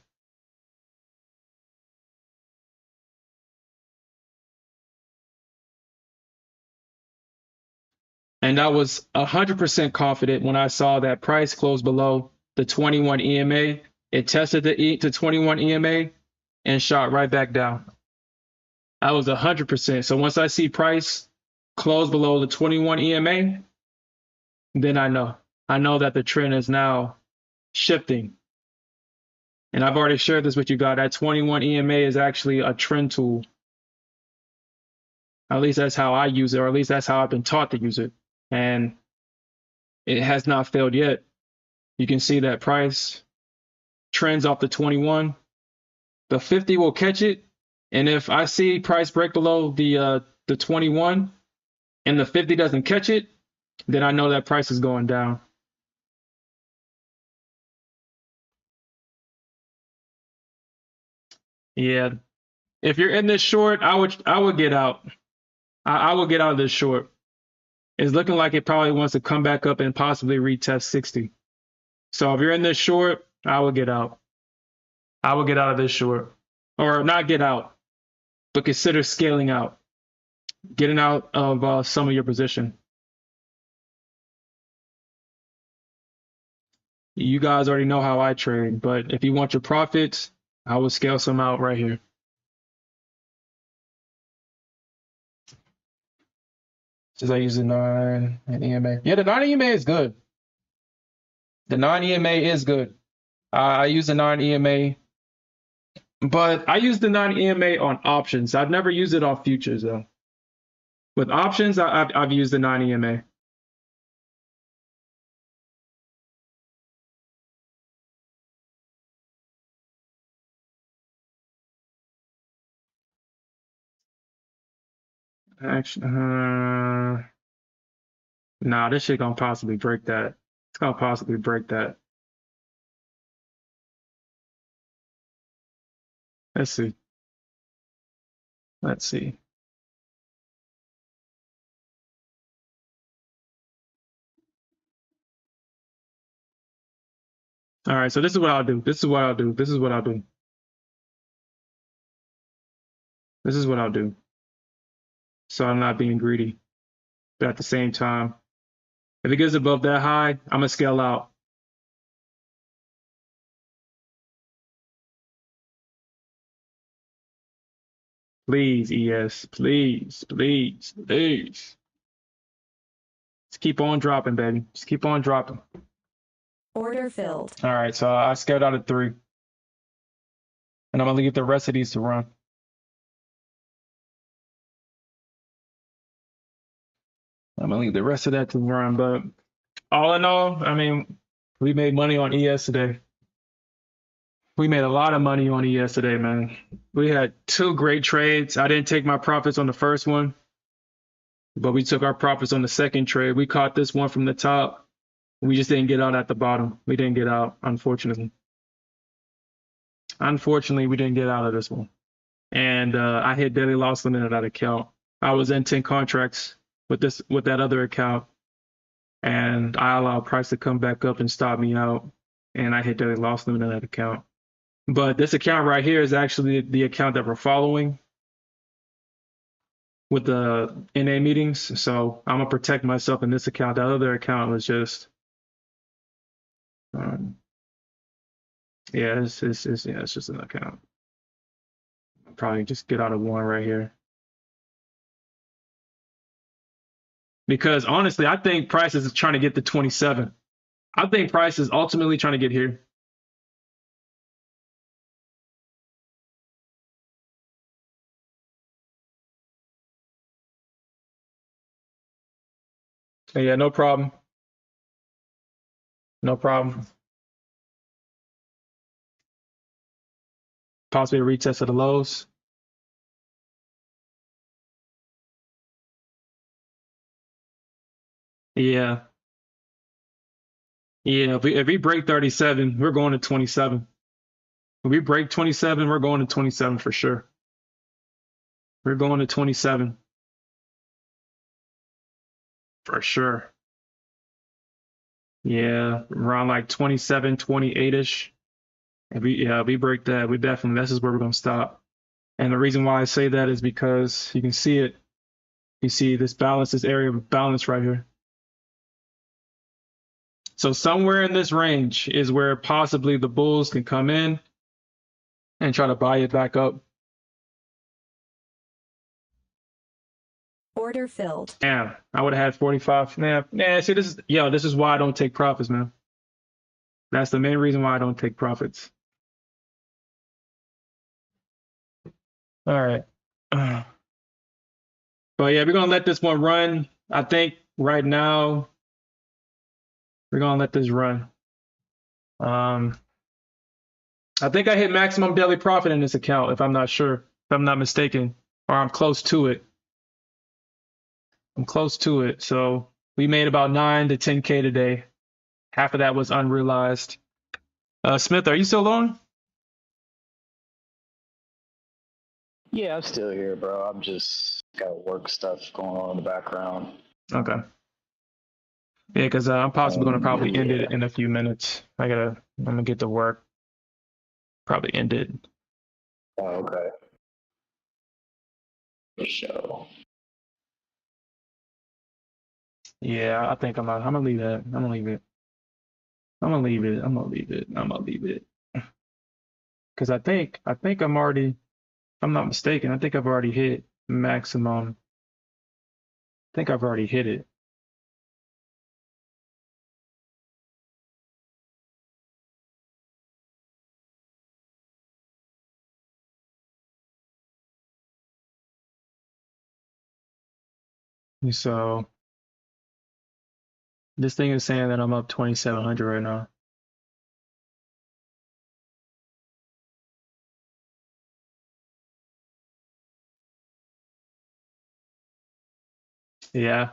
And I was 100% confident when I saw that price close below the 21 EMA. It tested the 21 EMA and shot right back down. I was 100%. So once I see price close below the 21 EMA, then I know that the trend is now shifting. And I've already shared this with you guys. That 21 EMA is actually a trend tool. At least that's how I use it, or at least that's how I've been taught to use it. And it has not failed yet. You can see that price trends off the 21. The 50 will catch it. And if I see price break below the 21 and the 50 doesn't catch it, then I know that price is going down. Yeah. If you're in this short, I would get out. I would get out of this short. It's looking like it probably wants to come back up and possibly retest 60. So if you're in this short, I would get out. I would get out of this short. Or not get out, but consider scaling out. Getting out of some of your position. You guys already know how I trade, but if you want your profits, I will scale some out right here. Since I use the 9 and EMA. Yeah, the 9 EMA is good. The 9 EMA is good. I use the 9 EMA, but I use the 9 EMA on options. I've never used it on futures though. With options, I've used the 9 EMA. Actually, nah, this shit gonna possibly break that. It's gonna possibly break that. Let's see. Let's see. All right, so this is what I'll do. This is what I'll do. This is what I'll do. This is what I'll do. So I'm not being greedy. But at the same time, if it gets above that high, I'm gonna scale out. Please, ES, please, please, please. Just keep on dropping, baby. Just keep on dropping. Order filled. All right, so I scaled out of 3. And I'm gonna leave the rest of these to run. I'm gonna leave the rest of that to run, but all in all, I mean, we made money on ES today. We made a lot of money on ES today, man. We had 2 great trades. I didn't take my profits on the first one, but we took our profits on the second trade. We caught this one from the top. We just didn't get out at the bottom. We didn't get out, unfortunately. Unfortunately, we didn't get out of this one. And I hit daily loss limit of that account. I was in 10 contracts with that other account. and I allowed price to come back up and stop me out, and I hit daily loss limit in that account. But this account right here is actually the account that we're following with the NA meetings. So I'm gonna protect myself in this account. That other account was just, yeah, it's just an account. I'll probably just get out of one right here. Because honestly, I think price is trying to get to 27. I think price is ultimately trying to get here. Yeah, no problem. No problem. Possibly a retest of the lows. Yeah. Yeah, if we break 37, we're going to 27. If we break 27, we're going to 27 for sure. We're going to 27 for sure. Yeah, around like 27, 28-ish. If we break that, we definitely, this is where we're going to stop. And the reason why I say that is because you can see it. You see this balance, this area of balance right here. So somewhere in this range is where possibly the bulls can come in and try to buy it back up. Order filled. Damn, I would have had 45. See, this is why I don't take profits, man. That's the main reason why I don't take profits. All right. But yeah, we're gonna let this one run. I think right now we're gonna let this run. I think I hit maximum daily profit in this account, if I'm not sure, if I'm not mistaken, or I'm close to it. I'm close to it. So we made about 9 to 10K today. Half of that was unrealized. Smith, are you still on? Yeah, I'm still here, bro. I'm just got work stuff going on in the background. Okay. Yeah, because I'm possibly going to probably end it in a few minutes. I'm gonna get to work. Probably end it. Oh, okay. For sure. Yeah, I think I'm gonna leave that. I'm gonna leave it. I'm gonna leave it. I'm gonna leave it. I'm gonna leave it. Because I think I'm already, if I'm not mistaken, I think I've already hit maximum. I think I've already hit it. So this thing is saying that I'm up 2,700 right now. Yeah,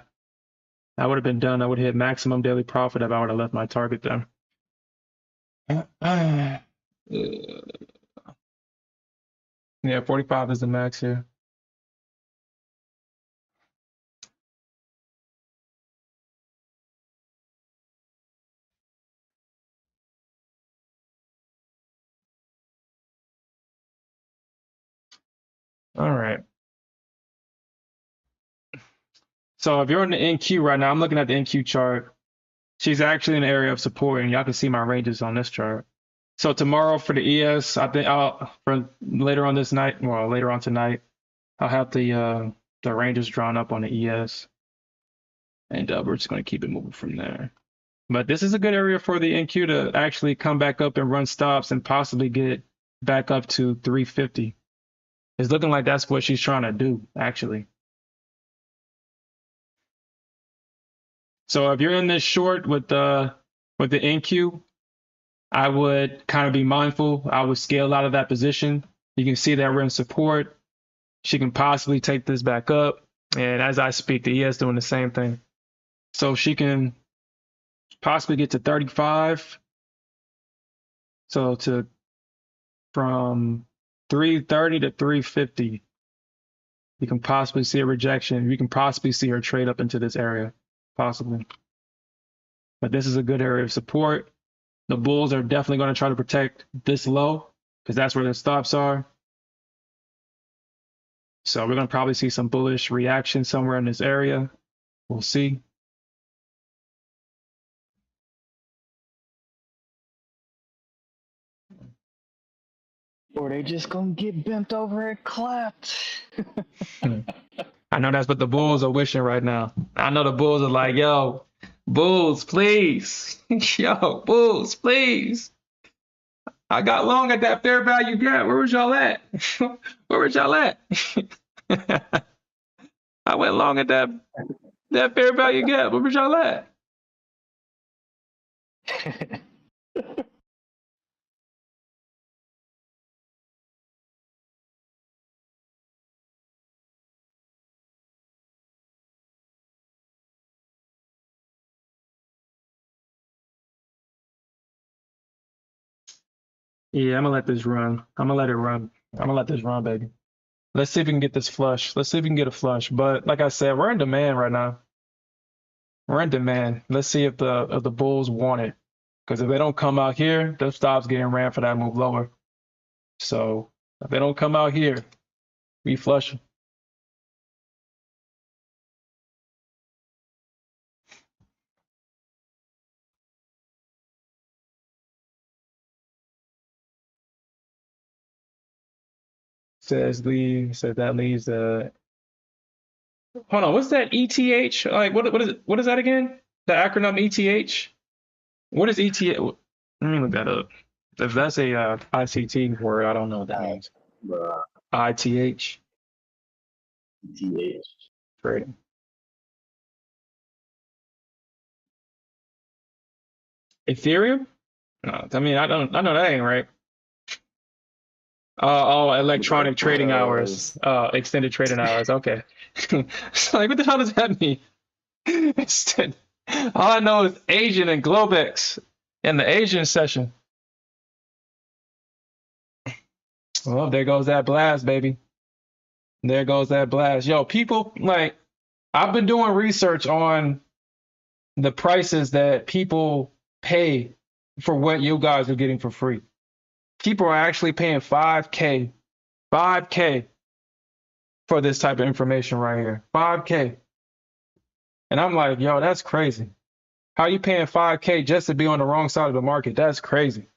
I would have been done. I would have hit maximum daily profit if I would have left my target there. Yeah, 45 is the max here. All right. So if you're in the NQ right now, I'm looking at the NQ chart. She's actually in the area of support, and y'all can see my ranges on this chart. So tomorrow for the ES, I think for later on this night, well, later on tonight, I'll have the ranges drawn up on the ES, and we're just going to keep it moving from there. But this is a good area for the NQ to actually come back up and run stops and possibly get back up to 350. It's looking like that's what she's trying to do, actually. So if you're in this short with the NQ, I would kind of be mindful. I would scale out of that position. You can see that we're in support. She can possibly take this back up. And as I speak, the ES doing the same thing. So she can possibly get to 35. So from 330 to 350, you can possibly see a rejection. You can possibly see her trade up into this area, possibly. but this is a good area of support. The bulls are definitely going to try to protect this low because that's where their stops are. So we're going to probably see some bullish reaction somewhere in this area. We'll see. Or they just gonna get bent over and clapped. I know that's what the bulls are wishing right now. I know the bulls are like, yo, bulls, please. Yo, bulls, please. I got long at that fair value gap. Where was y'all at? Where was y'all at? I went long at that fair value gap. Where was y'all at? Yeah, I'm gonna let this run. I'm gonna let it run. I'm gonna let this run, baby. Let's see if we can get this flush. Let's see if we can get a flush. But like I said, we're in demand right now. We're in demand. Let's see if the bulls want it. Because if they don't come out here, the stop's getting ran for that move lower. So if they don't come out here, we flush them. Says that leaves the. Hold on, what's that ETH? Like what is that again? The acronym ETH? What is ETH? Let me look that up. If that's a ICT word, I don't know what that means. ITH. TH. Trading. Ethereum? No, I mean I know that ain't right. Electronic trading hours. Extended trading hours. Okay. It's like, what the hell does that mean? All I know is Asian and Globex in the Asian session. Well, there goes that blast, baby. There goes that blast. Yo, people, like, I've been doing research on the prices that people pay for what you guys are getting for free. People are actually paying 5K for this type of information right here. 5K. And I'm like, yo, that's crazy. How are you paying 5K just to be on the wrong side of the market? That's crazy.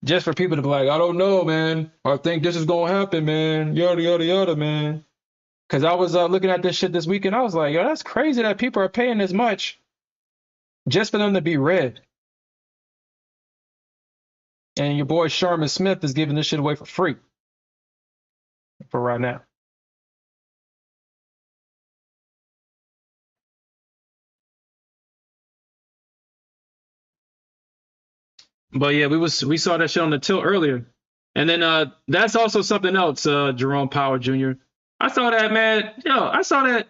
Just for people to be like, I don't know, man. I think this is going to happen, man. Yada, yada, yada, man. Because I was looking at this shit this weekend. I was like, yo, that's crazy that people are paying this much just for them to be read. And your boy Sharman Smith is giving this shit away for free for right now. But yeah, we saw that shit on the tilt earlier. And then that's also something else, Jerome Powell Jr. I saw that, man. Yo, I saw that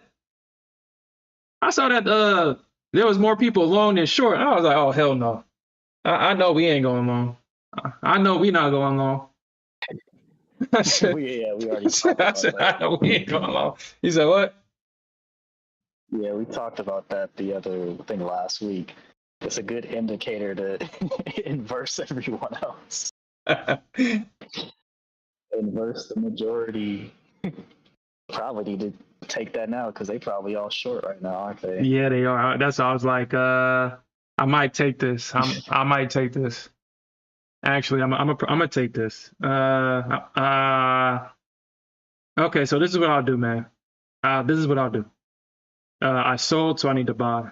there was more people long than short. I was like, oh hell no. I know we ain't going long. I know we not going long. I said, we already talked about that. I know we ain't going long. He said what? Yeah, we talked about that the other thing last week. It's a good indicator to inverse everyone else. Inverse the majority. Probably need to take that now because they probably all short right now, aren't they? Yeah, they are. That's why I was like, I might take this. I might take this. Actually, I'm gonna take this. Okay, so this is what I'll do, man. This is what I'll do. I sold, so I need to buy.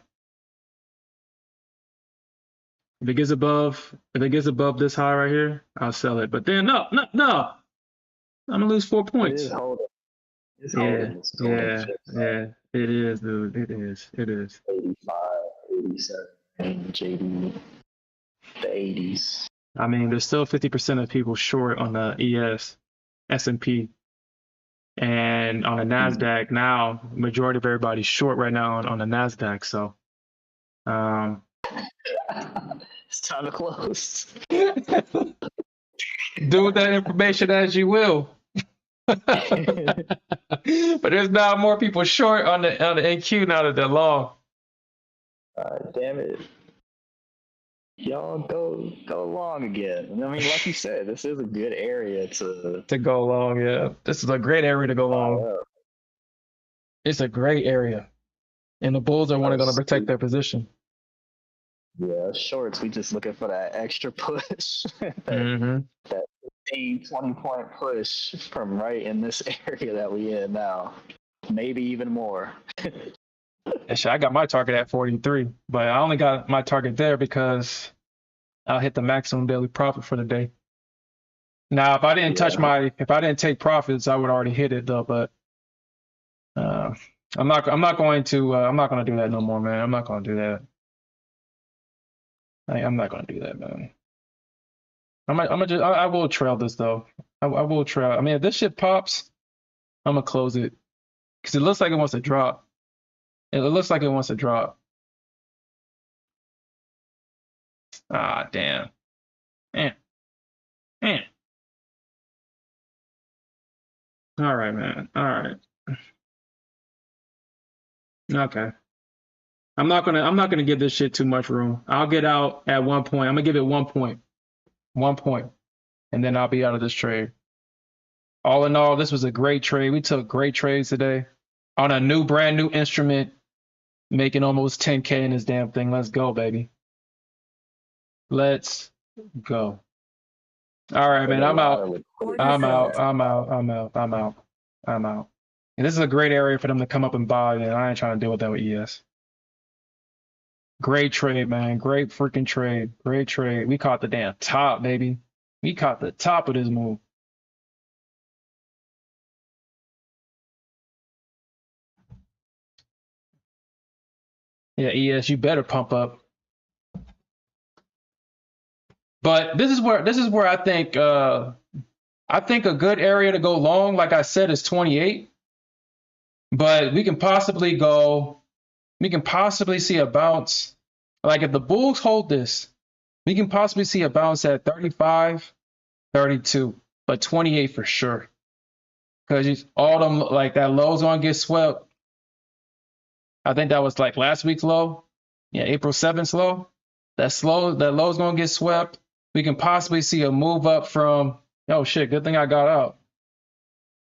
If it gets above this high right here, I'll sell it. But then no. I'm gonna lose 4 points. It's holding. Yeah. It is, dude. It is. 85, 87, and JD, the 80s. I mean, there's still 50% of people short on the ES, S&P, and on the Nasdaq now. Majority of everybody's short right now on the Nasdaq. So, it's time to close. Do with that information as you will. But there's now more people short on the NQ now that they're long. Damn it. y'all go long again. I mean, like you said, this is a good area to To go long, yeah. This is a great area to go buy long. up. It's a great area. And the Bulls are going to Us, protect their position. yeah, shorts. We just looking for that extra push, Mm-hmm. that 15, 20 point push from right in this area that we in now. Maybe even more. And shit, I got my target at 43, but I only got my target there because I'll hit the maximum daily profit for the day. Now, if I didn't Yeah. if I didn't take profits, I would already hit it though. But uh, I'm not going to do that no more, man. I'm not going to do that. I'm not going to do that, man. I will trail this though. I will trail. I mean, if this shit pops, I'm gonna close it because it looks like it wants to drop. It looks like it wants to drop. Ah, damn. Man, man. All right, man. All right. Okay. I'm not gonna give this shit too much room. I'll get out at 1 point. I'm gonna give it 1 point. 1 point. And then I'll be out of this trade. All in all, this was a great trade. We took great trades today on a brand new instrument, making almost 10K in this damn thing. Let's go, baby. Let's go. All right, man. A I'm lot out. of liquidity. Order filled. I'm out. And this is a great area for them to come up and buy, and I ain't trying to deal with that with ES. Great trade, man. Great freaking trade. Great trade. We caught the damn top, baby. We caught the top of this move. Yeah, ES, you better pump up. But this is where I think a good area to go long, like I said, is 28. But we can possibly see a bounce. Like if the Bulls hold this, we can possibly see a bounce at 35, 32, but 28 for sure. Because all them like that low's gonna get swept. I think that was like last week's low. Yeah, April 7th low. That low's gonna get swept. We can possibly see a move up from oh shit, good thing I got out.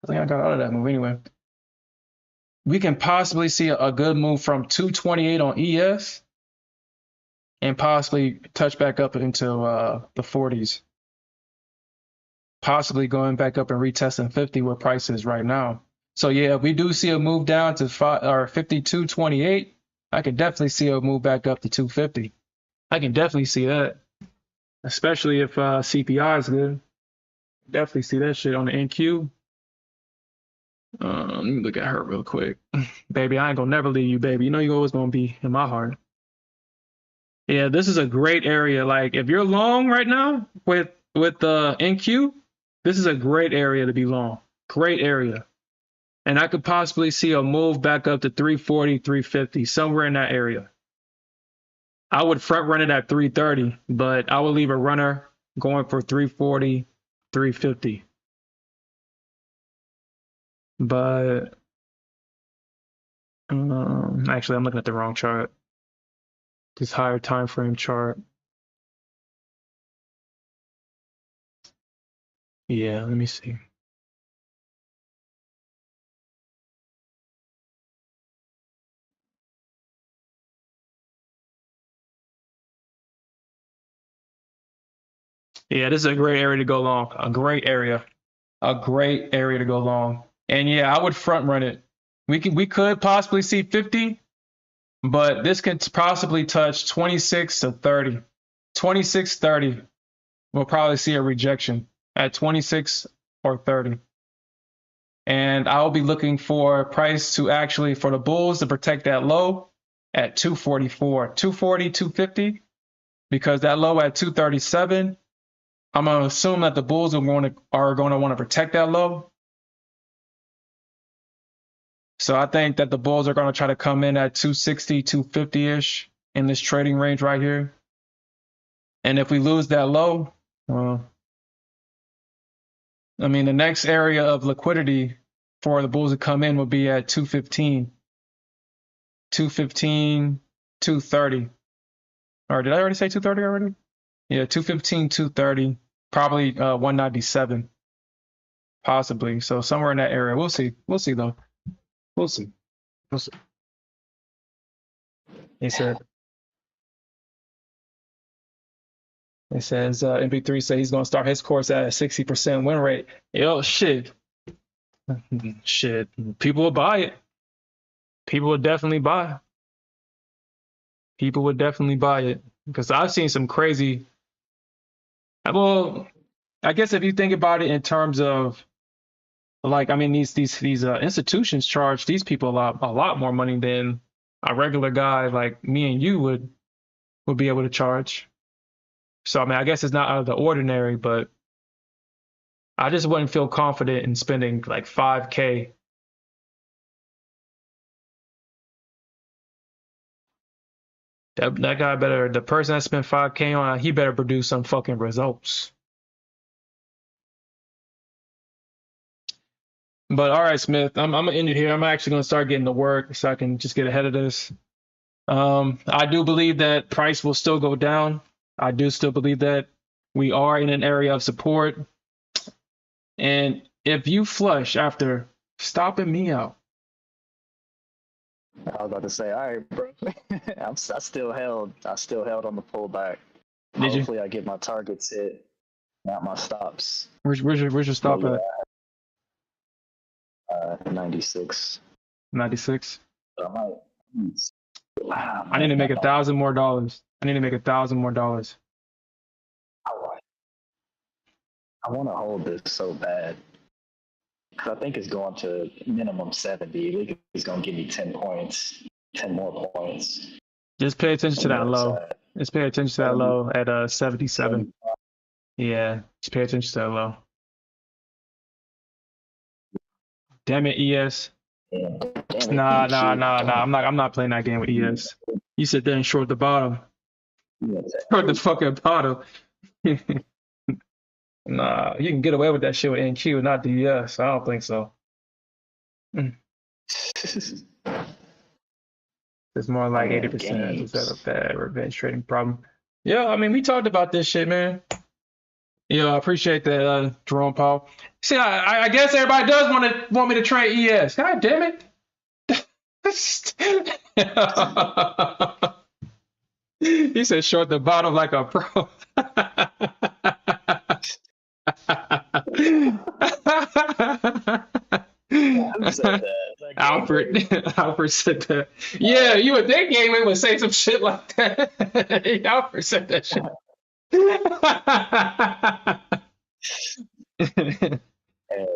I think I got out of that move anyway. We can possibly see a good move from 228 on ES and possibly touch back up into the 40s. Possibly going back up and retesting 50 where price is right now. So yeah, if we do see a move down to 52.28, I can definitely see a move back up to 250. I can definitely see that, especially if CPI is good. Definitely see that shit on the NQ. Let me look at her real quick. Baby, I ain't gonna never leave you, baby. You know you're always gonna be in my heart. Yeah, this is a great area. Like if you're long right now with the NQ, this is a great area to be long. Great area. And I could possibly see a move back up to 340, 350, somewhere in that area. I would front run it at 330, but I would leave a runner going for 340, 350. But actually, I'm looking at the wrong chart. This higher time frame chart. Yeah, let me see. Yeah, this is a great area to go long. A great area. A great area to go long. And yeah, I would front run it. We could possibly see 50, but this could possibly touch 26 to 30. 26, 30. We'll probably see a rejection at 26 or 30. And I'll be looking for price to actually for the bulls to protect that low at 244, 240, 250, because that low at 237, I'm going to assume that the bulls are going to want to protect that low. So I think that the bulls are going to try to come in at 260, 250-ish in this trading range right here. And if we lose that low, I mean, the next area of liquidity for the bulls to come in would be at 215, 215, 230. Or did I already say 230 already? Yeah, 215, 230, probably 197, possibly. So somewhere in that area. We'll see. We'll see though. We'll see. We'll see. He said. It says MP3 said he's gonna start his course at a 60% win rate. Yo, shit. Shit. People will buy it. People would definitely buy. People would definitely buy it. Because I've seen some crazy. Well, I guess if you think about it in terms of like, I mean, these institutions charge these people a lot more money than a regular guy like me and you would be able to charge. So I mean, I guess it's not out of the ordinary, but I just wouldn't feel confident in spending like 5K. That guy better, the person that spent 5K on, he better produce some fucking results. But all right, Smith, I'm gonna end it here. I'm actually gonna start getting to work so I can just get ahead of this. I do believe that price will still go down. I do still believe that we are in an area of support. And if you flush after stopping me out, I was about to say, all right, bro. I still held. I still held on the pullback. did you? Hopefully, I get my targets hit, not my stops. Where's your stop But at? yeah, 96. 96. But I need to make $1,000 more. I need to make $1,000 more. I want to hold this so bad. Because I think it's going to minimum 70. It's going to give me 10 points, 10 more points. Just pay attention to that low. Just pay attention to that low at 77. Yeah, just pay attention to that low. Damn it, ES. Yeah. Nah. I'm not playing that game with ES. You sit there and short the bottom. Short the fucking bottom. Nah, you can get away with that shit with NQ, not DES. I don't think so. It's more like 80%. Is that a bad revenge trading problem? Yeah, I mean, we talked about this shit, man. Yeah, I appreciate that, Jerome Paul. See, I guess everybody does want me to trade ES. God damn it. He said short the bottom like a pro. Who said that? Alfred said that. Yeah, you would think Gateway would say some shit like that. Alfred said that shit. Hey,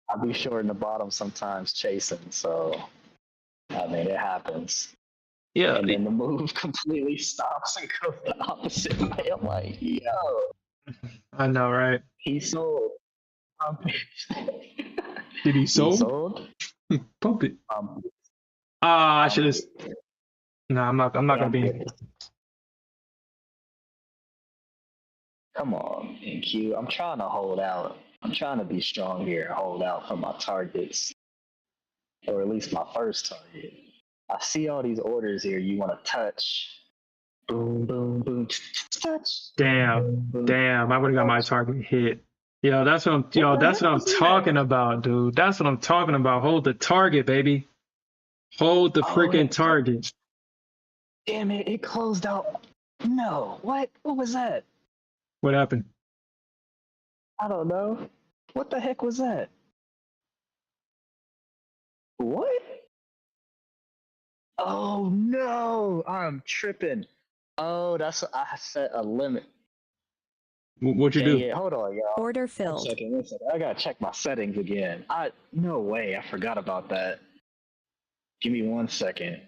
I'll be short in the bottom sometimes chasing, so I mean it happens. Yeah. And then the move completely stops and goes the opposite way. I'm like, yo. I know, right? He sold. Did he sold? He sold? Pump it. I should have. No, I'm not gonna be. Come on, NQ. I'm trying to hold out. I'm trying to be strong here and hold out for my targets. Or at least my first target. I see all these orders here you want to touch. Boom, boom, boom. Touch. Damn. Boom, Damn. I would have got my target hit. That's what I'm talking about, dude. That's what I'm talking about. Hold the target, baby. Hold the freaking target. Damn it, it closed out. No. What? What was that? What happened? I don't know. What the heck was that? What? Oh no, I'm tripping. Oh, that's I set a limit. What'd you do? Yeah, hold on, y'all. Order filled. One second. I gotta check my settings again. No way, I forgot about that. Give me 1 second.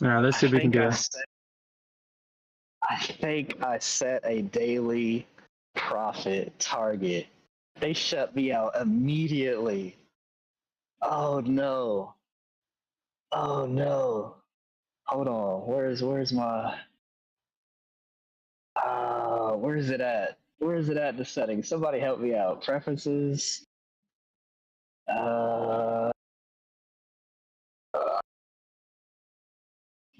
All right, let's see if we can do that. I think I set a daily profit target. They shut me out immediately. Oh no. Oh no. Hold on. Where's my where is it at? Where is it at in the settings? Somebody help me out. Preferences.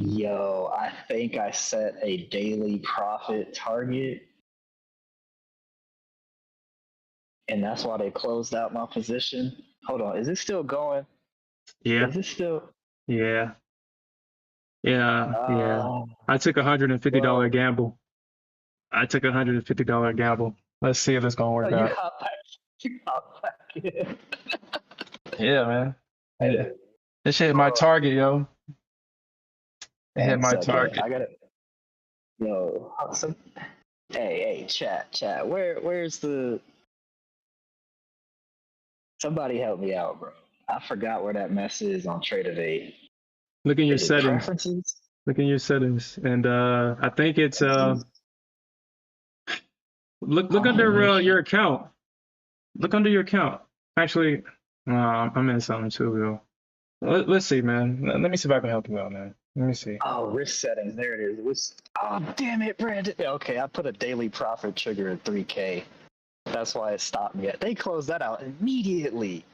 Yo, I think I set a daily profit target, and that's why they closed out my position. Hold on, is it still going? Yeah, Is it still? yeah, yeah. Uh, I took $150 bro, gamble. I took $150 gamble. Let's see if it's gonna oh, work you out. got back. You got back in. Yeah, man. Yeah. Hey, This shit hit my hold on. target, yo. It hit One my second. target. I gotta. Yo, some. Hey, chat. Where's the? Somebody help me out, bro. I forgot where that mess is on Trade Look in your Is it settings. preferences? Look in your settings. And I think it's look under Confirmation. your account. Look under your account. Actually, I'm in something too, yo. Let's see, man. Let me see if I can help you out, man. Let me see. Oh, risk settings. There it is. Oh, damn it, Brandon. Okay, I put a daily profit trigger at 3K. That's why it stopped me. They closed that out immediately.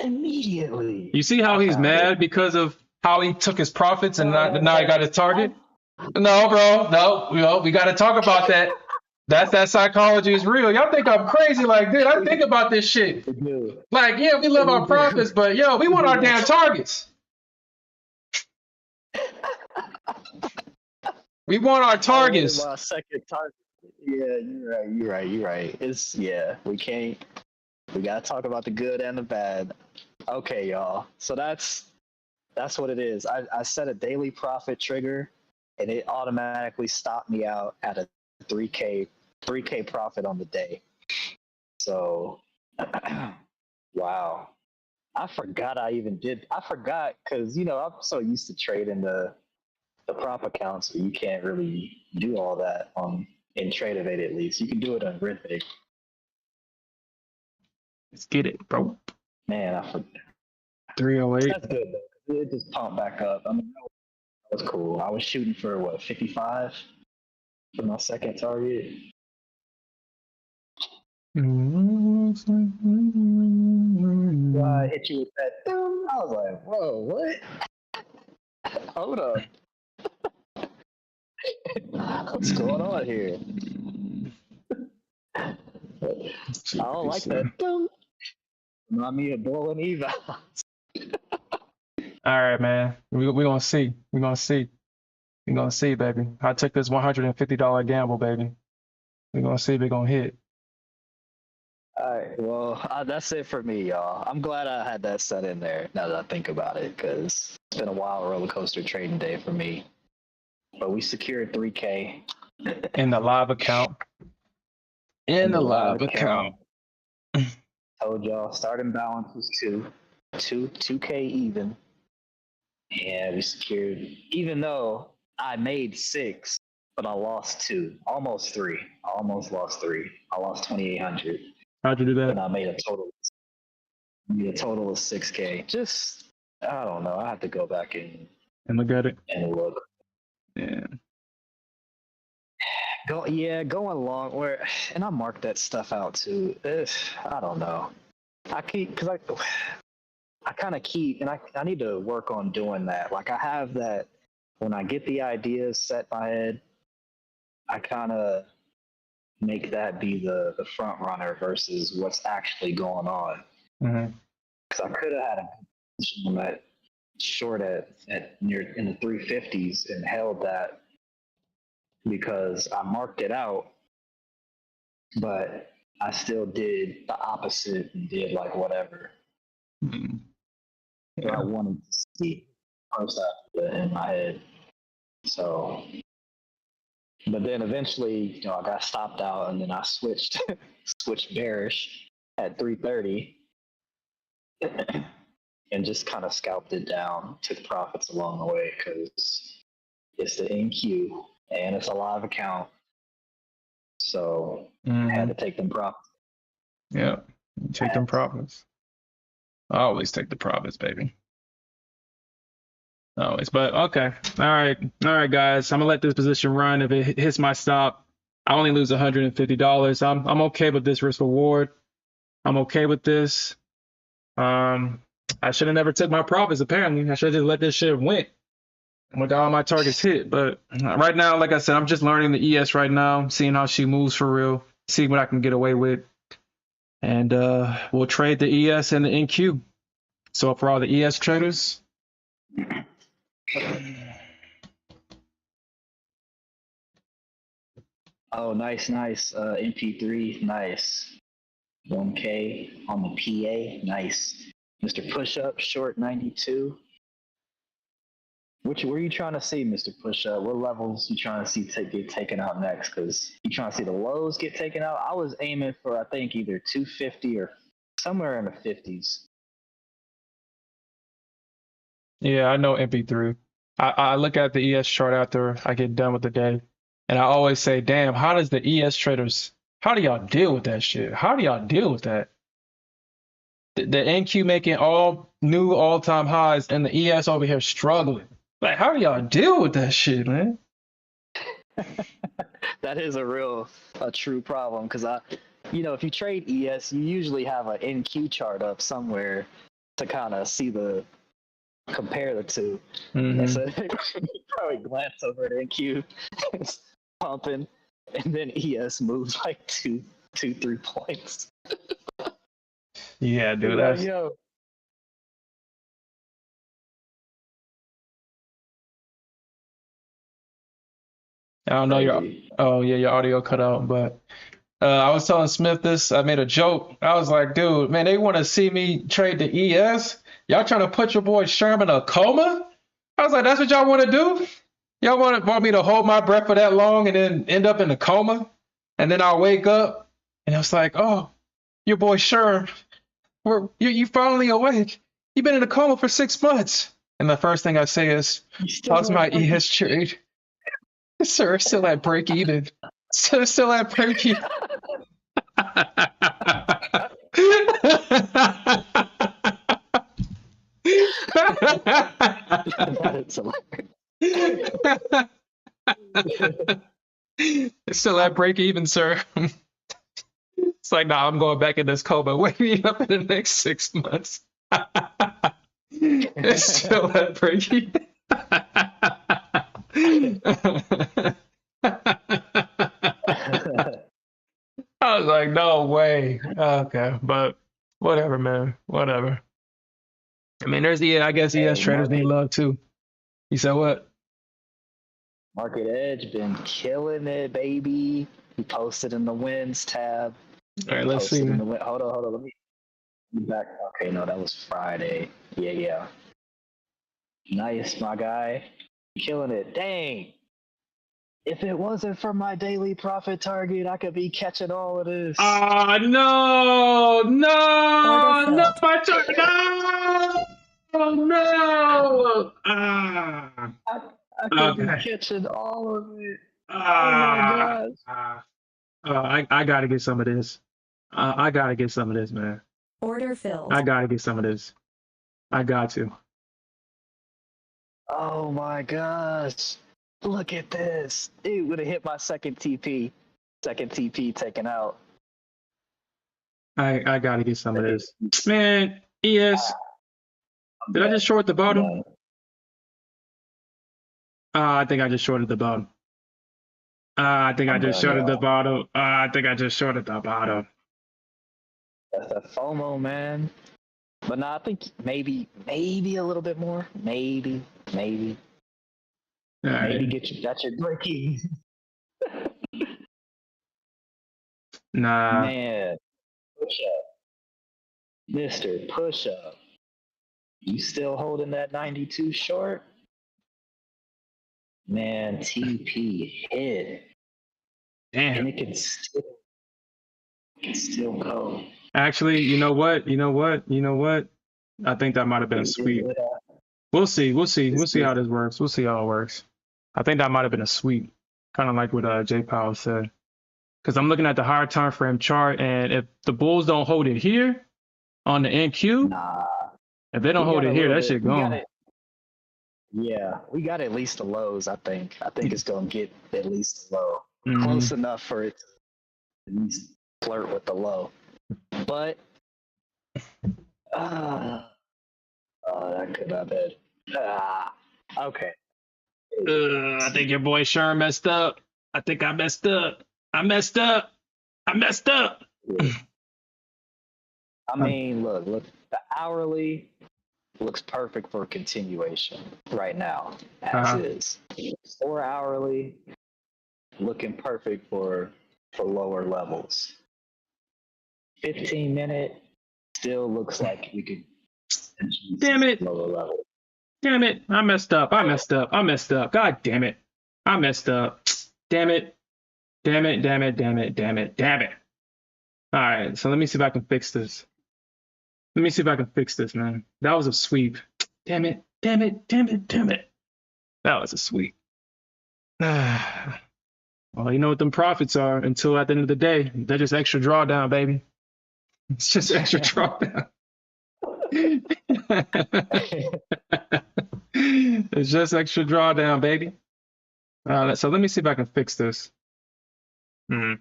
Immediately. You see how I he's found it. mad because of how he took his profits and now he got his I target? No, bro. No, we got to talk about that. That psychology is real. Y'all think I'm crazy? Like, dude, I think about this shit. we do. Like, yeah, we love We our do. profits, but yo, we We want do our damn that. targets. We want our I wanted targets. my second target. Yeah, you're right. It's we can't we gotta talk about the good and the bad. Okay, y'all. So that's what it is. I set a daily profit trigger and it automatically stopped me out at a 3K profit on the day. So wow. I forgot I forgot because I'm so used to trading the prop accounts, so you can't really do all that on in Tradeovate at least. You can do it on Rhythmic. Let's get it, bro. Man, I forgot. 308. That's good though. It just pumped back up. I mean, that was cool. I was shooting for what 55 for my second target. I hit you with that. Boom. I was like, whoa, what? Hold up. What's going on here? I don't like that. Boom. Remind me of Bull and Eva. All right, man. We gonna see. We gonna see. We gonna see, baby. I took this $150 gamble, baby. We gonna see if it gonna hit. All right, well, that's it for me, y'all. I'm glad I had that set in there now that I think about it, because it's been a wild roller coaster trading day for me. But we secured 3K In the live account. in In the the live live account. account. Told y'all starting balance was 2K even, and we secured. Even though I made 6, but I lost 2, almost 3. I almost lost 3. I lost 2,800, How'd you do and that? I made a total of 6K. Just I don't know. I have to go back And look at it. and look. Yeah. Going long where, and I marked that stuff out too. I don't know. I kind of keep, and I need to work on doing that. Like I have that when I get the ideas set in my head, I kind of make that be the front runner versus what's actually going on. Mm-hmm. Because I could have had a position on that short at near in the 350s and held that because I marked it out, but I still did the opposite and did like whatever. Mm-hmm. So I wanted to see first after in my head. So, but then eventually, I got stopped out, and then I switched switched bearish at 330, and just kind of scalped it down. Took profits along the way because it's the NQ and it's a live account, so I had to take them profits. Yeah. Take them profits. I always take the profits, baby. Always. But okay. All right, guys. I'm gonna let this position run. If it hits my stop, I only lose $150. I'm okay with this risk reward. I'm okay with this. I should have never took my profits. Apparently, I should have just let this shit went. I got all my targets hit, but right now, like I said, I'm just learning the ES right now, seeing how she moves for real, seeing what I can get away with, and we'll trade the ES and the NQ. So for all the ES traders, Oh, nice, nice. MP3, nice. 1K on the PA, nice. Mr. Push Up, short 92. Which were you trying to see, Mr. Push Up? What levels you trying to see get taken out next? Because you trying to see the lows get taken out. I was aiming for I think either 250 or somewhere in the 50s. yeah, I know MP3. I look at the ES chart after I get done with the day, and I always say, damn, how does the ES traders, how do y'all deal with that shit? How do y'all deal with that? The NQ making all new all-time highs and the ES over here struggling. Like, how do y'all deal with that shit, man? That is a true problem because if you trade ES, you usually have an NQ chart up somewhere to kind of compare the two. Mm-hmm. And so you probably glance over at NQ, it's pumping, and then ES moves like 3 points. Yeah, dude, Like, that's yo, I don't know your crazy. oh yeah, your audio cut out, but I was telling Smith this, I made a joke. I was like, dude, man, they want to see me trade the ES. Y'all trying to put your boy Sherman in a coma? I was like, that's what y'all want to do? Y'all want me to hold my breath for that long and then end up in a coma? And then I'll wake up and it's like, oh, your boy Sherm, you finally awake. You've been in a coma for 6 months. And the first thing I say is, You still how's my want to ES trade? Sir, still at break even. Still at break even. That is Still at break even, sir. It's like, nah, I'm going back in this coma. Wake me up in the next 6 months. It's still at break even. I was like, no way. Okay, but whatever, man. Whatever. I mean, I guess ES Hey, traders need love too. You said what? Market Edge been killing it, baby. He posted in the wins tab. All right, let's see, Posted in man. the win. Hold on. Let me back. Okay, no, that was Friday. Yeah. Nice, my guy. Killing it. Dang. If it wasn't for my daily profit target, I could be catching all of this. Ah, no, Order no, filled. my turn, no, oh, no. I could be Okay. catching all of it. Oh my Ah, gosh. I gotta get some of this. I gotta get some of this, man. Order I filled. gotta get some of this. I got to. Oh my gosh. Look at this. It would have hit my second TP. Second TP taken out. I gotta get some of this. Man, ES, did I just short the bottom? Done. I think I just shorted the bottom. I think I I'm just done, shorted the y'all. bottom. I think I just shorted the bottom. That's that FOMO, man. But no, I think maybe a little bit more. Maybe. All Maybe right. that's your breaking. Nah. Man, push up. Mr. Push Up. You still holding that 92 short? Man, TP hit. And Damn. it can still go. Actually, you know what? I think that might have been a Is sweep. it We'll see. We'll see. We'll is see this how this works. We'll see how it works. I think that might have been a sweep, kind of like what Jay Powell said. Because I'm looking at the higher time frame chart, and if the Bulls don't hold it here on the NQ, nah. if they don't We hold got it a here, little that bit. shit We got gone. it. Yeah, we got at least the lows, I think. I think it's gonna get at least a low. Mm-hmm. Close enough for it to at least flirt with the low. But that could have been. Okay. I think your boy Sherm messed up. I think I messed up. I messed up. I messed up. I mean, look, the hourly looks perfect for continuation right now, as is. 4 hourly looking perfect for lower levels. 15-minute still looks like we could. Damn it. Lower level. Damn it. I messed up. I messed up. I messed up. God damn it. I messed up. Damn it. Damn it. Damn it. Damn it. Damn it. Damn it. All right. So let me see if I can fix this. Let me see if I can fix this, man. That was a sweep. Damn it. Damn it. Damn it. Damn it. That was a sweep. Well, you know what them profits are until at the end of the day. They're just extra drawdown, baby. It's just extra drawdown. It's just extra drawdown, baby. So let me see if I can fix this. I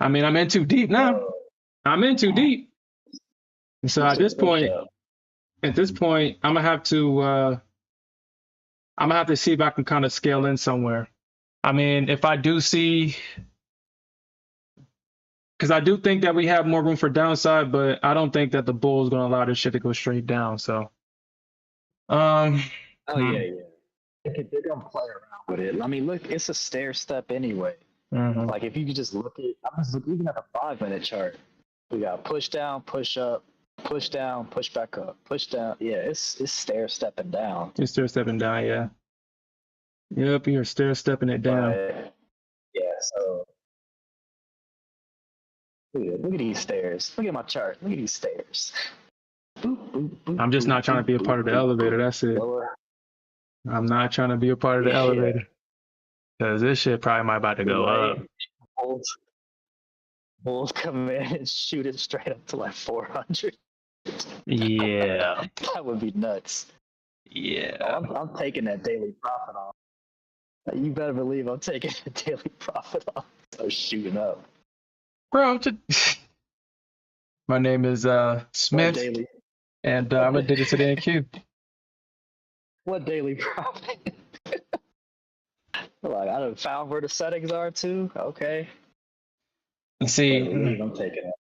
mean, I'm in too deep now. I'm in too deep. So at this point, I'm gonna have to see if I can kind of scale in somewhere. I mean, if I do see, because I do think that we have more room for downside, but I don't think that the bull is gonna allow this shit to go straight down. So, yeah. They're gonna play around with it. I mean, look, it's a stair step anyway. Like if you could just look at, I'm just looking at the 5-minute chart. We got push down, push up, push down, push back up, push down. Yeah, it's stair stepping down. You're stair stepping down, yeah. Yep, you're stair stepping it down. Yeah, so look at these stairs. Look at my chart. Look at these stairs. I'm just not trying to be a part of the elevator. That's it. I'm not trying to be a part of the elevator. Because this shit probably might about to go up. Bulls come in and shoot it straight up to like 400. Yeah. That would be nuts. Yeah. I'm taking that daily profit off. You better believe I'm taking the daily profit off. So shooting up. Bro, my name is Smith, and I'm addicted to the NQ. What daily profit? Like, I done found where the settings are too. Okay. See, I'm taking it.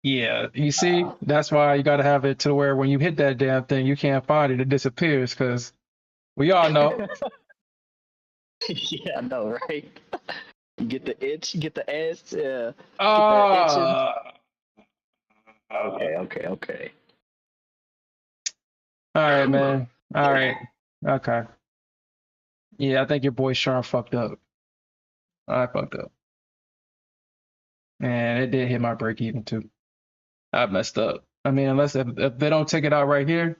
Yeah, you see, that's why you gotta have it to where when you hit that damn thing, you can't find it; it disappears. Because we all know. Yeah, I know, right? You get the itch, you get the edge. Yeah. Okay. All right, man. All right. Okay. Yeah, I think your boy Sean fucked up. I fucked up. And it did hit my break even too. I messed up. I mean, unless if they don't take it out right here,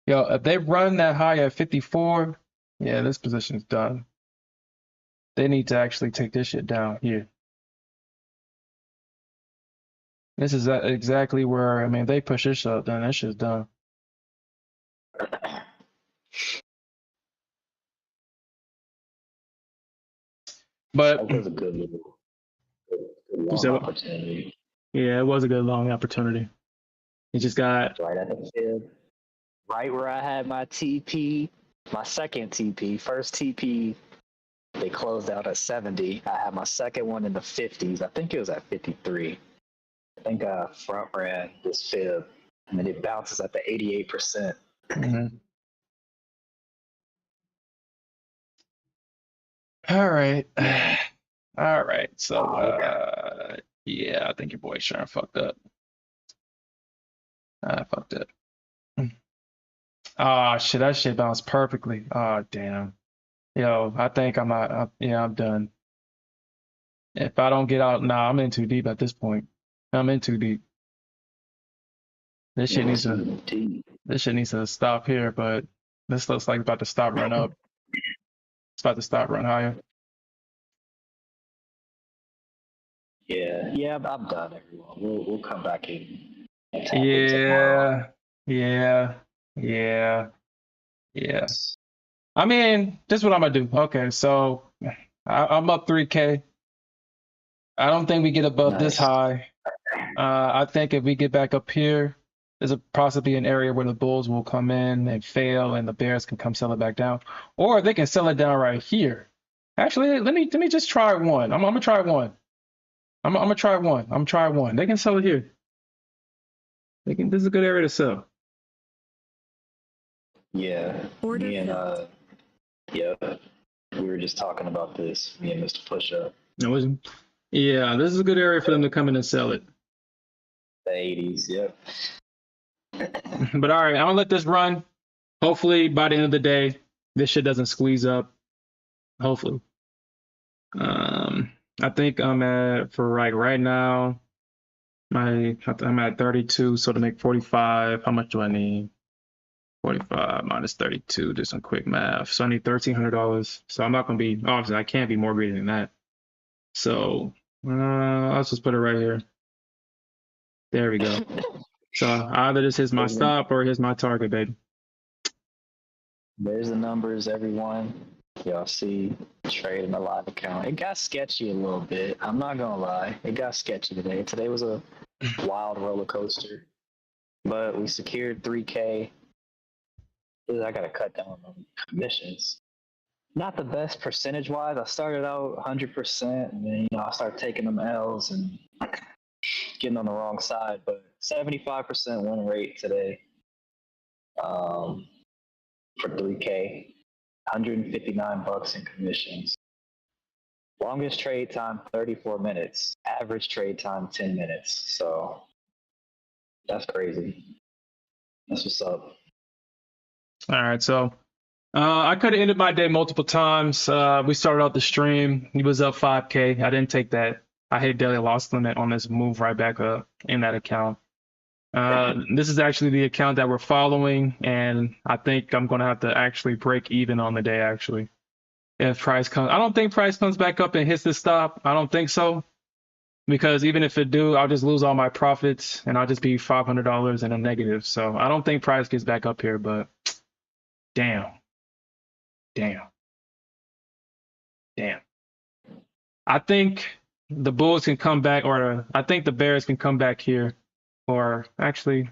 if they run that high at 54, yeah, this position's done. They need to actually take this shit down here. This is exactly where, I mean, if they push this up, then this shit's done. But that was a good long opportunity. Yeah, it was a good long opportunity. It just got right at the field, right where I had my TP, my second TP. First TP, they closed out at 70. I had my second one in the 50s. I think it was at 53. I think I front ran this fib, and then it bounces at the 88%. All right. All right. So, yeah, I think your boy Sharon fucked up. I fucked up. Oh, shit, that shit bounced perfectly. Oh, damn. Yo, I think I'm not, I'm done. If I don't get out, I'm in too deep at this point. I'm in too deep. This shit needs to stop here, but this looks like it's about to stop run up. It's about to stop run higher. Yeah, I'm done, everyone. We'll come back in. Yeah. I mean, this is what I'm gonna do. Okay, so I'm up 3K. I don't think we get above this high. I think if we get back up here, There's a possibly an area where the bulls will come in and fail, and the bears can come sell it back down, or they can sell it down right here. Actually, let me just try one. I'm gonna try one. I'm gonna try one. I'm gonna try one. They can sell it here. They can. This is a good area to sell. Yeah. Order Me and filled. yeah, we were just talking about this. Me and Mr. Pushup, No, yeah, this is a good area for them to come in and sell it. the 80s. Yep. But all right, I'm gonna let this run. Hopefully, by the end of the day, this shit doesn't squeeze up. Hopefully. I think I'm at for like right now. I'm at 32, so to make 45, how much do I need? 45 minus 32. Do some quick math. So I need $1,300. So I'm not gonna be obviously I can't be more greedy than that. So let's just put it right here. There we go. So either this is my stop or here's my target, baby. There's the numbers, everyone. Y'all see trade in the live account. It got sketchy a little bit. I'm not gonna lie. It got sketchy today. Today was a wild roller coaster. But we secured 3K. I gotta cut down on commissions. Not the best percentage wise. I started out 100%, and then I started taking them L's and getting on the wrong side. But 75% win rate today. For 3K, $159 in commissions. Longest trade time 34 minutes. Average trade time 10 minutes. So that's crazy. That's what's up. All right, so I could have ended my day multiple times. We started out the stream. He was up 5K. I didn't take that. I hit daily loss limit on this move right back up in that account. This is actually the account that we're following, and I think I'm going to have to actually break even on the day, actually. If price comes, I don't think price comes back up and hits the stop. I don't think so. Because even if it do, I'll just lose all my profits, and I'll just be $500 in a negative. So I don't think price gets back up here, but damn. I think the Bulls can come back, or I think the Bears can come back here, or actually,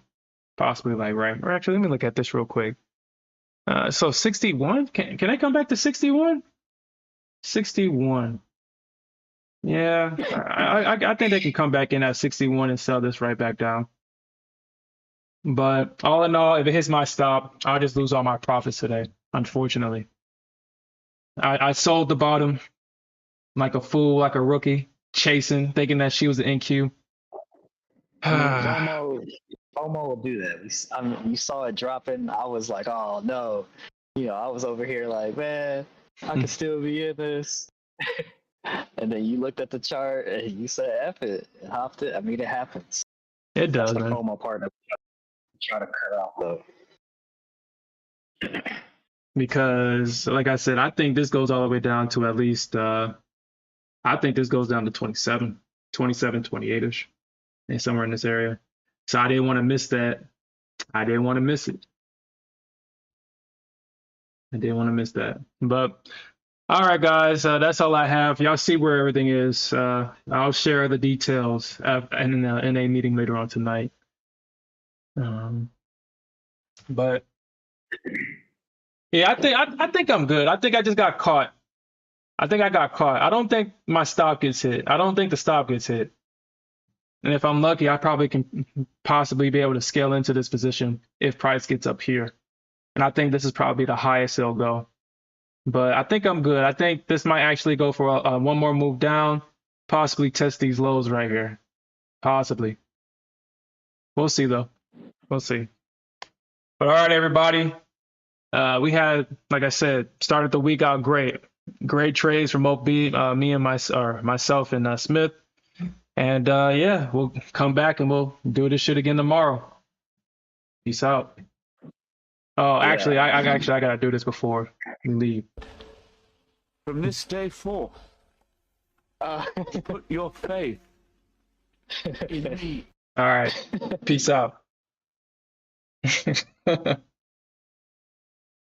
possibly like right. Or actually, let me look at this real quick. So 61, can I come back to 61? 61. Yeah, I think they can come back in at 61 and sell this right back down. But all in all, if it hits my stop, I'll just lose all my profits today, unfortunately. I sold the bottom like a fool, like a rookie, chasing, thinking that she was an NQ. FOMO will do that. You saw it dropping. I was like, oh no. I was over here like, man, I can still be in this. And then you looked at the chart and you said, F it, hopped it. I mean, it happens. It does, That's the man. FOMO part that we try to cut out, though. Because, like I said, I think this goes all the way down to at least, I think this goes down to 27, 28-ish, and somewhere in this area. So I didn't want to miss that. I didn't want to miss it. I didn't want to miss that. But all right, guys, that's all I have. Y'all see where everything is. I'll share the details in a meeting later on tonight. But yeah, I think I'm good. I think I just got caught. I think I got caught. I don't think my stop gets hit. I don't think the stop gets hit. And if I'm lucky, I probably can possibly be able to scale into this position if price gets up here. And I think this is probably the highest it'll go. But I think I'm good. I think this might actually go for one more move down, possibly test these lows right here. Possibly. We'll see, though. We'll see. But all right, everybody. We had, like I said, started the week out great. Great trades from both me and myself and Smith. And yeah, we'll come back and we'll do this shit again tomorrow. Peace out. Oh, actually, I gotta do this before we leave. From this day forth, put your faith in me. All right. Peace out.